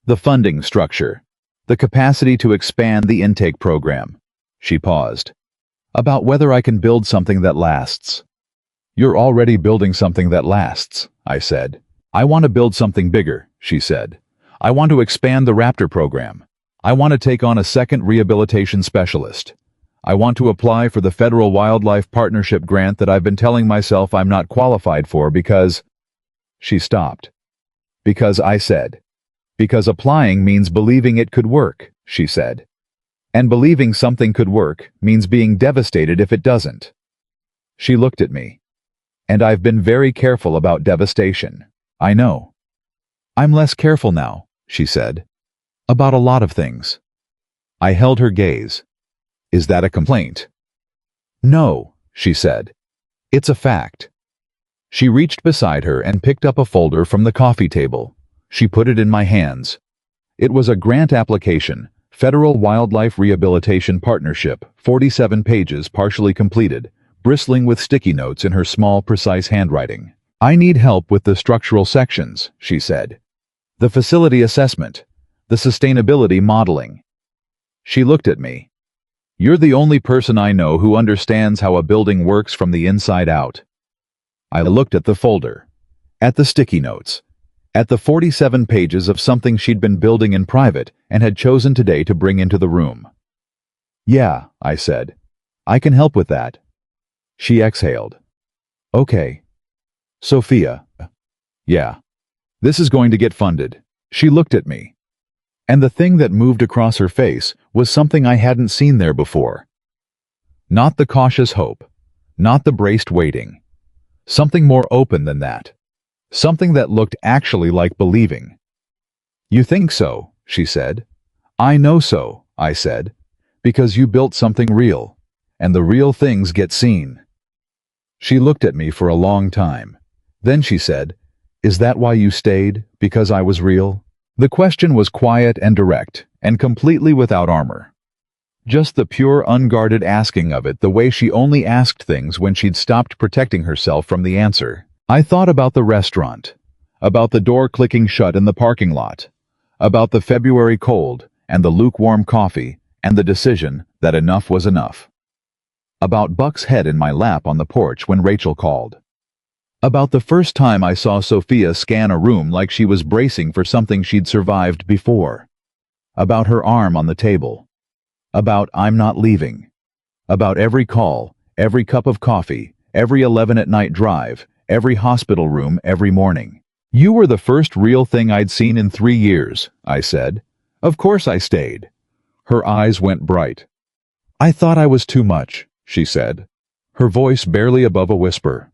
the funding structure, the capacity to expand the intake program. She paused. About whether I can build something that lasts. You're already building something that lasts, I said. I want to build something bigger, she said. I want to expand the Raptor program. I want to take on a second rehabilitation specialist. I want to apply for the Federal Wildlife Partnership grant that I've been telling myself I'm not qualified for because... She stopped. Because I said. Because applying means believing it could work, she said. And believing something could work means being devastated if it doesn't. She looked at me. And I've been very careful about devastation. I know. I'm less careful now, she said. About a lot of things. I held her gaze. Is that a complaint? No, she said. It's a fact. She reached beside her and picked up a folder from the coffee table. She put it in my hands. It was a grant application, Federal Wildlife Rehabilitation Partnership, 47 pages partially completed, bristling with sticky notes in her small, precise handwriting. I need help with the structural sections, she said. The facility assessment. The sustainability modeling. She looked at me. You're the only person I know who understands how a building works from the inside out. I looked at the folder. At the sticky notes. At the 47 pages of something she'd been building in private and had chosen today to bring into the room. Yeah, I said. I can help with that. She exhaled. Okay. Sophia. Yeah. This is going to get funded. She looked at me. And the thing that moved across her face was something I hadn't seen there before. Not the cautious hope. Not the braced waiting. Something more open than that. Something that looked actually like believing. You think so, she said. I know so, I said. Because you built something real. And the real things get seen. She looked at me for a long time. Then she said, Is that why you stayed? Because I was real? The question was quiet and direct, and completely without armor. Just the pure, unguarded asking of it, the way she only asked things when she'd stopped protecting herself from the answer. I thought about the restaurant, about the door clicking shut in the parking lot, about the February cold and the lukewarm coffee and the decision that enough was enough. About Buck's head in my lap on the porch when Rachel called. About the first time I saw Sophia scan a room like she was bracing for something she'd survived before. About her arm on the table. About I'm not leaving. About every call, every cup of coffee, every 11 at night drive, every hospital room every morning. You were the first real thing I'd seen in 3 years, I said. Of course I stayed. Her eyes went bright. I thought I was too much, she said. Her voice barely above a whisper.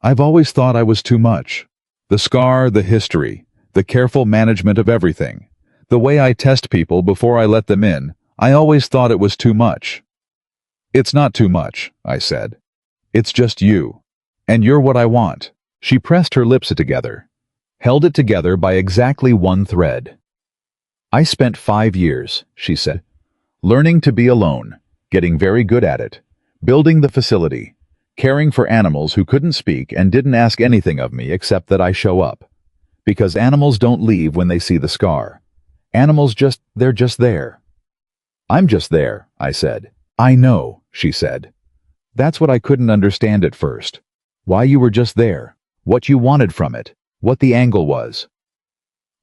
I've always thought I was too much. The scar, the history, the careful management of everything, the way I test people before I let them in, I always thought it was too much. It's not too much, I said. It's just you. And you're what I want. She pressed her lips together, held it together by exactly one thread. I spent 5 years, she said, learning to be alone, getting very good at it, building the facility, caring for animals who couldn't speak and didn't ask anything of me except that I show up. Because animals don't leave when they see the scar. Animals they're just there. I'm just there, I said. I know, she said. That's what I couldn't understand at first. Why you were just there, what you wanted from it, what the angle was.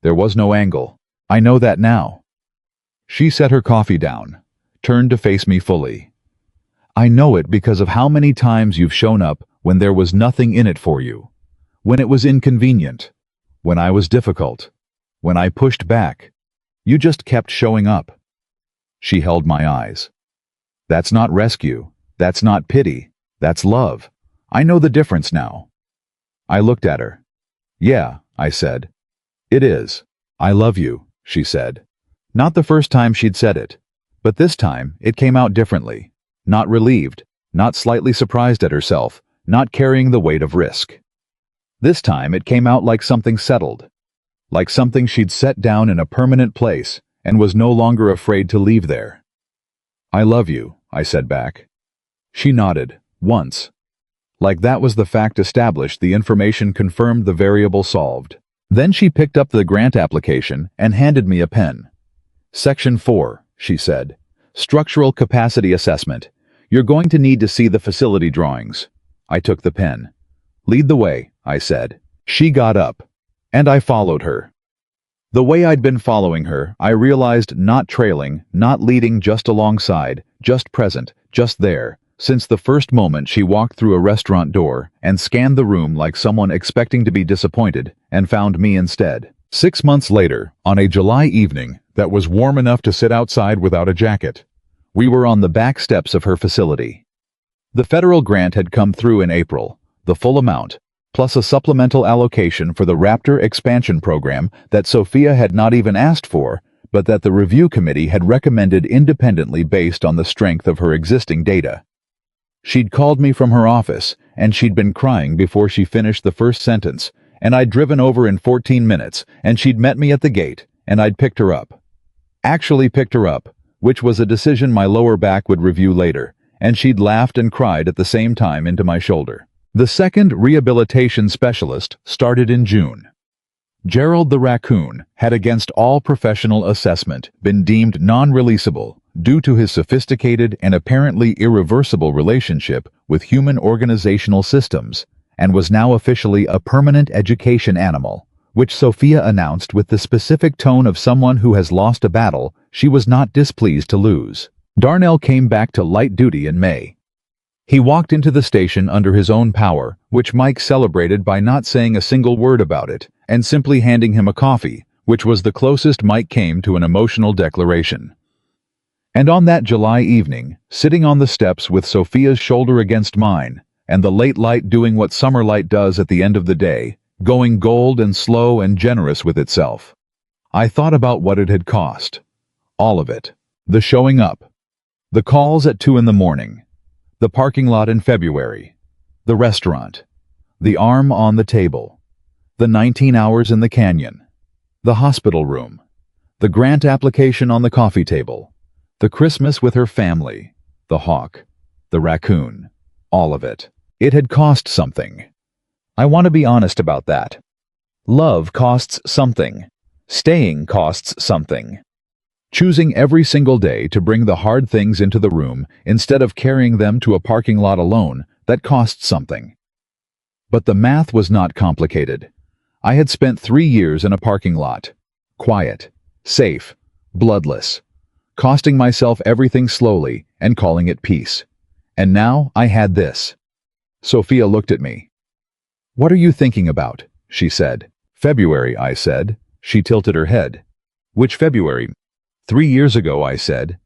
There was no angle. I know that now. She set her coffee down, turned to face me fully. I know it because of how many times you've shown up when there was nothing in it for you, when it was inconvenient, when I was difficult, when I pushed back. You just kept showing up. She held my eyes. That's not rescue. That's not pity. That's love. I know the difference now. I looked at her. Yeah, I said. It is. I love you, she said. Not the first time she'd said it, but this time it came out differently. Not relieved, not slightly surprised at herself, not carrying the weight of risk. This time it came out like something settled, like something she'd set down in a permanent place and was no longer afraid to leave there. I love you, I said back. She nodded, once. Like that was the fact established, the information confirmed, the variable solved. Then she picked up the grant application and handed me a pen. Section 4, she said. Structural capacity assessment. You're going to need to see the facility drawings. I took the pen. Lead the way, I said. She got up, and I followed her. The way I'd been following her, I realized, not trailing, not leading, just alongside, just present, just there, since the first moment she walked through a restaurant door and scanned the room like someone expecting to be disappointed, and found me instead. 6 months later, on a July evening that was warm enough to sit outside without a jacket, we were on the back steps of her facility. The federal grant had come through in April, the full amount, plus a supplemental allocation for the Raptor expansion program that Sophia had not even asked for, but that the review committee had recommended independently based on the strength of her existing data. She'd called me from her office, and she'd been crying before she finished the first sentence, and I'd driven over in 14 minutes, and she'd met me at the gate, and I'd picked her up. Actually picked her up, which was a decision my lower back would review later, and she'd laughed and cried at the same time into my shoulder. The second rehabilitation specialist started in June. Gerald the raccoon had, against all professional assessment, been deemed non-releasable due to his sophisticated and apparently irreversible relationship with human organizational systems, and was now officially a permanent education animal, which Sophia announced with the specific tone of someone who has lost a battle she was not displeased to lose. Darnell came back to light duty in May. He walked into the station under his own power, which Mike celebrated by not saying a single word about it, and simply handing him a coffee, which was the closest Mike came to an emotional declaration. And on that July evening, sitting on the steps with Sophia's shoulder against mine, and the late light doing what summer light does at the end of the day, going gold and slow and generous with itself, I thought about what it had cost. All of it. The showing up. The calls at 2 a.m. The parking lot in February, the restaurant, the arm on the table, the 19 hours in the canyon, the hospital room, the grant application on the coffee table, the Christmas with her family, the hawk, the raccoon, all of it. It had cost something. I want to be honest about that. Love costs something. Staying costs something. Choosing every single day to bring the hard things into the room instead of carrying them to a parking lot alone, that costs something. But the math was not complicated. I had spent 3 years in a parking lot. Quiet, safe, bloodless, costing myself everything slowly and calling it peace. And now I had this. Sophia looked at me. "What are you thinking about?" she said. "February," I said. She tilted her head. "Which February?" 3 years ago, I said.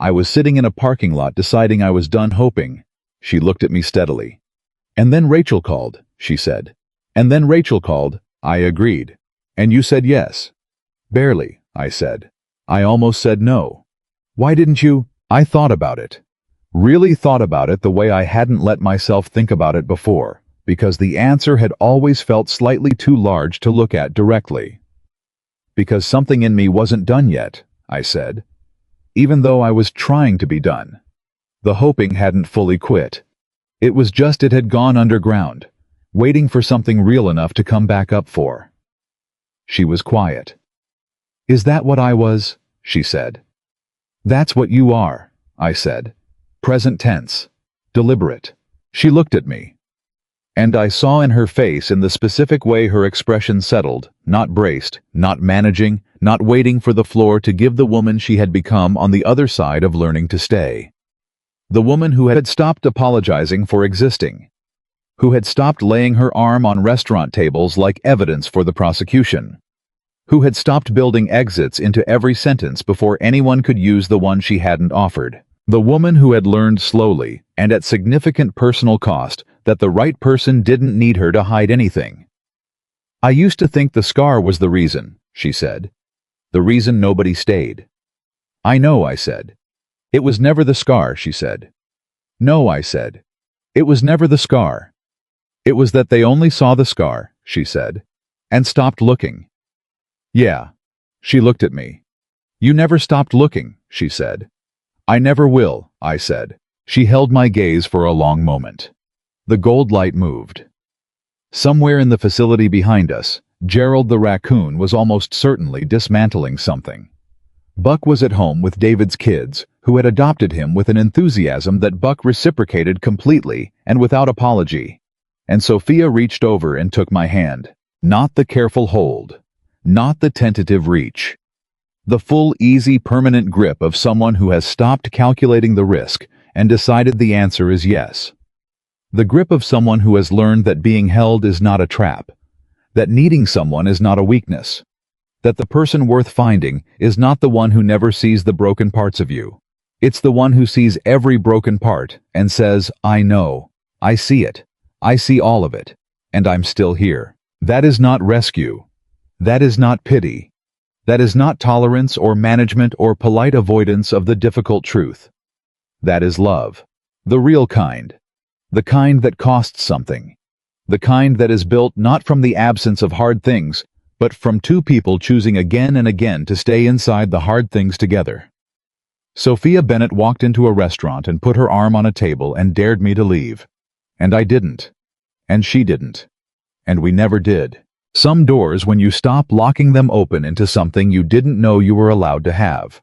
I was sitting in a parking lot deciding I was done hoping. She looked at me steadily. "And then Rachel called," she said. "And then Rachel called," I agreed. "And you said yes." "Barely," I said. "I almost said no." "Why didn't you?" I thought about it. Really thought about it the way I hadn't let myself think about it before, because the answer had always felt slightly too large to look at directly. "Because something in me wasn't done yet," I said, even though I was trying to be done. The hoping hadn't fully quit. It was just it had gone underground, waiting for something real enough to come back up for. She was quiet. "Is that what I was?" she said. "That's what you are," I said. Present tense. Deliberate. She looked at me. And I saw in her face, in the specific way her expression settled, not braced, not managing, not waiting for the floor to give the woman she had become on the other side of learning to stay. The woman who had stopped apologizing for existing. Who had stopped laying her arm on restaurant tables like evidence for the prosecution. Who had stopped building exits into every sentence before anyone could use the one she hadn't offered. The woman who had learned slowly, and at significant personal cost, that the right person didn't need her to hide anything. "I used to think the scar was the reason," she said. "The reason nobody stayed." "I know," I said. "It was never the scar," she said. "No," I said. "It was never the scar. It was that they only saw the scar," she said, "and stopped looking." "Yeah." She looked at me. "You never stopped looking," she said. "I never will," I said. She held my gaze for a long moment. The gold light moved. Somewhere in the facility behind us, Gerald the raccoon was almost certainly dismantling something. Buck was at home with David's kids, who had adopted him with an enthusiasm that Buck reciprocated completely and without apology. And Sophia reached over and took my hand. Not the careful hold. Not the tentative reach. The full, easy, permanent grip of someone who has stopped calculating the risk and decided the answer is yes. The grip of someone who has learned that being held is not a trap, that needing someone is not a weakness, that the person worth finding is not the one who never sees the broken parts of you. It's the one who sees every broken part and says, I know, I see it, I see all of it, and I'm still here. That is not rescue. That is not pity. That is not tolerance or management or polite avoidance of the difficult truth. That is love. The real kind. The kind that costs something. The kind that is built not from the absence of hard things, but from two people choosing again and again to stay inside the hard things together. Sophia Bennett walked into a restaurant and put her arm on a table and dared me to leave. And I didn't. And she didn't. And we never did. Some doors, when you stop locking them, open into something you didn't know you were allowed to have.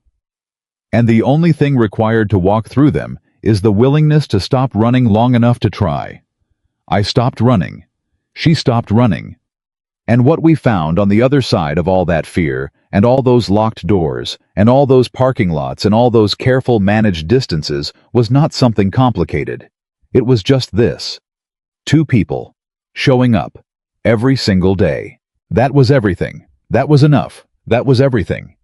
And the only thing required to walk through them is the willingness to stop running long enough to try. I stopped running. She stopped running. And what we found on the other side of all that fear, and all those locked doors, and all those parking lots, and all those careful managed distances was not something complicated. It was just this. Two people. Showing up. Every single day. That was everything. That was enough. That was everything.